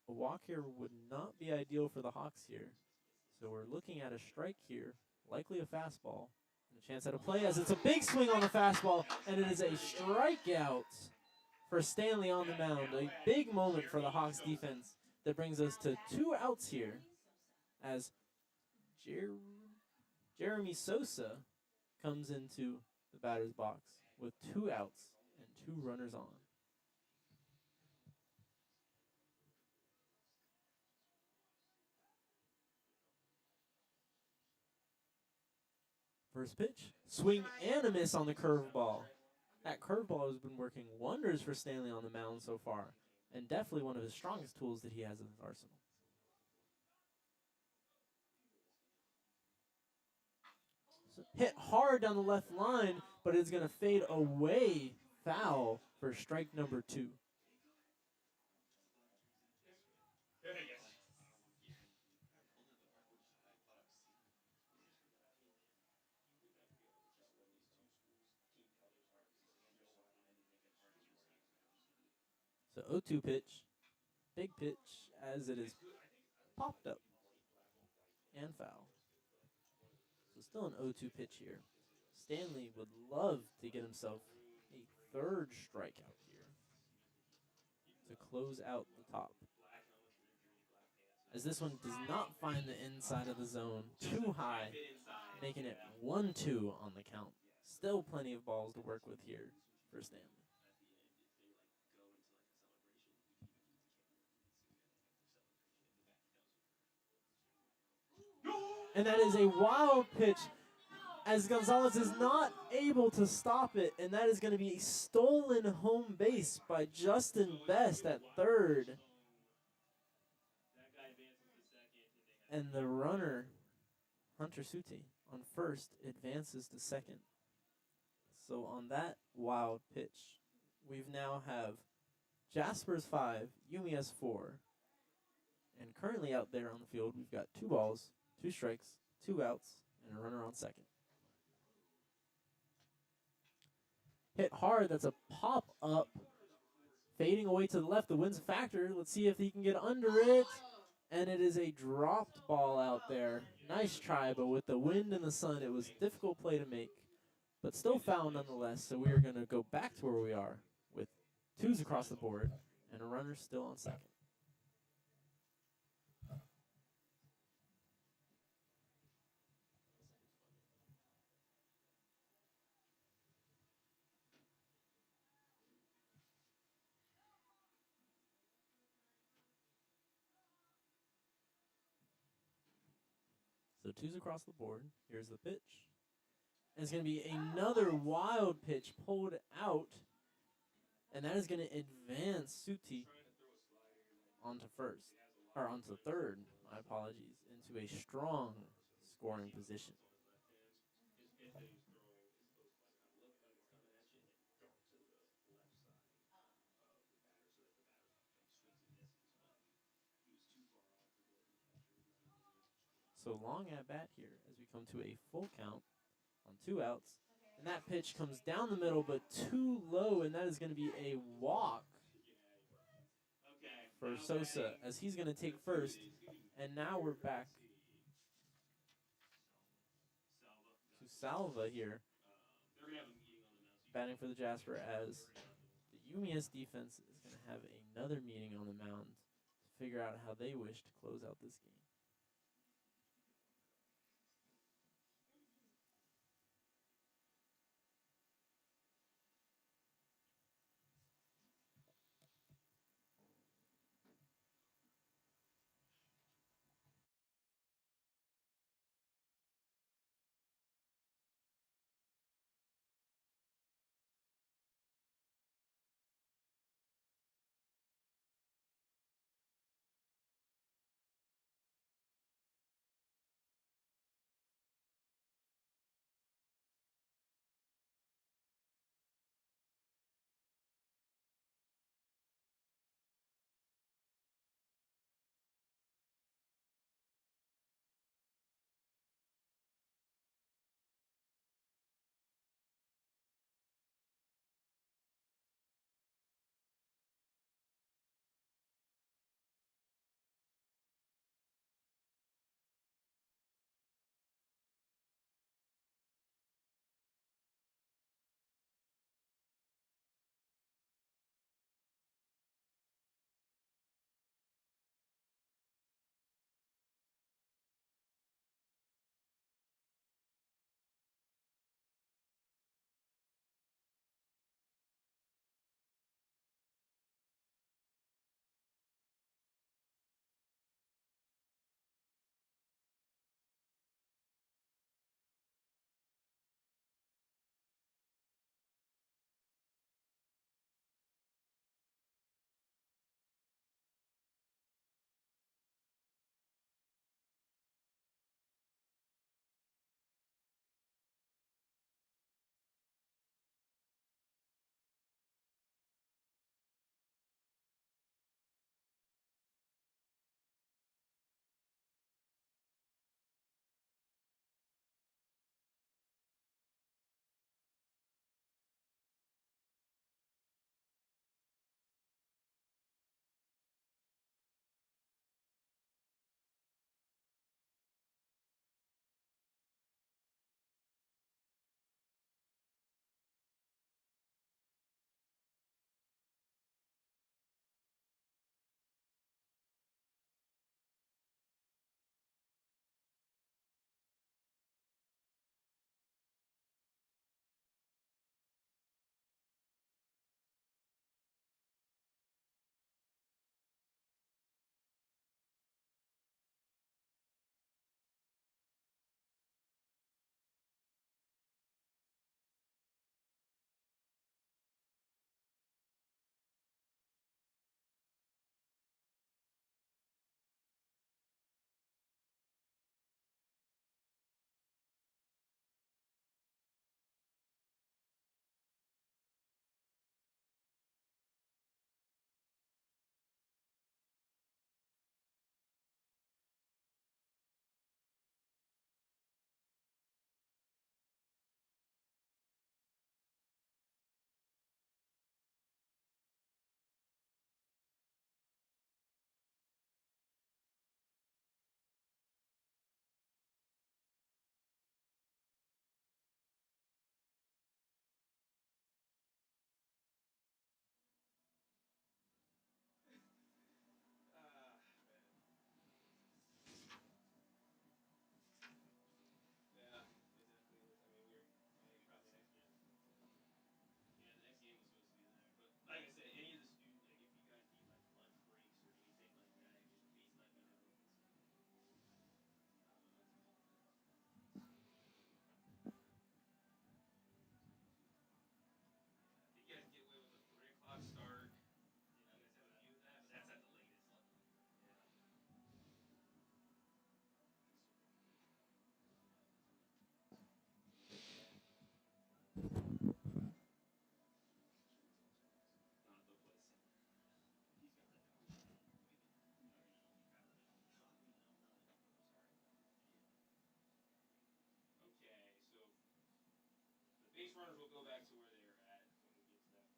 A walk here would not be ideal for the Hawks here. So we're looking at a strike here, likely a fastball. And a chance at a play as it's a big swing on the fastball, and it is a strikeout for Stanley on the mound. A big moment for the Hawks defense that brings us to 2 outs here as Jeremy Sosa comes into the batter's box with 2 outs and 2 runners on. First pitch, swing and a miss on the curveball. That curveball has been working wonders for Stanley on the mound so far, and definitely one of his strongest tools that he has in his arsenal. So hit hard down the left line, but it's going to fade away foul for strike number 2. So 0-2 pitch, big pitch as it is popped up and foul. So still an 0-2 pitch here. Stanley would love to get himself a 3rd strikeout here to close out the top. As this one does not find the inside of the zone, too high, making it 1-2 on the count. Still plenty of balls to work with here for Stanley. And that is a wild pitch as Gonzalez is not able to stop it, and that is going to be a stolen home base by Justin Best at third. And the runner, Hunter Suti, on first advances to second. So on that wild pitch, we've now have Jaspers 5, UMES 4. And currently out there on the field, we've got 2 balls, 2 strikes, 2 outs, and a runner on second. Hit hard, that's a pop up. Fading away to the left, the wind's a factor. Let's see if he can get under it. And it is a dropped ball out there. Nice try, but with the wind and the sun, it was a difficult play to make. But still foul nonetheless, so we are going to go back to where we are with 2s across the board and a runner still on second. So 2s across the board. Here's the pitch. And it's going to be another wild pitch pulled out. And that is going to advance Suti onto first. Or onto third, my apologies. Into a strong scoring position. So long at bat here as we come to a full count on 2 outs. And that pitch comes down the middle, but too low, and that is going to be a walk for Sosa as he's going to take first. And now we're back to Salva here, batting for the Jasper as the UMES defense is going to have another meeting on the mound to figure out how they wish to close out this game. runners will go back to where they were at when we get to that point.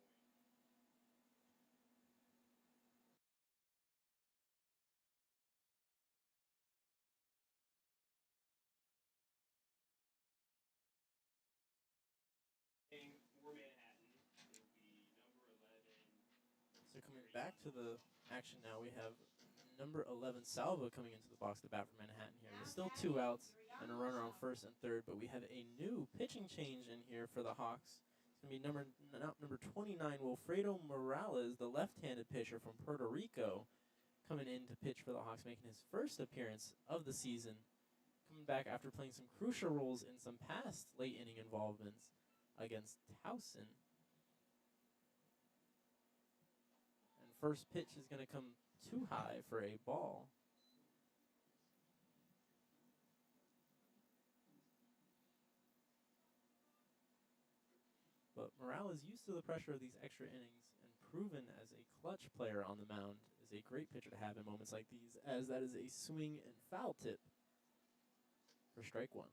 For Manhattan, it will be number 11. So coming back to the action now, we have number 11, Salva, coming into the box to bat for Manhattan here. There's still 2 outs and a runner on first and third, but we have a new pitching change in here for the Hawks. It's going to be number 29, Wilfredo Morales, the left-handed pitcher from Puerto Rico, coming in to pitch for the Hawks, making his first appearance of the season, coming back after playing some crucial roles in some past late-inning involvements against Towson. And first pitch is going to come too high for a ball. But Morales, used to the pressure of these extra innings and proven as a clutch player on the mound, is a great pitcher to have in moments like these, as that is a swing and foul tip for strike 1.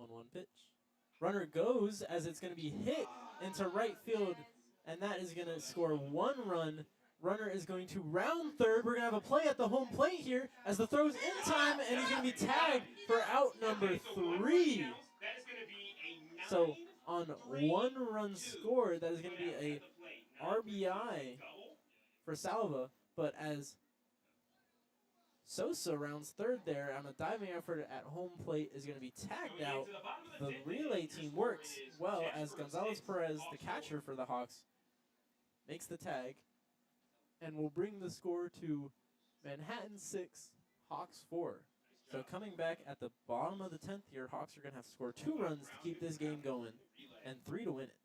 One pitch. Runner goes as it's going to be hit into right field, and that is going to score 1 run. Runner is going to round third. We're going to have a play at the home plate here as the throw's in time, and he's going to be tagged for out number 3. So on 1 run scored, that is going to be a RBI for Salva, but as Sosa rounds third there on a diving effort at home plate is going to be tagged out. The relay team works well as Gonzalez Perez, the catcher for the Hawks, makes the tag and will bring the score to Manhattan 6, Hawks 4. So coming back at the bottom of the 10th here, Hawks are going to have to score 2 runs to keep this game going and 3 to win it.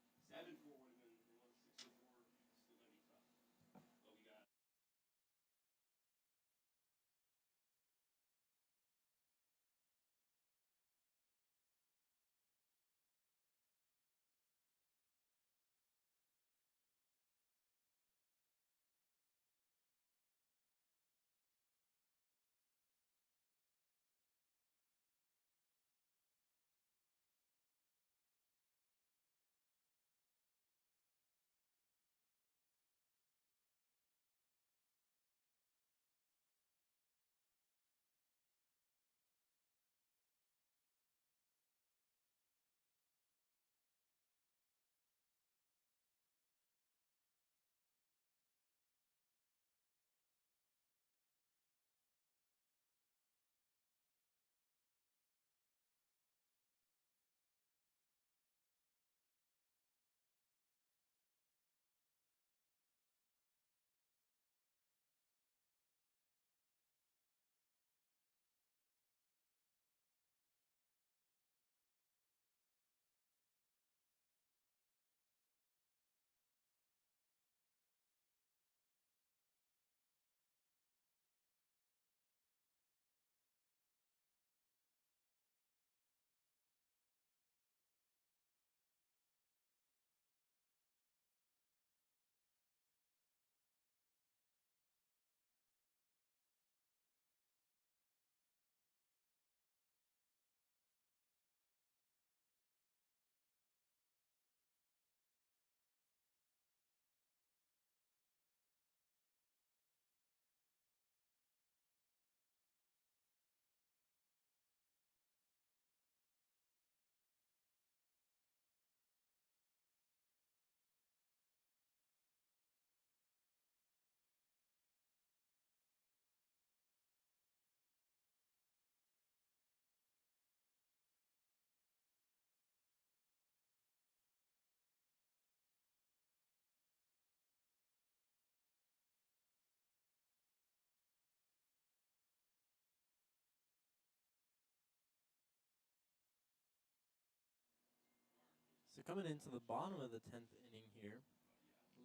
So coming into the bottom of the 10th inning here,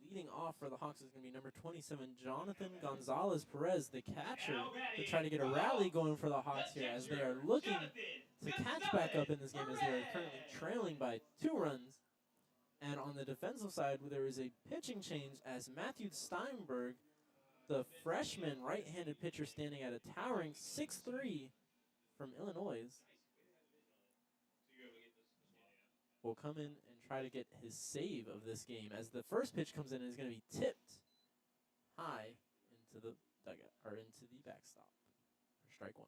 leading off for the Hawks is going to be number 27, Jonathan Gonzalez Perez, the catcher, to try to get a rally going for the Hawks here as they are looking to catch back up in this game as they are currently trailing by 2 runs. And on the defensive side, there is a pitching change as Matthew Steinberg, the freshman right-handed pitcher standing at a towering 6'3" from Illinois, will come in and try to get his save of this game as the first pitch comes in and is going to be tipped high into the dugout or into the backstop for strike one.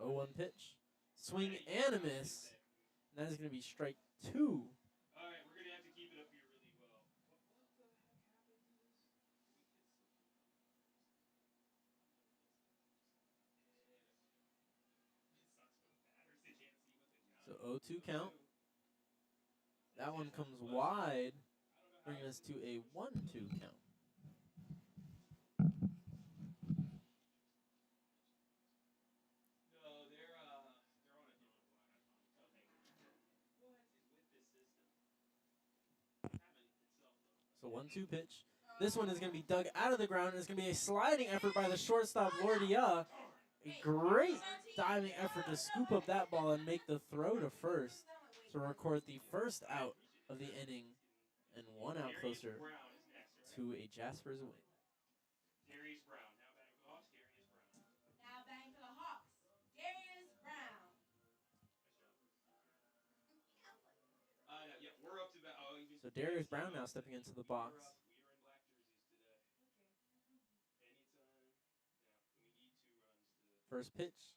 So 0-1 pitch, swing and a miss, and that is going to be strike two. All right, we're gonna have to keep it up here really well. What the heck happened to this? It sucks when it matters. They can't see what the count So 0-2 count. That one comes wide, bringing us to a 1-2 count. No, they're on a different line. Okay. What is with this system? Having itself though. So 1-2 pitch. This one is going to be dug out of the ground. It's going to be a sliding effort by the shortstop, Lordia. A great diving effort to scoop up that ball and make the throw to first to record the first out of the inning and 1 out closer to a Jaspers win. Darius Brown. Now batting for the Hawks. Darius Brown. Now batting for the Hawks, Darius Brown. No, yeah, we're up to that. Oh, So Darius Brown now stepping into the box. We are in black jerseys today. Anytime. Yeah, we need 2 runs to. First pitch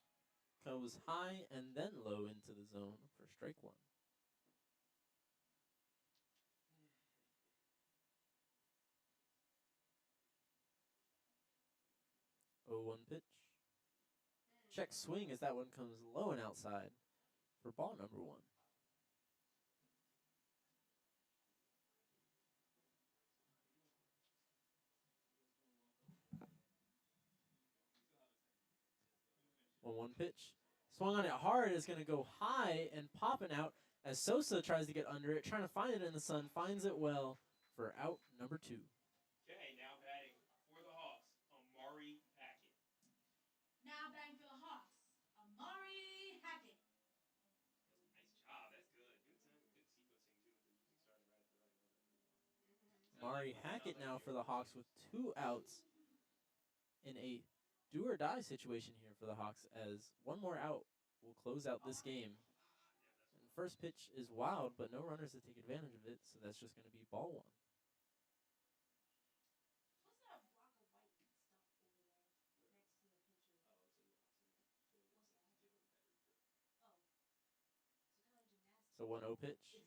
goes high and then low into the zone for strike one. Oh, 1 pitch. Check swing as that one comes low and outside for ball number 1. One pitch. Swung on it hard. It's going to go high and popping out as Sosa tries to get under it, trying to find it in the sun, finds it well for out number 2. Okay, now batting for the Hawks, Amari Hackett. Now batting for the Hawks, Amari Hackett. Nice job. That's good. Good time. Good sequencing too with the music starting right at the right moment. Amari Hackett now for the Hawks with 2 outs in a do or die situation here for the Hawks as 1 more out will close out this game. And first pitch is wild, but no runners to take advantage of it, so that's just going to be ball 1. What's that block of white stuff over there next to the pitcher? Oh, it's in the box. What's that? Give him better grip. Oh. It's kind of gymnastics. So 1-0 pitch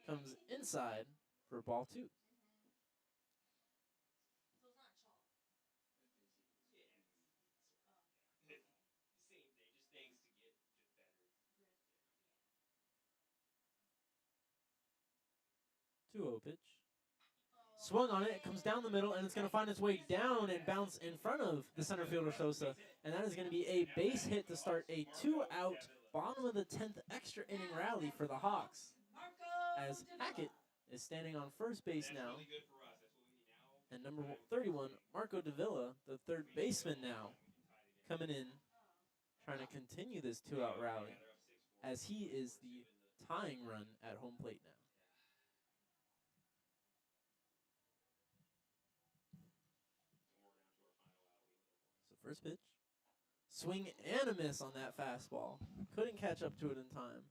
comes inside for ball 2. So it's not chalk. Yeah. Same thing, just things to get better. Grip. 2-0 pitch. Swung on it, comes down the middle, and it's going to find its way down and bounce in front of the center fielder Sosa. And that is going to be a base hit to start a 2-out, bottom of the 10th extra inning rally for the Hawks. As Hackett is standing on first base now. Really good for us. That's what we need now. And number 31, Marco Davila, the third baseman now, coming in, trying to continue this 2-out rally as he is the tying run at home plate now. So first pitch, swing and a miss on that fastball. Couldn't catch up to it in time.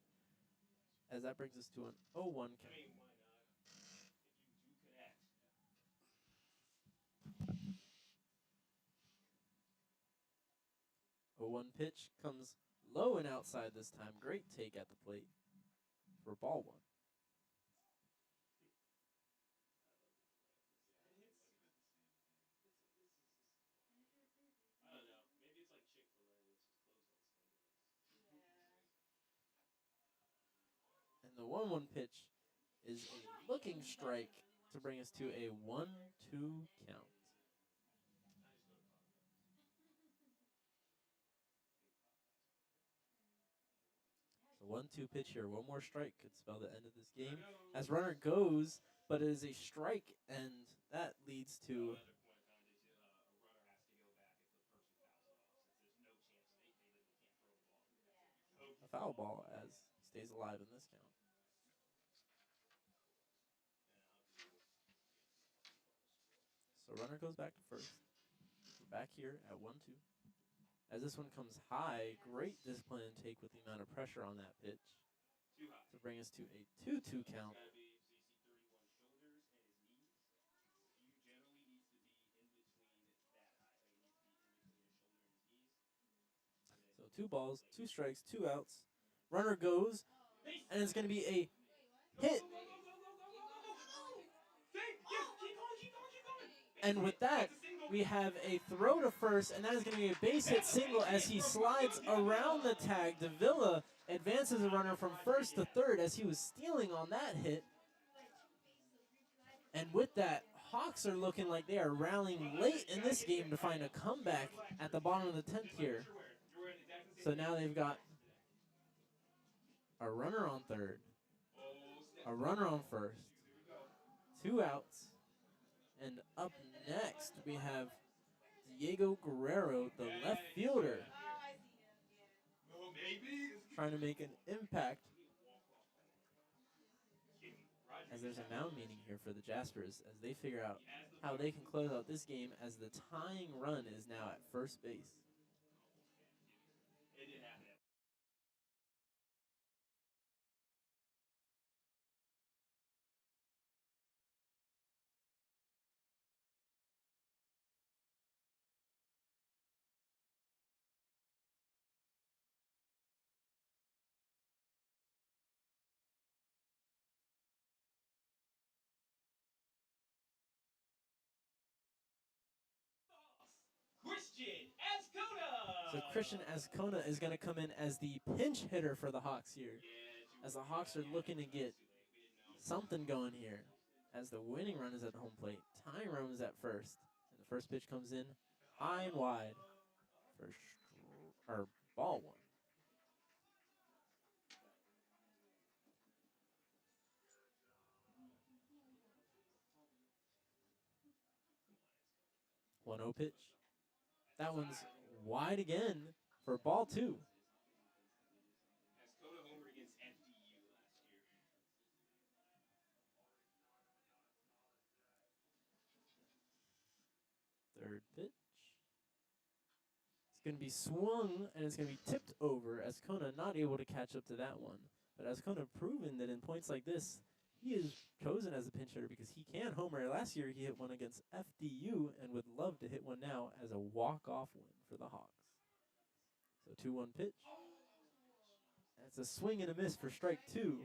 As that brings us to an 0-1 count. I mean, why not? If you do connect. 0-1 pitch comes low and outside this time. Great take at the plate for ball 1. I don't know. Maybe it's like Chick-fil-A. It's just closed on Sundays. And the 1-1 pitch is a looking strike to bring us to a 1-2 count. So 1-2 pitch here. 1 more strike could spell the end of this game. As runner goes, but it is a strike, and that leads to Another point of context, a runner has to go back if the person fouls off, since there's no chance foul ball as he stays alive in this count. So runner goes back to first. We're back here at 1-2. As this one comes high, great discipline and take with the amount of pressure on that pitch to bring us to a 2-2 count. So 2 balls, 2 strikes, 2 outs. Runner goes, and it's going to be a hit. And with that, we have a throw to first, and that is going to be a base hit single as he slides around the tag. Davila advances a runner from first to third as he was stealing on that hit. And with that, Hawks are looking like they are rallying late in this game to find a comeback at the bottom of the 10th here. So now they've got a runner on third, a runner on first, 2 outs, and up next we have Diego Guerrero, the left fielder, trying to make an impact as there's a mound meeting here for the Jaspers as they figure out how they can close out this game as the tying run is now at first base. So Christian Azcona is going to come in as the pinch hitter for the Hawks here, as the Hawks are looking to get something going here, as the winning run is at the home plate, tying run is at first, and the first pitch comes in high and wide for ball 1. One 0 pitch. That one's wide again for ball 2. Third pitch. It's going to be swung, and it's going to be tipped over. Azcona not able to catch up to that one. But Azcona proven that in points like this, he is chosen as a pinch hitter because he can homer. Last year, he hit one against FDU and would love to hit one now as a walk-off win for the Hawks. So 2-1 pitch. That's a swing and a miss for strike 2.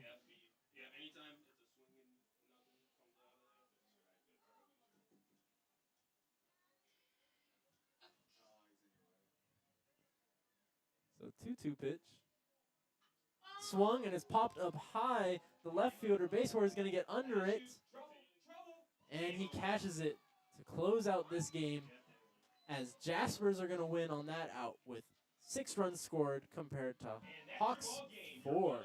So 2-2 pitch. Swung and it's popped up high. The left fielder base runner is going to get under it. And he catches it to close out this game as Jaspers are going to win on that out with 6 runs scored compared to Hawks 4.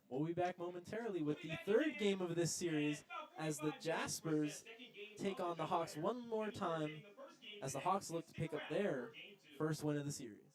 We'll be back momentarily with the 3rd game of this series as the Jaspers take on the Hawks one more time as the Hawks look to pick up their first win of the series.